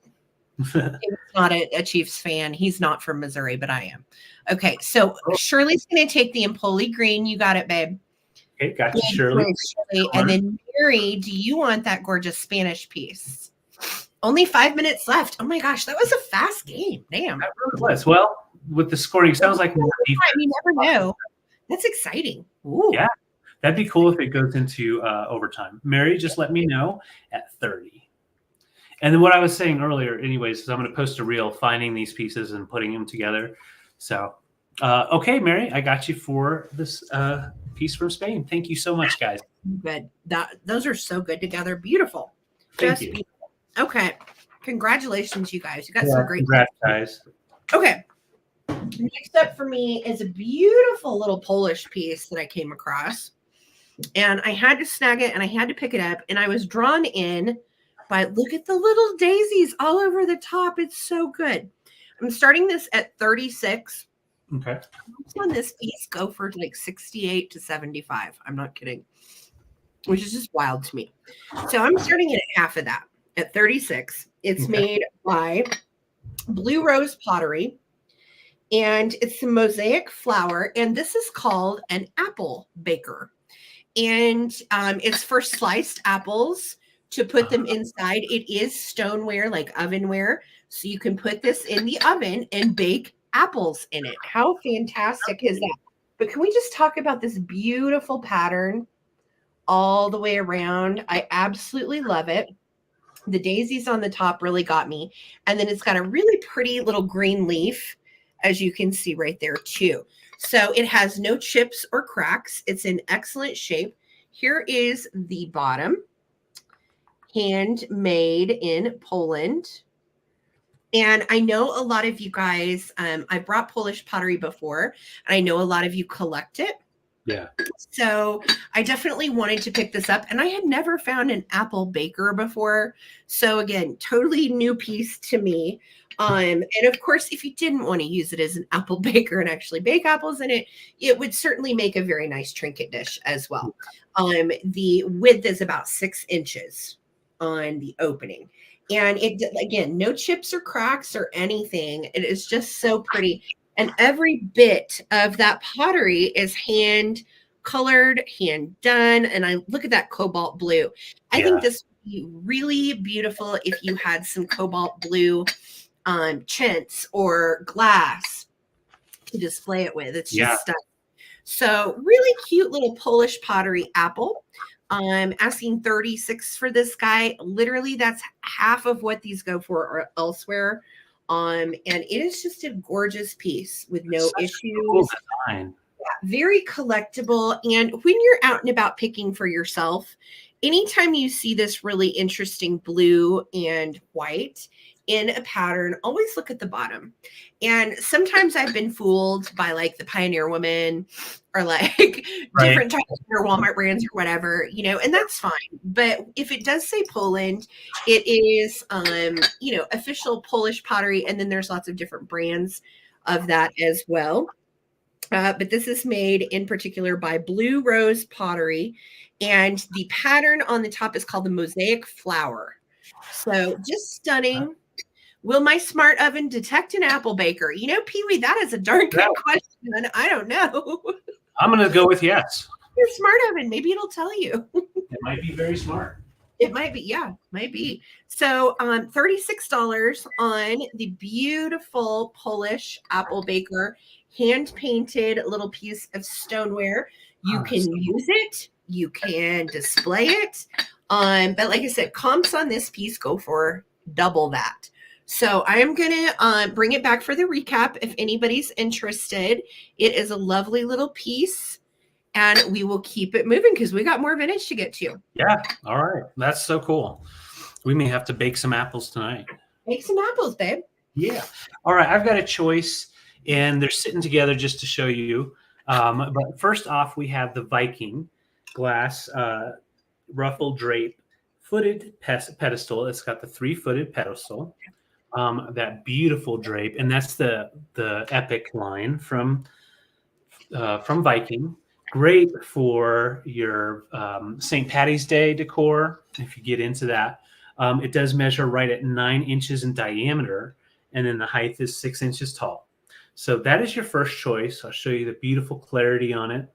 He's not a Chiefs fan. He's not from Missouri, but I am. Okay, so Shirley's going to take the Empoli green. You got it, babe. Okay, got you, Shirley. And then Mary, do you want that gorgeous Spanish piece? Only 5 minutes left. Oh my gosh, that was a fast game. Damn. That really was. Well, with the scoring, sounds like more defense. You never know. That's exciting. Ooh. Yeah, that'd be cool if it goes into overtime. Mary, just let me know at 30. And then what I was saying earlier, anyways, is I'm going to post a reel finding these pieces and putting them together. So, okay, Mary, I got you for this piece from Spain. Thank you so much, guys. Good. Those are so good together. Beautiful. Thank you. Beautiful. Okay. Congratulations, you guys. You got some great. Congrats, guys. Okay. Next up for me is a beautiful little Polish piece that I came across. And I had to snag it and I had to pick it up. And I was drawn in. But look at the little daisies all over the top. It's so good. I'm starting this at 36. Okay. On this piece go for like 68 to 75. I'm not kidding. Which is just wild to me. So I'm starting at half of that at 36. It's made by Blue Rose Pottery. And it's a mosaic flower. And this is called an apple baker. And it's for sliced apples. To put them inside, it is stoneware, like ovenware. So you can put this in the oven and bake apples in it. How fantastic is that? But can we just talk about this beautiful pattern all the way around? I absolutely love it. The daisies on the top really got me. And then it's got a really pretty little green leaf, as you can see right there too. So it has no chips or cracks. It's in excellent shape. Here is the bottom. Handmade in Poland. And I know a lot of you guys, I brought Polish pottery before, and I know a lot of you collect it. Yeah. So I definitely wanted to pick this up, and I had never found an apple baker before. So again, totally new piece to me. And of course, if you didn't want to use it as an apple baker and actually bake apples in it, it would certainly make a very nice trinket dish as well. The width is about 6 inches on the opening. And it, again, no chips or cracks or anything. It is just so pretty. And every bit of that pottery is hand colored, hand done. And I look at that cobalt blue. I think this would be really beautiful if you had some cobalt blue chintz or glass to display it with. It's just stunning. So really cute little Polish pottery apple. I'm asking 36 for this guy. Literally, that's half of what these go for or elsewhere. And it is just a gorgeous piece with no issues. Cool design. Yeah, very collectible. And when you're out and about picking for yourself, anytime you see this really interesting blue and white in a pattern, always look at the bottom. And sometimes I've been fooled by like the Pioneer Woman or like different types of Walmart brands or whatever, you know, and that's fine. But if it does say Poland, it is, you know, official Polish pottery. And then there's lots of different brands of that as well. But this is made in particular by Blue Rose Pottery. And the pattern on the top is called the Mosaic Flower. So just stunning. Will my smart oven detect an apple baker? You know, Pee-wee, that is a darn good question. I don't know. I'm going to go with yes. Your smart oven, maybe it'll tell you. It might be very smart. It might be, yeah, might be. So $36 on the beautiful Polish apple baker, hand-painted little piece of stoneware. You can use it. You can display it. But like I said, comps on this piece go for double that. So I am going to bring it back for the recap if anybody's interested. It is a lovely little piece, and we will keep it moving because we got more vintage to get to. Yeah. All right. That's so cool. We may have to bake some apples tonight. Bake some apples, babe. Yeah. All right. I've got a choice, and they're sitting together just to show you. But first off, we have the Viking glass ruffled drape footed pedestal. It's got the 3-footed pedestal. That beautiful drape, and that's the Epic line from Viking. Great for your St. Patty's Day decor if you get into that. It does measure right at 9 inches in diameter, and then the height is 6 inches tall. So that is your first choice. I'll show you the beautiful clarity on it,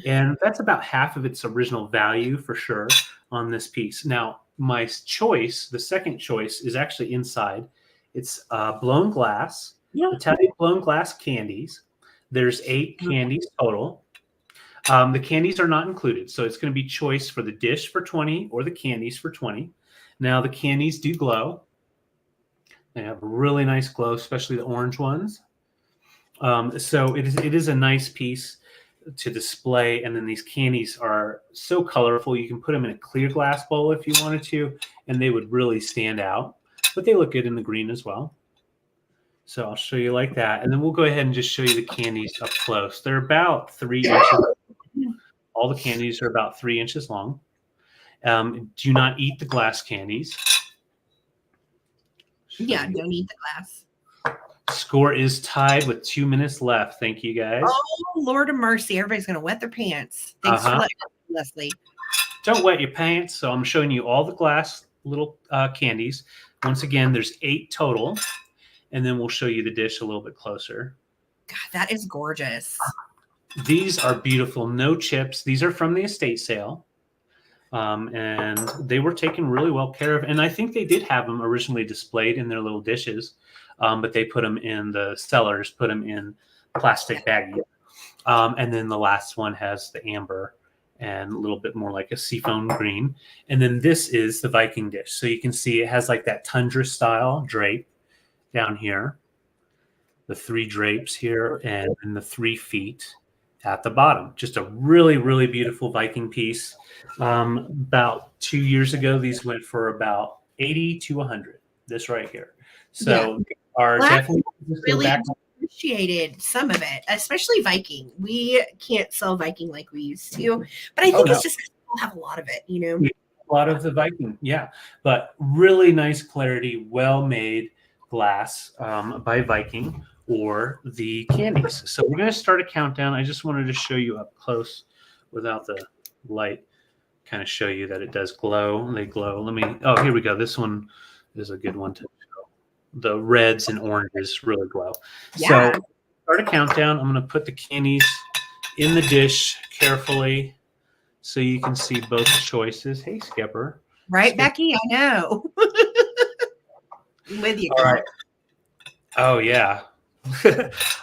and that's about half of its original value for sure on this piece. Now, my choice, the second choice, is actually inside. It's blown glass, Italian blown glass candies. There's 8 candies total. The candies are not included, so it's going to be choice for the dish for 20 or the candies for 20. Now, the candies do glow. They have a really nice glow, especially the orange ones. So it is a nice piece to display, and then these candies are so colorful. You can put them in a clear glass bowl if you wanted to, and they would really stand out. But they look good in the green as well. So I'll show you like that. And then we'll go ahead and just show you the candies up close. They're about 3 inches. All the candies are about 3 inches long. Do not eat the glass candies. Yeah, don't eat the glass. Score is tied with 2 minutes left. Thank you, guys. Oh, Lord of mercy. Everybody's going to wet their pants. Thanks for letting me, Leslie. Don't wet your pants. So I'm showing you all the glass little candies. Once again, there's 8 total, and then we'll show you the dish a little bit closer. God, that is gorgeous. These are beautiful. No chips. These are from the estate sale, and they were taken really well care of. And I think they did have them originally displayed in their little dishes, but they put them in the sellers, put them in plastic baggies. And then the last one has the amber and a little bit more like a seafoam green. And then this is the Viking dish. So you can see it has like that tundra style drape down here, the 3 drapes here, and then the 3 feet at the bottom. Just a really, really beautiful Viking piece. About 2 years ago, these went for about 80 to 100, this right here. So are definitely really appreciated some of it, especially Viking. We can't sell Viking like we used to, but I think it's just because we'll have a lot of it, you know. A lot of the Viking, yeah. But really nice clarity, well-made glass by Viking or the candies. So we're going to start a countdown. I just wanted to show you up close without the light, kind of show you that it does glow. They glow. Oh, here we go. This one is a good one to show. The reds and oranges really glow. Yeah. So start a countdown. I'm going to put the candies in the dish carefully so you can see both choices. Hey, Skipper. Right, Becky? I know. I'm with you. All right. Oh, yeah.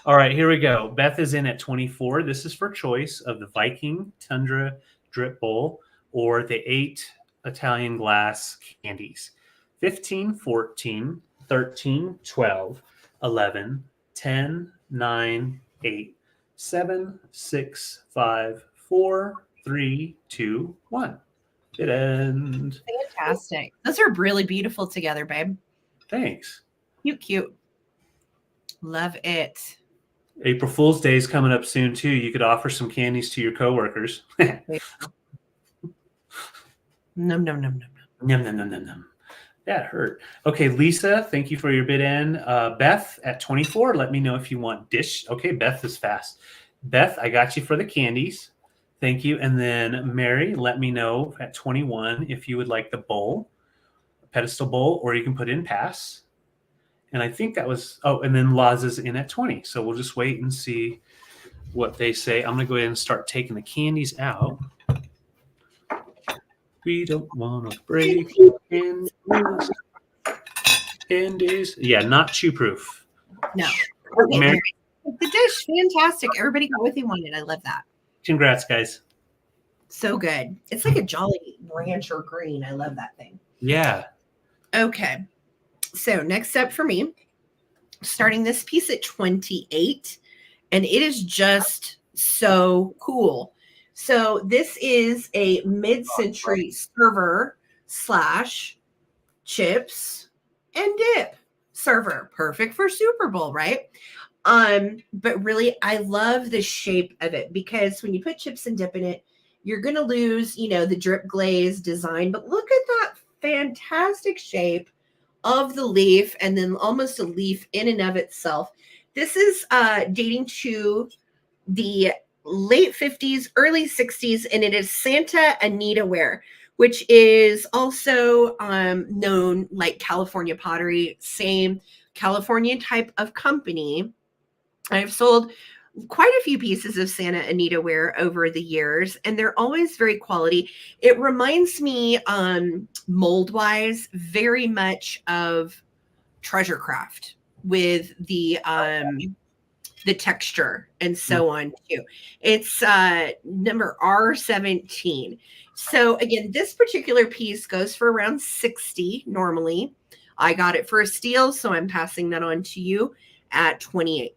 All right, here we go. Beth is in at 24. This is for choice of the Viking Tundra Drip Bowl or the 8 Italian glass candies. 15, 14, 13, 12, 11, 10, 9, 8, 7, 6, 5, 4, 3, 2, 1. It ends. Fantastic. Those are really beautiful together, babe. Thanks. Cute. Love it. April Fool's Day is coming up soon too. You could offer some candies to your coworkers. Num. Num. That hurt. Okay, Lisa, thank you for your bid in. Beth at 24, let me know if you want dish. Okay, Beth is fast. Beth, I got you for the candies. Thank you. And then Mary, let me know at 21 if you would like the bowl, pedestal bowl, or you can put in pass. And I think that was, and then Laza's in at 20. So we'll just wait and see what they say. I'm going to go ahead and start taking the candies out. We don't want to break candies. Yeah, not chew proof. No. Okay, Mary. The dish, fantastic. Everybody got what they wanted. I love that. Congrats, guys. So good. It's like a Jolly Rancher green. I love that thing. Yeah. Okay. So next up for me, starting this piece at 28, and it is just so cool. So this is a mid-century server / chips and dip server. Perfect for Superbowl, right? But really, I love the shape of it because when you put chips and dip in it, you're going to lose, the drip glaze design. But look at that fantastic shape of the leaf and then almost a leaf in and of itself. This is dating to the late 50s, early 60s, and it is Santa Anita ware, which is also known like California Pottery, same California type of company. I've sold quite a few pieces of Santa Anita ware over the years, and they're always very quality. It reminds me, mold wise, very much of Treasure Craft with the texture and so on too. It's number R17. So again, this particular piece goes for around 60 normally. I got it for a steal, so I'm passing that on to you at 28.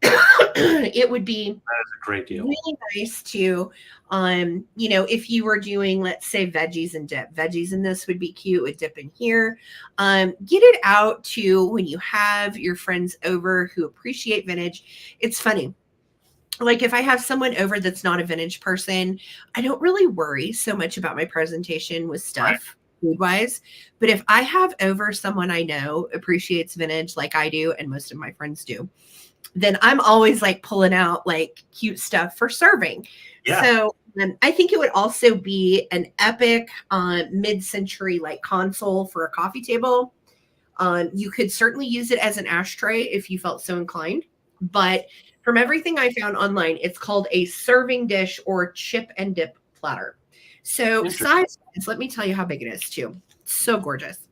It would be that is a great deal. Really nice to, if you were doing, let's say, veggies and dip. Veggies in this would be cute with dip in here. Get it out to when you have your friends over who appreciate vintage. It's funny. Like if I have someone over that's not a vintage person, I don't really worry so much about my presentation with stuff. Food-wise, but if I have over someone I know appreciates vintage like I do and most of my friends do, then I'm always like pulling out like cute stuff for serving. Yeah. So I think it would also be an epic mid-century like console for a coffee table. You could certainly use it as an ashtray if you felt so inclined, but from everything I found online, it's called a serving dish or chip and dip platter. So size, let me tell you how big it is too. It's so gorgeous.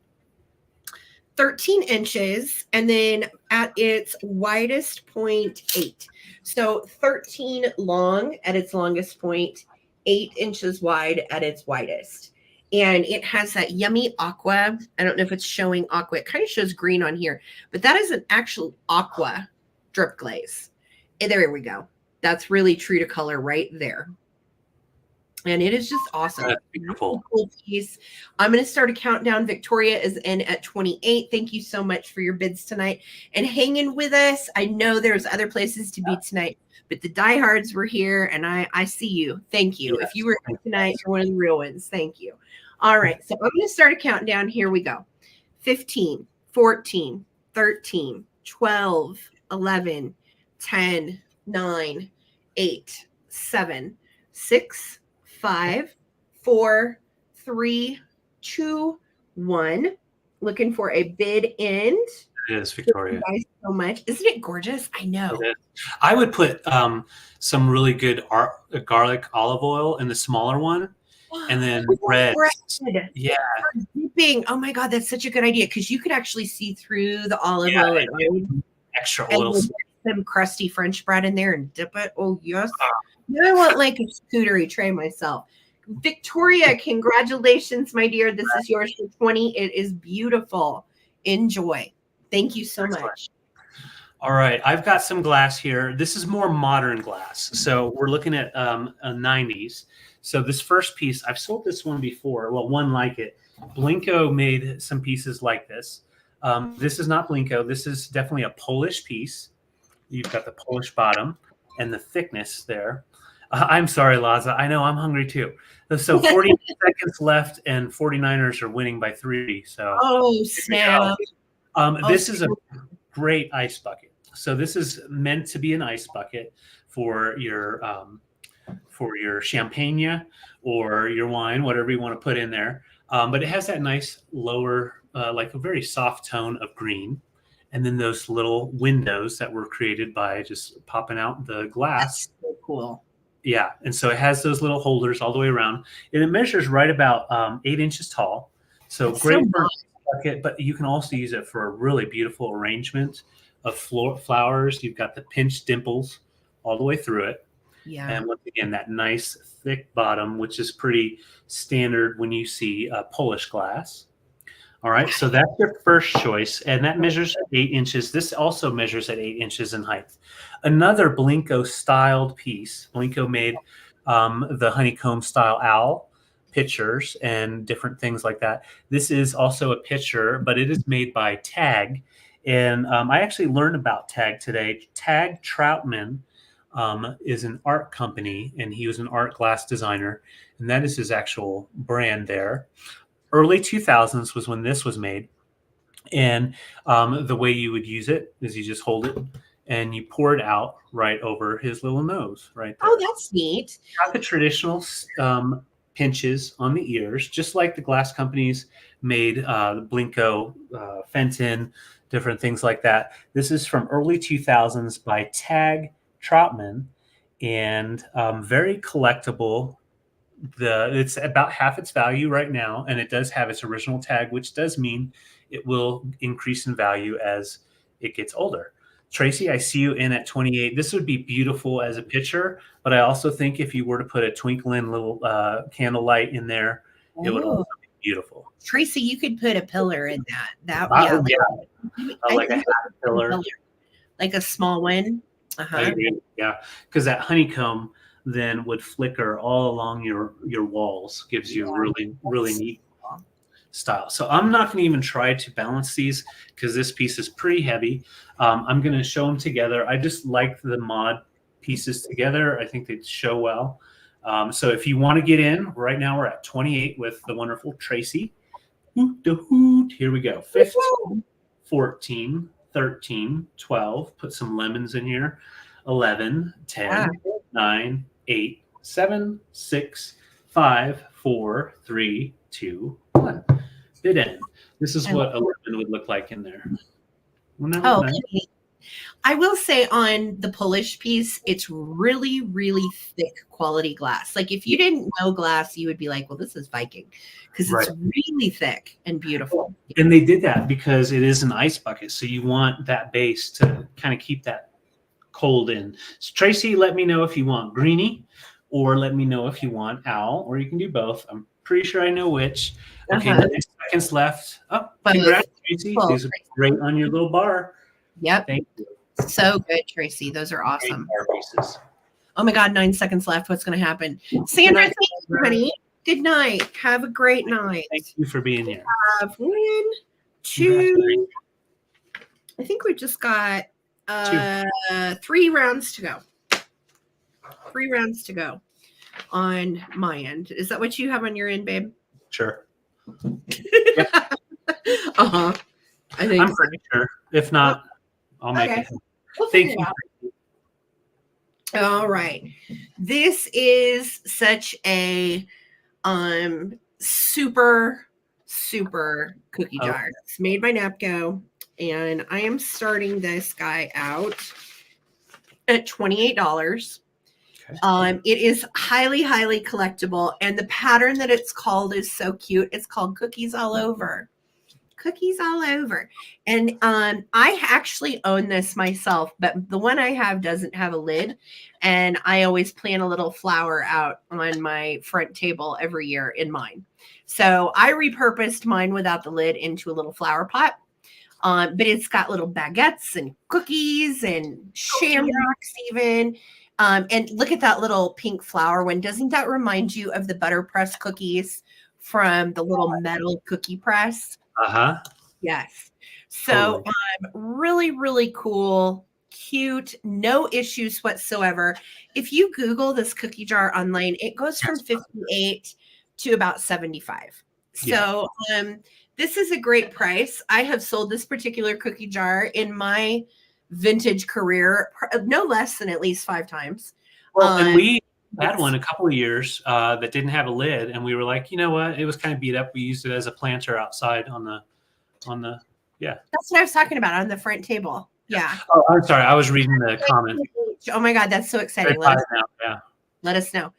13 inches, and then at its widest point, 8. So 13 long at its longest point, 8 inches wide at its widest. And it has that yummy aqua. I don't know if it's showing aqua. It kind of shows green on here, but that is an actual aqua drip glaze. And there we go. That's really true to color right there. And it is just awesome. That's beautiful. Cool piece. I'm going to start a countdown. Victoria is in at 28. Thank you so much for your bids tonight and hanging with us. I know there's other places to be tonight, but the diehards were here, and I see you. Thank you. Yes. If you were here tonight, you're one of the real ones. Thank you. All right. So I'm going to start a countdown. Here we go. 15, 14, 13, 12, 11, 10, 9, 8, 7, 6, 5, 4, 3, 2, 1. Looking for a bid end. It is, Victoria. Thank you guys so much. Isn't it gorgeous? I know. I would put some really good garlic olive oil in the smaller one, and then bread. Yeah. Dipping. Oh my God, that's such a good idea, because you could actually see through the olive oil and extra and oil. some crusty French bread in there and dip it. Oh yes. Now I want like a charcuterie tray myself. Victoria, congratulations, my dear. This is yours for 20. It is beautiful. Enjoy. Thank you so much. All right, I've got some glass here. This is more modern glass. So we're looking at a 90s. So this first piece, I've sold this one before. Well, one like it. Blinko made some pieces like this. This is not Blinko. This is definitely a Polish piece. You've got the Polish bottom and the thickness there. I'm sorry, Laza. I know I'm hungry too. So 40 seconds left, and 49ers are winning by 3. So snap. This is a great ice bucket. So this is meant to be an ice bucket for your champagne or your wine, whatever you want to put in there. But it has that nice lower, like a very soft tone of green. And then those little windows that were created by just popping out the glass. That's so cool. Yeah. And so it has those little holders all the way around. And it measures right about 8 inches tall. So That's great so for bucket, but you can also use it for a really beautiful arrangement of flowers. You've got the pinched dimples all the way through it. Yeah. And once again, that nice thick bottom, which is pretty standard when you see Polish glass. All right, so that's your first choice, and that measures at 8 inches. This also measures at 8 inches in height. Another Blinko styled piece. Blinko made the honeycomb style owl pitchers and different things like that. This is also a pitcher, but it is made by Tag. And I actually learned about Tag today. Tag Troutman is an art company, and he was an art glass designer, and that is his actual brand there. Early 2000s was when this was made. And the way you would use it is you just hold it and you pour it out right over his little nose right there. Oh, that's neat. Got the traditional pinches on the ears, just like the glass companies made Blinko, Fenton, different things like that. This is from early 2000s by Tag Troutman, and very collectible. It's about half its value right now, and it does have its original tag, which does mean it will increase in value as it gets older. Tracy, I see you in at 28. This would be beautiful as a picture, but I also think if you were to put a twinkling little candlelight in there, it would also be beautiful. Tracy, you could put a pillar in that. Like a half pillar. Like a small one. Yeah, because that honeycomb then would flicker all along your walls, gives you a really neat style. So I'm not going to even try to balance these because this piece is pretty heavy. I'm going to show them together. I just like the mod pieces together. I think they show well. So if you want to get in, right now we're at 28 with the wonderful Tracy. Here we go. 15, 14, 13, 12. Put some lemons in here. 11, 10, 9, 8, 7, 6, 5, 4, 3, 2, 1. Bid end. This is what a lemon would look like in there. I will say on the Polish piece, it's really, really thick quality glass. Like if you didn't know glass, you would be like, well, this is Viking, because it's really thick and beautiful. And they did that because it is an ice bucket. So you want that base to kind of keep that cold in. So Tracy, let me know if you want greenie, or let me know if you want owl, or you can do both. I'm pretty sure I know which. Okay, 10 seconds left. Oh, congrats, Tracy. These are great on your little bar. Yep. Thank you. So good, Tracy. Those are awesome. Bar pieces. Oh my God, 9 seconds left. What's going to happen? Sandra, thank you, honey. Good night. Have a great night. Thank you for being here. Have 1, 2. I think we just got 3 rounds to go. 3 rounds to go on my end. Is that what you have on your end, babe? Sure. Uh-huh. I think I'm pretty sure. If not, I'll make it. We'll Thank figure you. it out. All right. This is such a super cookie jar. It's made by Napco, and I am starting this guy out at $28. Okay. It is highly collectible, and the pattern that it's called is so cute. It's called Cookies All Over. Cookies all over. And I actually own this myself, but the one I have doesn't have a lid, and I always plant a little flower out on my front table every year in mine. So I repurposed mine without the lid into a little flower pot. But it's got little baguettes and cookies and shamrocks even. And look at that little pink flower one. Doesn't that remind you of the butter press cookies from the little metal cookie press? Uh-huh. Yes. So really cool, cute, no issues whatsoever. If you Google this cookie jar online, it goes from 58 to about 75. So this is a great price. I have sold this particular cookie jar in my vintage career no less than at least 5 times. Well, and we had one a couple of years that didn't have a lid, and we were like, you know what? It was kind of beat up. We used it as a planter outside on the That's what I was talking about on the front table. Yeah. Oh, I'm sorry. I was reading the comment. Oh my God, that's so exciting. Let us know.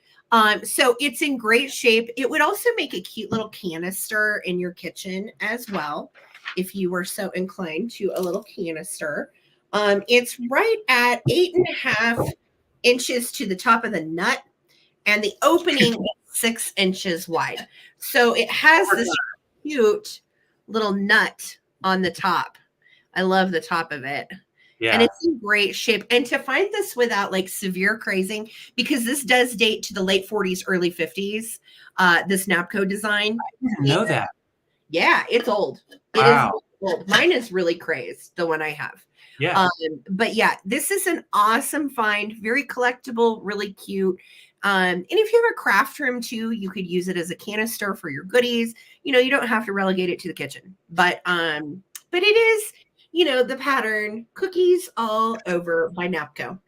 So it's in great shape. It would also make a cute little canister in your kitchen as well, if you were so inclined to a little canister. It's right at 8.5 inches to the top of the nut, and the opening is 6 inches wide. So it has this cute little nut on the top. I love the top of it. Yeah. And it's in great shape. And to find this without like severe crazing, because this does date to the late 40s, early 50s, this Napco design. I didn't know that. Yeah, it's old. Wow. It is old. Mine is really crazed, the one I have. Yeah. But yeah, this is an awesome find. Very collectible, really cute. And if you have a craft room too, you could use it as a canister for your goodies. You know, you don't have to relegate it to the kitchen, but it is, you know, the pattern Cookies All Over by Napco.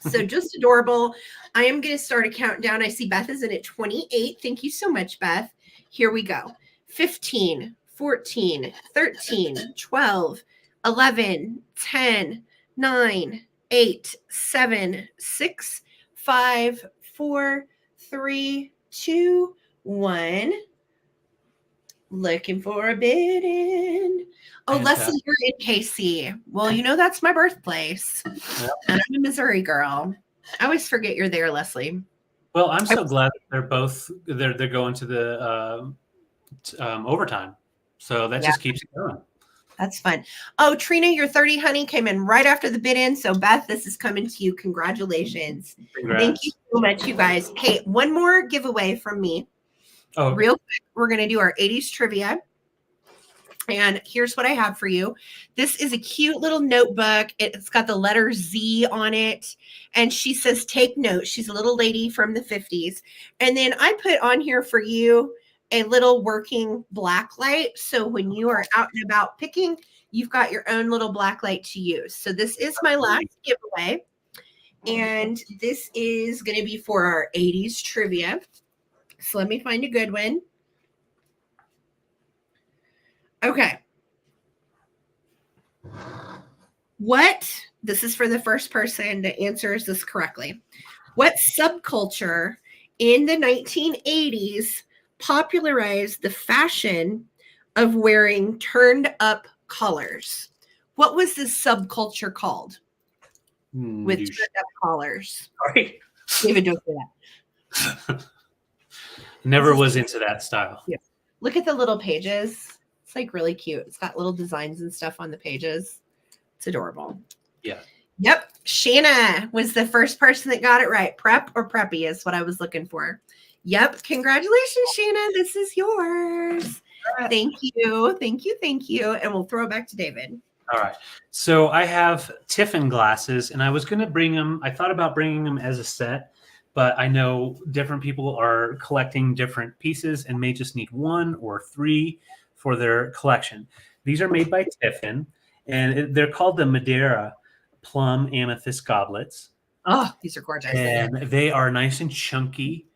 So just adorable. I am going to start a countdown. I see Beth is in at 28. Thank you so much, Beth. Here we go. 15, 14, 13, 12, 11, 10, 9, 8, 7, 6, 5, 4, 3, 2, 1. Looking for a bid in. Oh, Leslie, you're in KC. Well, you know that's my birthplace. Yep. And I'm a Missouri girl. I always forget you're there, Leslie. Well, I'm so glad they're going to the overtime. So that just keeps it going. That's fun. Oh, Trina, your 30, honey, came in right after the bid in. So, Beth, this is coming to you. Congratulations. Congrats. Thank you so much, you guys. Hey, one more giveaway from me. Oh, real quick. We're going to do our 80s trivia. And here's what I have for you. This is a cute little notebook. It's got the letter Z on it. And she says, take notes. She's a little lady from the 50s. And then I put on here for you a little working black light. So when you are out and about picking, you've got your own little black light to use. So this is my last giveaway. And this is going to be for our 80s trivia. So let me find a good one. Okay. This is for the first person that answers this correctly. What subculture in the 1980s popularized the fashion of wearing turned up collars? What was this subculture called? With turned up collars. Sorry. David, don't say that. Never was into that style. Yeah. Look at the little pages. It's like really cute. It's got little designs and stuff on the pages. It's adorable. Yeah. Yep. Shanna was the first person that got it right. Prep or preppy is what I was looking for. Yep. Congratulations, Shanna. This is yours. Thank you. Thank you. Thank you. And we'll throw it back to David. All right. So I have Tiffin glasses, and I was going to bring them. I thought about bringing them as a set, but I know different people are collecting different pieces and may just need 1 or 3 for their collection. These are made by Tiffin, and they're called the Madeira Plum Amethyst Goblets. Oh, these are gorgeous. And they are nice and chunky,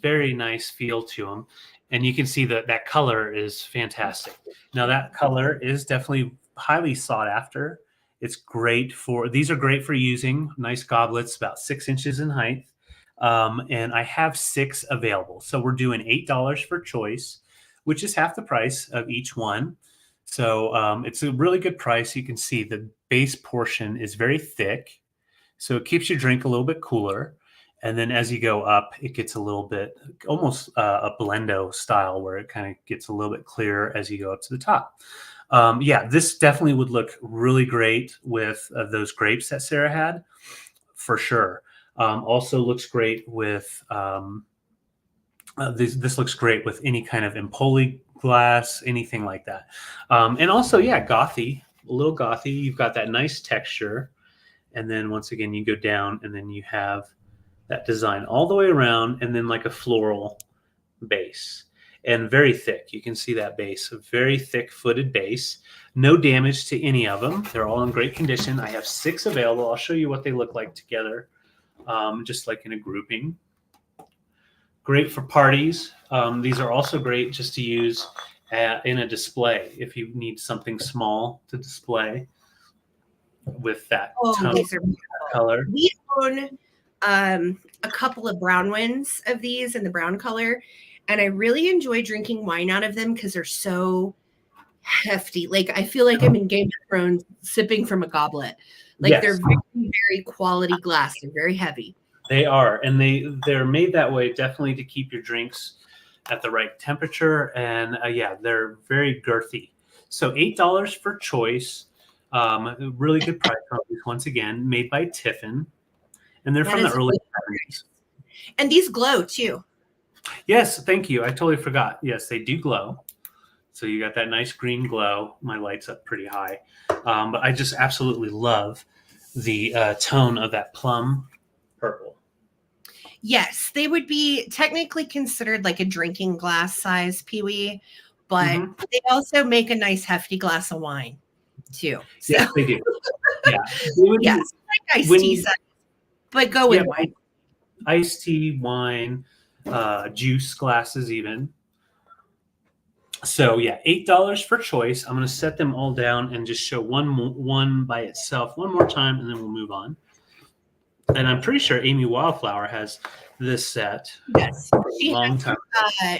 very nice feel to them. And you can see that color is fantastic. Now that color is definitely highly sought after. It's great these are great for using nice goblets, about 6 inches in height. And I have 6 available. So we're doing $8 for choice, which is half the price of each one. So it's a really good price. You can see the base portion is very thick. So it keeps your drink a little bit cooler. And then as you go up, it gets a little bit almost a blendo style where it kind of gets a little bit clearer as you go up to the top. Yeah, this definitely would look really great with those grapes that Sarah had, for sure. Also looks great with this looks great with any kind of Empoli glass, anything like that. And also, yeah, gothy, a little gothy. You've got that nice texture. And then once again, you go down and then you have that design all the way around and then like a floral base. And very thick. You can see that base, a very thick footed base. No damage to any of them. They're all in great condition. I have 6 available. I'll show you what they look like together, just like in a grouping. Great for parties. These are also great just to use in a display if you need something small to display with that tone these are color. We own a couple of brown ones of these in the brown color. And I really enjoy drinking wine out of them because they're so hefty. Like I feel like I'm in Game of Thrones sipping from a goblet. Like Yes. they're very, very quality glass. They're very heavy. They are, and they're made that way definitely to keep your drinks at the right temperature. And yeah, they're very girthy. So $8 for choice. Really good price on these. Once again, made by Tiffin, and they're from the early 70s. And these glow too. Yes, thank you. I totally forgot. Yes, they do glow. So you got that nice green glow. My light's up pretty high. But I just absolutely love the tone of that plum purple. Yes, they would be technically considered like a drinking glass size Pee-wee, but they also make a nice hefty glass of wine too. So, yes, they do. Yeah. Yes, like iced tea size, but go with wine. Iced tea, wine, juice glasses even. So yeah, $8 for choice. I'm going to set them all down and just show one by itself one more time, and then we'll move on. And I'm pretty sure Amy Wildflower has this set. Yes, for a long time.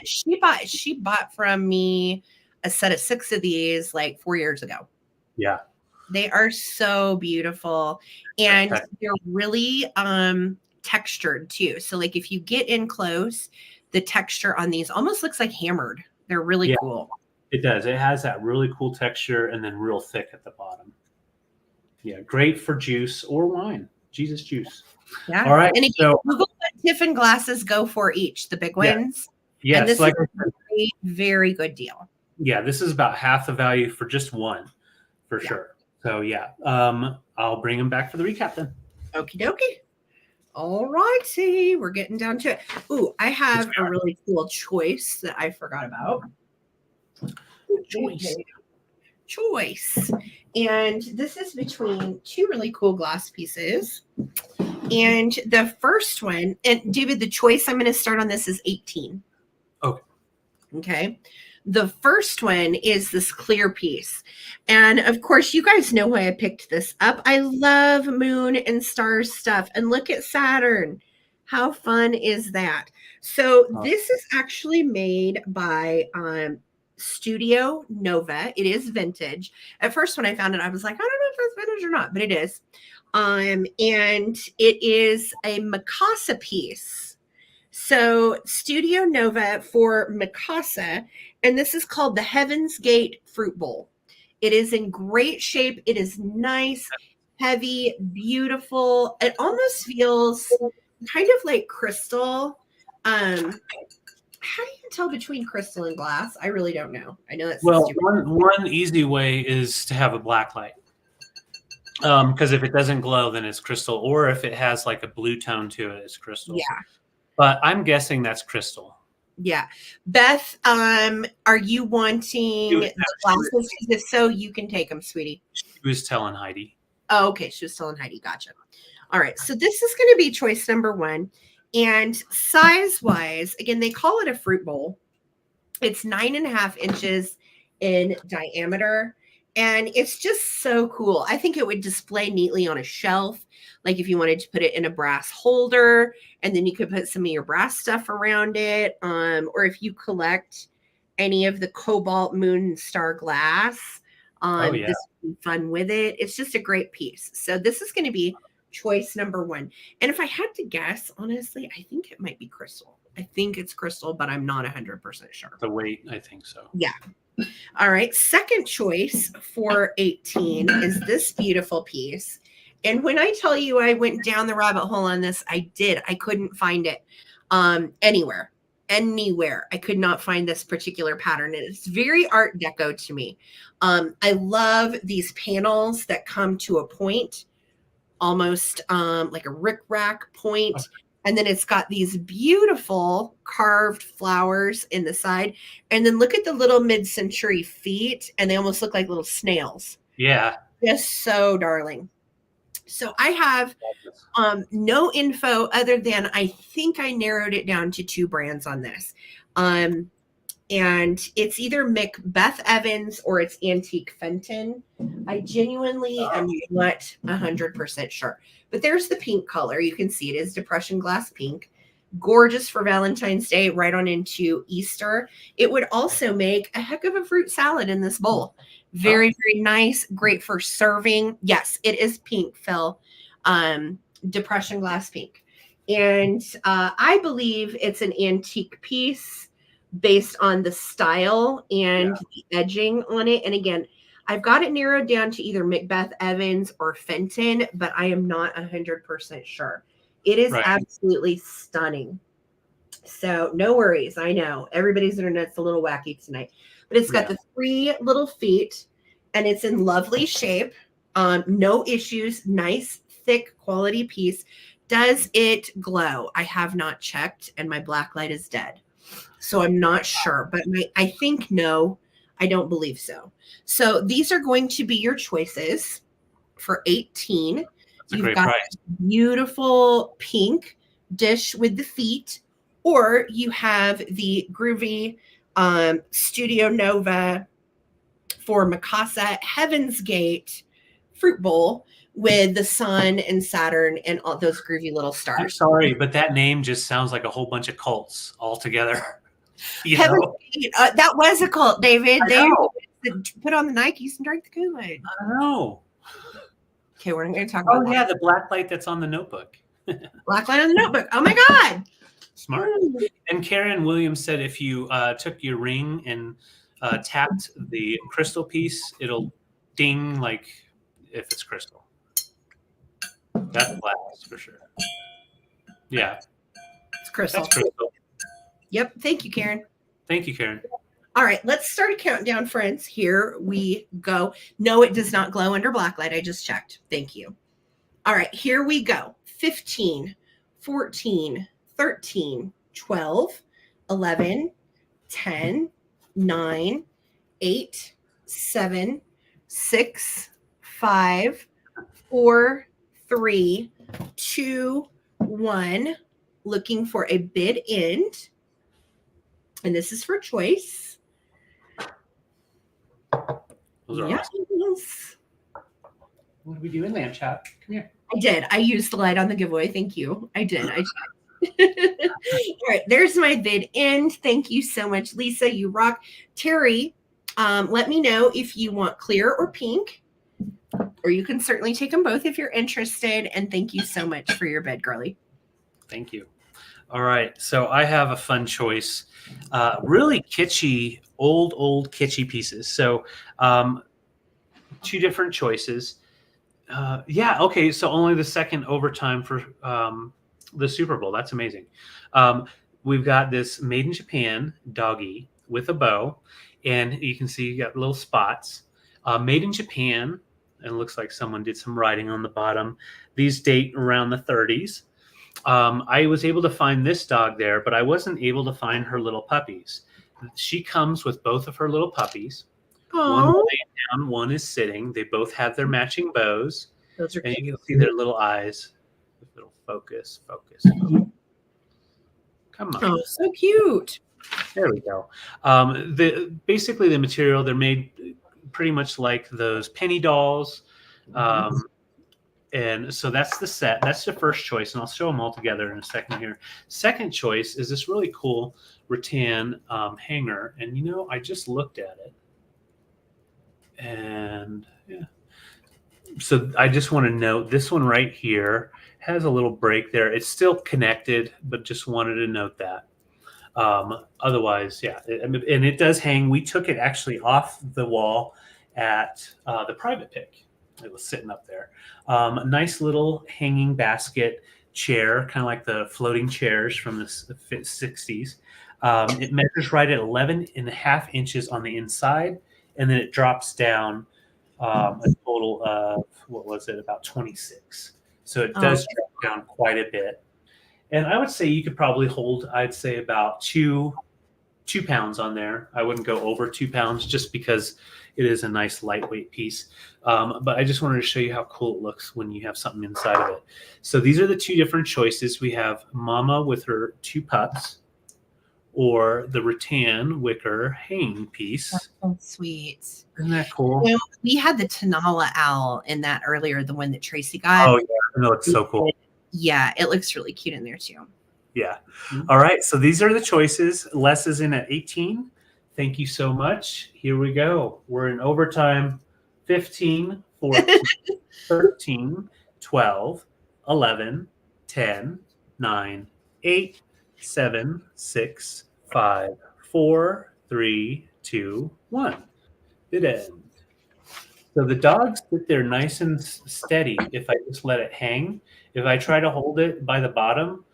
She bought from me a set of 6 of these like 4 years ago. Yeah, they are so beautiful, and they're really textured too. So like if you get in close, the texture on these almost looks like hammered. They're really cool. It does. It has that really cool texture and then real thick at the bottom. Yeah, great for juice or wine. Jesus juice. Yeah. All right. And if you Google what Tiffin glasses go for each, the big ones. Yes. And this like is a very, very good deal. Yeah, this is about half the value for just one, for sure. So yeah, I'll bring them back for the recap then. Okie dokie. All righty, we're getting down to it. Ooh, I have a really cool choice that I forgot about. Choice. And this is between 2 really cool glass pieces. And the first one, and David, the choice I'm going to start on this is 18. Okay. The first one is this clear piece. And of course, you guys know why I picked this up. I love moon and stars stuff. And look at Saturn. How fun is that? So this is actually made by Studio Nova. It is vintage. At first, when I found it, I was like, I don't know if that's vintage or not, but it is. And it is a Mikasa piece. So Studio Nova for Mikasa. And this is called the Heaven's Gate Fruit Bowl. It is in great shape. It is nice, heavy, beautiful. It almost feels kind of like crystal. How do you tell between crystal and glass? I really don't know. I know that's one easy way is to have a black light. Because if it doesn't glow, then it's crystal, or if it has like a blue tone to it, it's crystal. Yeah. But I'm guessing that's crystal. Yeah. Beth, are you wanting the glasses? If so, you can take them, sweetie. She was telling Heidi. Oh, okay. She was telling Heidi. Gotcha. All right. So this is going to be choice number 1. And size-wise, again, they call it a fruit bowl. It's 9.5 inches in diameter. And it's just so cool. I think it would display neatly on a shelf. Like if you wanted to put it in a brass holder, and then you could put some of your brass stuff around it. Or if you collect any of the cobalt moon star glass, this would be fun with it. It's just a great piece. So this is going to be choice number 1. And if I had to guess, honestly, I think it might be crystal. I think it's crystal, but I'm not 100% sure. The weight, I think so. Yeah. All right. Second choice for 18 is this beautiful piece. And when I tell you I went down the rabbit hole on this, I did. I couldn't find it anywhere. I could not find this particular pattern. And it's very Art Deco to me. I love these panels that come to a point, almost like a rickrack point. Okay. And then it's got these beautiful carved flowers in the side. And then look at the little mid-century feet. And they almost look like little snails. Yeah. Just so darling. So I have no info other than I think I narrowed it down to 2 brands on this. And it's either Macbeth Evans or it's Antique Fenton. I genuinely am not 100% sure. But there's the pink color. You can see it is depression glass pink. Gorgeous for Valentine's Day, right on into Easter. It would also make a heck of a fruit salad in this bowl. Very, very nice. Great for serving. Yes, it is pink, Phil. Depression glass pink. And I believe it's an antique piece based on the style and the edging on it. And again, I've got it narrowed down to either Macbeth Evans or Fenton, but I am not 100% sure. It is absolutely stunning. So no worries. I know everybody's internet's a little wacky tonight, but it's got the 3 little feet and it's in lovely shape. No issues. Nice, thick quality piece. Does it glow? I have not checked and my black light is dead. So I'm not sure, but I think no, I don't believe so. So these are going to be your choices for 18. You've got a beautiful pink dish with the feet, or you have the groovy Studio Nova for Mikasa Heaven's Gate fruit bowl with the sun and Saturn and all those groovy little stars. I'm sorry, but that name just sounds like a whole bunch of cults all together. That was a cult, David. They put on the Nikes and drank the Kool-Aid. I don't know. Okay, we're not going to talk about that. The black light that's on the notebook. Black light on the notebook. Oh, my God. Smart. And Karen Williams said if you took your ring and tapped the crystal piece, it'll ding like if it's crystal. That's glass for sure. Yeah. It's crystal. That's crystal. Yep. Thank you, Karen. Thank you, Karen. All right, let's start a countdown, friends. Here we go. No, it does not glow under blacklight. I just checked. Thank you. All right, here we go. 15, 14, 13, 12, 11, 10, 9, 8, 7, 6, 5, 4, 3, 2, 1. Looking for a bid end. And this is for choice. Those are awesome. What did we do in land chat? Come here. I did. I used the light on the giveaway. Thank you. I did. All right. There's my bid end. Thank you so much, Lisa. You rock. Terry, let me know if you want clear or pink, or you can certainly take them both if you're interested. And thank you so much for your bid, girly. Thank you. All right. So I have a fun choice. Really kitschy, old kitschy pieces. So 2 different choices. Yeah. Okay. So only the second overtime for the Super Bowl. That's amazing. We've got this made in Japan doggy with a bow, and you can see you got little spots. Made in Japan, and it looks like someone did some writing on the bottom. These date around the 30s. I was able to find this dog there, but I wasn't able to find her little puppies. She comes with both of her little puppies. One is laying down, one is sitting. They both have their matching bows. Those are And cute. you can see their little eyes. Little focus. Come on. Oh, so cute. There we go. Basically the material, they're made pretty much like those penny dolls. And so that's the set. That's the first choice, and I'll show them all together in a second here. Second choice is this really cool rattan hanger, and I just looked at it, and yeah. So I just want to note this one right here has a little break there. It's still connected, but just wanted to note that. Otherwise, yeah, and it does hang. We took it actually off the wall at the private pick. It was sitting up there. A nice little hanging basket chair, kind of like the floating chairs from the 60s. It measures right at 11.5 inches on the inside, and then it drops down a total of, what was it, about 26. So it does drop down quite a bit. And I would say you could probably hold, I'd say about 2 pounds on there. I wouldn't go over 2 pounds just because it is a nice lightweight piece. But I just wanted to show you how cool it looks when you have something inside of it. So these are the two different choices. We have Mama with her 2 pups, or the rattan wicker hanging piece. That's so sweet. Isn't that cool? We had the Tanala owl in that earlier, the one that Tracy got. Oh, yeah. It looks so cool. Yeah, it looks really cute in there too. Yeah. All right. So these are the choices. Les is in at 18. Thank you so much. Here we go. We're in overtime. 15, 14, 13, 12, 11, 10, 9, 8, 7, 6, 5, 4, 3, 2, 1. Good end. So the dogs sit there nice and steady if I just let it hang. If I try to hold it by the bottom,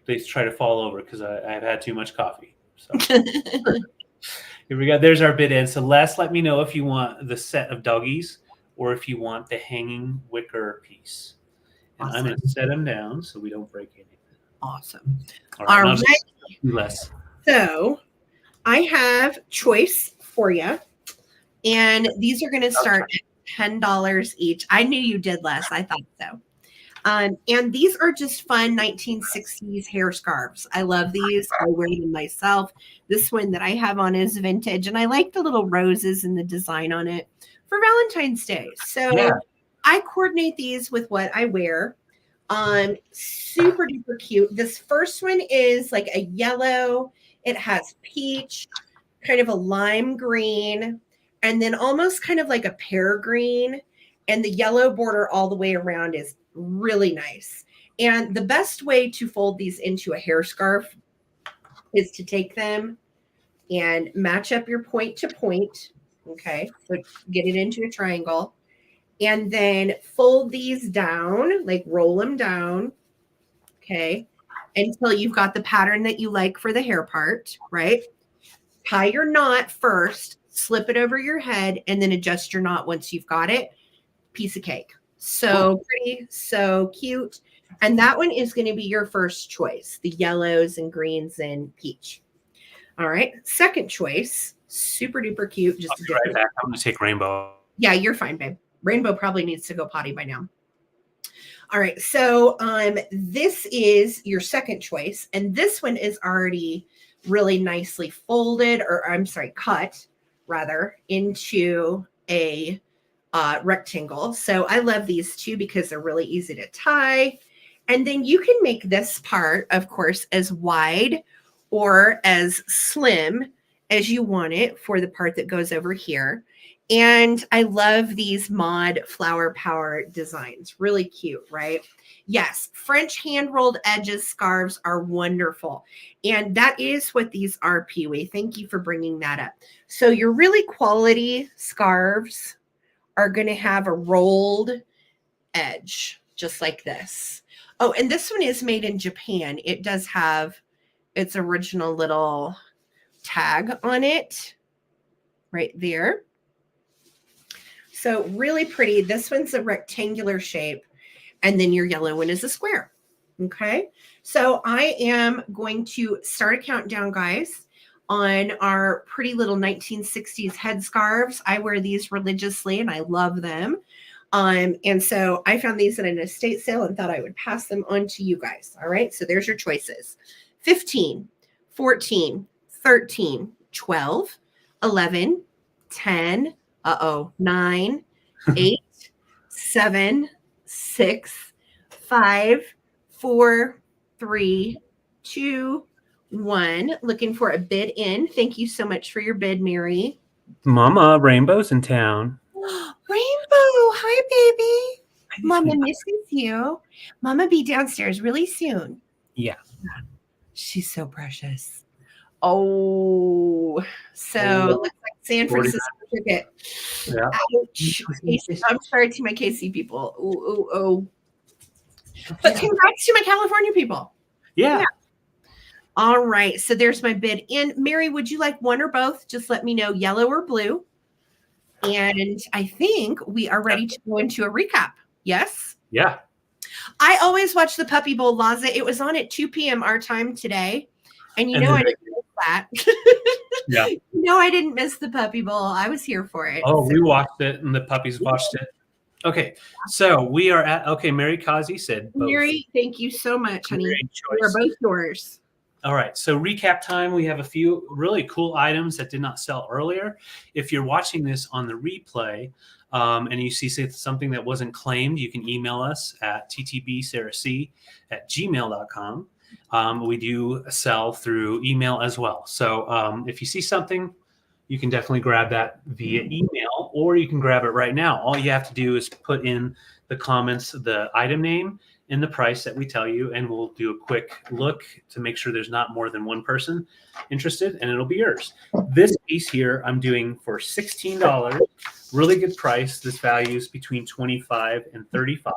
they try to fall over because I've had too much coffee. So here we go. There's our bid end. So Les, let me know if you want the set of doggies or if you want the hanging wicker piece. And awesome. I'm going to set them down so we don't break anything. Awesome. All right. Les. So I have choice for you. And these are going to start at $10 each. I knew you did, Les. I thought so. And these are just fun 1960s hair scarves. I love these. I wear them myself. This one that I have on is vintage, and I like the little roses and the design on it for Valentine's Day. So yeah. I coordinate these with what I wear. Super duper cute. This first one is like a yellow. It has peach, kind of a lime green, and then almost kind of like a pear green. And the yellow border all the way around is really nice. And the best way to fold these into a hair scarf is to take them and match up your point to point. Okay, so get it into a triangle. And then fold these down, like roll them down. Okay, until you've got the pattern that you like for the hair part, right? Tie your knot first, slip it over your head, and then adjust your knot once you've got it. Piece of cake. So pretty, so cute. And that one is going to be your first choice, the yellows and greens and peach. All right. Second choice, super duper cute. Just I'll be right back. I'm going to take rainbow. Yeah, you're fine, babe. Rainbow probably needs to go potty by now. All right. So this is your second choice. And this one is already really nicely folded, or I'm sorry, cut rather into a rectangle. So I love these two because they're really easy to tie. And then you can make this part, of course, as wide or as slim as you want it for the part that goes over here. And I love these mod flower power designs. Really cute, right? Yes, French hand-rolled edges scarves are wonderful. And that is what these are, Pee-wee. Thank you for bringing that up. So your really quality scarves are going to have a rolled edge, just like this. Oh, and this one is made in Japan. It does have its original little tag on it right there. So really pretty. This one's a rectangular shape, and then your yellow one is a square. Okay, so I am going to start a countdown, guys, on our pretty little 1960s headscarves. I wear these religiously, and I love them. And so I found these at an estate sale and thought I would pass them on to you guys. All right, so there's your choices: 15, 14, 13, 12, 11, 10, 9, 8, 7, 6, 5, 4, 3, 2, 1. Looking for a bid in. Thank you so much for your bid, Mary. Mama, Rainbow's in town. Rainbow, hi, baby. Mama misses you. Mama be downstairs really soon. Yeah. She's so precious. Oh, so looks like San Francisco took it. Yeah. Ouch. I'm sorry to my KC people. Oh. But congrats to my California people. Yeah. All right. So there's my bid in. Mary, would you like one or both? Just let me know, yellow or blue. And I think we are ready to go into a recap. Yes? Yeah. I always watch the Puppy Bowl, Laza. It was on at 2 p.m. our time today. And I didn't miss that. Yeah. I didn't miss the Puppy Bowl. I was here for it. Oh, we watched it and the puppies watched it. Okay. So we are at, Mary Kazi said both. Mary, thank you so much, honey. We're both yours. All right. So recap time. We have a few really cool items that did not sell earlier. If you're watching this on the replay and you see something that wasn't claimed, you can email us at ttbsarahc@gmail.com. We do sell through email as well. So if you see something, you can definitely grab that via email, or you can grab it right now. All you have to do is put in the comments the item name and the price that we tell you, and we'll do a quick look to make sure there's not more than one person interested, and it'll be yours. This piece here I'm doing for $16. Really good price. This value is between $25 and $35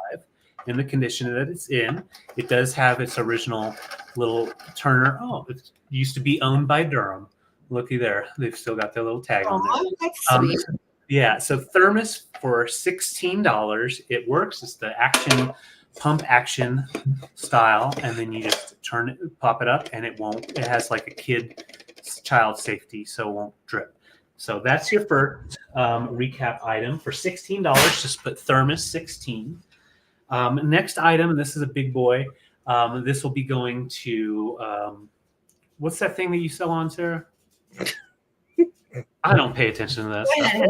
in the condition that it's in. It does have its original little turner. Oh, it used to be owned by Durham. Looky there. They've still got their little tag on there. That's sweet. Yeah, so Thermos for $16. It works. It's the pump action style, and then you just turn it, pop it up, and it has like a child safety, so it won't drip. So that's your first recap item for $16. Just put Thermos 16. Next item, and this is a big boy. This will be going to what's that thing that you sell on, Sarah? I don't pay attention to that stuff.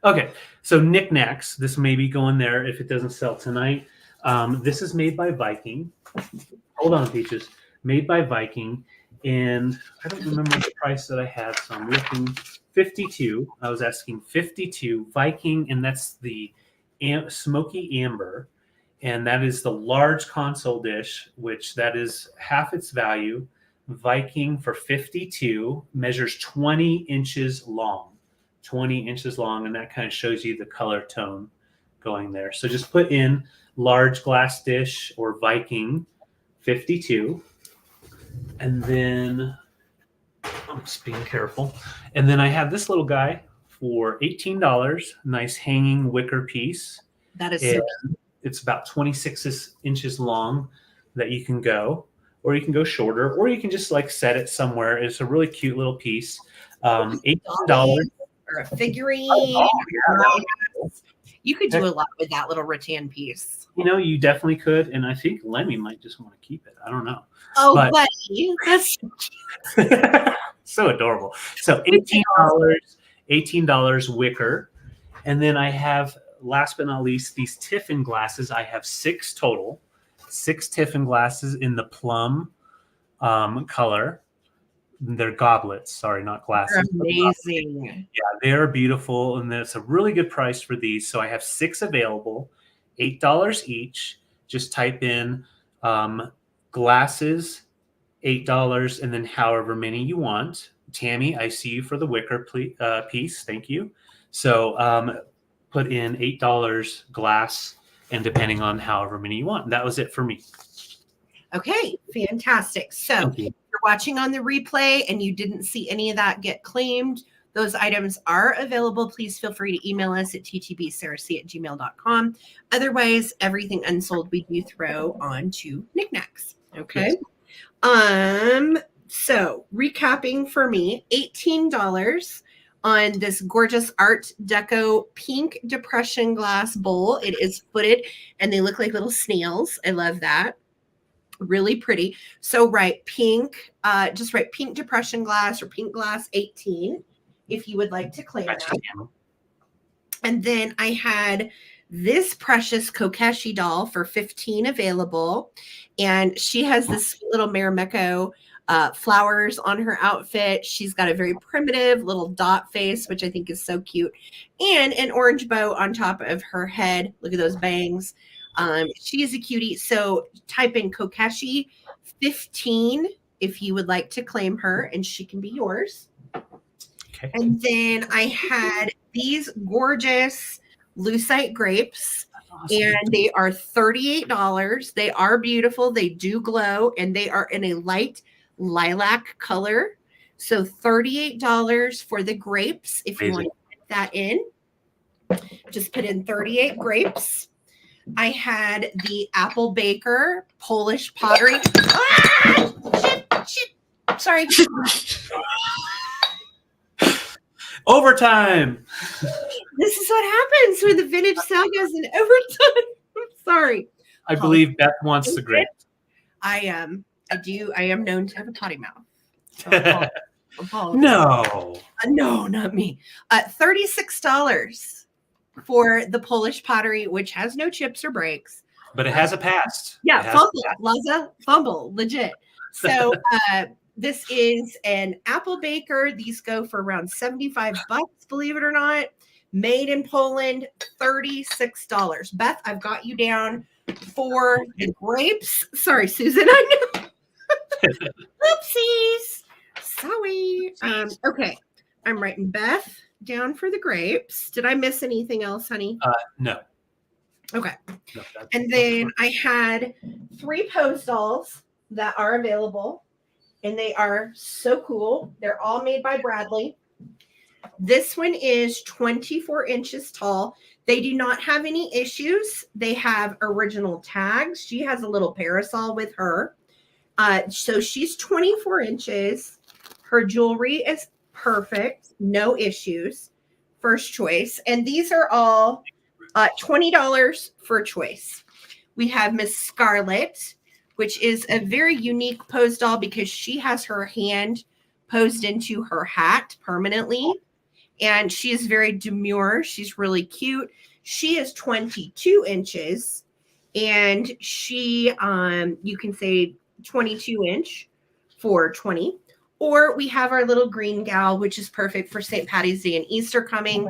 Okay, so knickknacks. This may be going there if it doesn't sell tonight. This is made by Viking. Hold on, Peaches. Made by Viking, and I don't remember the price that I had, so I'm looking. 52. I was asking 52 Viking, and that's the smoky amber, and that is the large console dish, which that is half its value. Viking for 52 measures 20 inches long. 20 inches long, and that kind of shows you the color tone going there. So just put in large glass dish or Viking 52, and then I'm just being careful. And then I have this little guy for $18. Nice hanging wicker piece. That is so cute. It's about 26 inches long that you can go, or you can go shorter, or you can just like set it somewhere. It's a really cute little piece. $18. Or a figurine. You could do a lot with that little rattan piece. You definitely could, and I think Lemmy might just want to keep it. I don't know. Oh, buddy, that's so adorable. So $18 wicker, and then I have, last but not least, these Tiffin glasses. I have 6 total, 6 Tiffin glasses in the plum color. They're goblets. Sorry, not glasses. They're amazing. Yeah, they're beautiful, and it's a really good price for these. So I have 6 available, $8 each. Just type in glasses, $8, and then however many you want. Tammy, I see you for the wicker piece. Thank you. So put in $8 glass, and depending on however many you want. That was it for me. Okay, fantastic. So if you're watching on the replay and you didn't see any of that get claimed, those items are available. Please feel free to email us at ttbsarahc@gmail.com. Otherwise, everything unsold we do throw onto knickknacks. Okay. Yes. So recapping for me, $18 on this gorgeous Art Deco pink depression glass bowl. It is footed and they look like little snails. I love that. Really pretty. So write pink, just write pink depression glass or pink glass 18 if you would like to claim that. And then I had this precious Kokeshi doll for 15 available. And she has this sweet little Marimekko flowers on her outfit. She's got a very primitive little dot face, which I think is so cute. And an orange bow on top of her head. Look at those bangs. She is a cutie. So type in Kokeshi 15 if you would like to claim her, and she can be yours. Okay. And then I had these gorgeous lucite grapes, awesome. And they are $38. They are beautiful. They do glow, and they are in a light lilac color. So $38 for the grapes. If you want to put that in, just put in 38 grapes. I had the Apple Baker Polish pottery. Shit. Sorry. Overtime. This is what happens when the vintage sale goes in overtime. I'm sorry. I believe Beth wants the grape. I am known to have a potty mouth. So no, not me. $36 for the Polish pottery, which has no chips or breaks. But it has a past. Yeah, fumble, legit. So this is an Apple Baker. These go for around $75, believe it or not. Made in Poland, $36. Beth, I've got you down for the grapes. Sorry, Susan, I know. Oopsies. Sorry. Okay. I'm writing Beth down for the grapes. Did I miss anything else, honey? No. Okay. No, and then I had 3 pose dolls that are available, and they are so cool. They're all made by Bradley. This one is 24 inches tall. They do not have any issues. They have original tags. She has a little parasol with her. So she's 24 inches. Her jewelry is perfect. No issues. First choice. And these are all $20 for choice. We have Miss Scarlett, which is a very unique pose doll because she has her hand posed into her hat permanently. And she is very demure. She's really cute. She is 22 inches. And she, you can say 22 inch for 20. Or we have our little green gal, which is perfect for St. Patty's Day and Easter coming.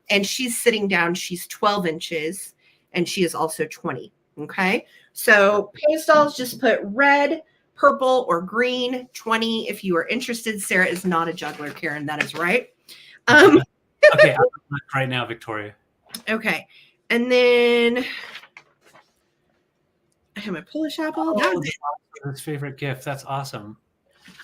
And she's sitting down. She's 12 inches. And she is also 20. Okay. So pose dolls, just put red, purple, or green, 20. If you are interested, Sarah is not a juggler, Karen. That is right. Okay, I'll look right now, Victoria. Okay. And then I have my Polish apple. Oh, his favorite gift. That's awesome.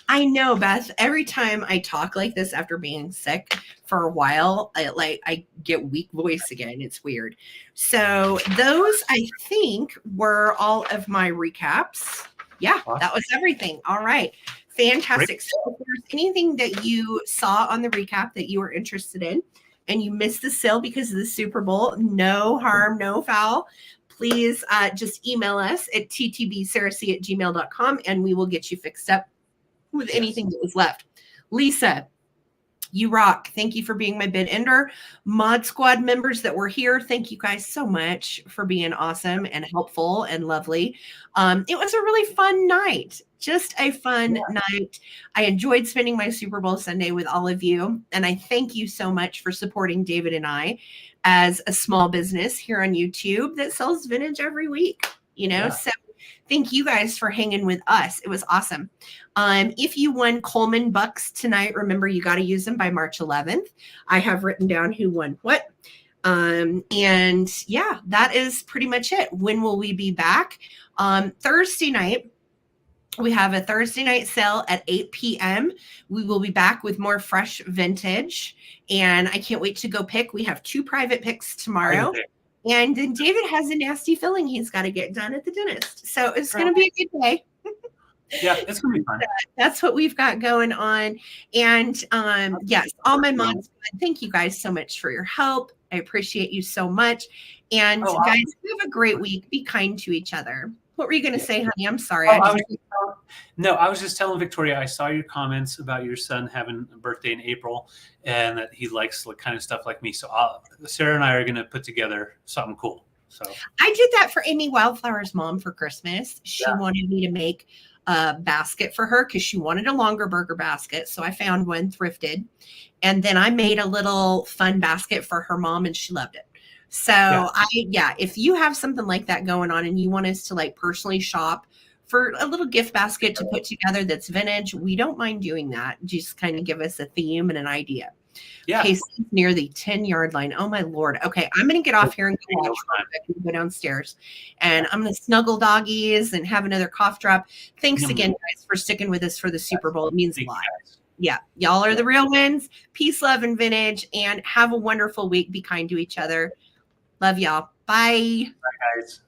I know, Beth. Every time I talk like this after being sick for a while, I get weak voice again. It's weird. So those, I think, were all of my recaps. Yeah, awesome. That was everything. All right. Fantastic. Great. So if there's anything that you saw on the recap that you were interested in and you missed the sale because of the Super Bowl, no harm, no foul. Please just email us at ttbsarahc@gmail.com and we will get you fixed up with anything that was left. Lisa, you rock. Thank you for being my bid ender. Mod Squad members that were here, thank you guys so much for being awesome and helpful and lovely. It was a really fun night. Just a fun night. I enjoyed spending my Super Bowl Sunday with all of you. And I thank you so much for supporting David and I as a small business here on YouTube that sells vintage every week. You know, so thank you guys for hanging with us. It was awesome. If you won Coleman bucks tonight, remember you got to use them by March 11th. I have written down who won what. And yeah, that is pretty much it. When will we be back? Thursday night. We have a Thursday night sale at 8 p.m. We will be back with more fresh vintage, and I can't wait to go pick. We have 2 private picks tomorrow, and then David has a nasty filling he's got to get done at the dentist. So it's going to be a good day. Yeah, it's going to be fun. That's what we've got going on. And yes, all my moms, thank you guys so much for your help. I appreciate you so much. And guys, have a great week. Be kind to each other. What were you going to say, honey? I'm sorry. I was just telling Victoria, I saw your comments about your son having a birthday in April and that he likes the kind of stuff like me. So Sarah and I are going to put together something cool. So I did that for Amy Wildflower's mom for Christmas. She wanted me to make a basket for her because she wanted a longer burger basket. So I found one thrifted. And then I made a little fun basket for her mom and she loved it. So if you have something like that going on and you want us to like personally shop for a little gift basket to put together that's vintage, we don't mind doing that. Just kind of give us a theme and an idea. Yeah. Okay, so near the 10-yard line. Oh my Lord. Okay, I'm going to get off here and go watch. Go downstairs, and I'm going to snuggle doggies and have another cough drop. Thanks again, guys, for sticking with us for the Super Bowl. It means a lot. Yeah, y'all are the real wins. Peace, love, and vintage, and have a wonderful week. Be kind to each other. Love y'all. Bye. Bye, guys.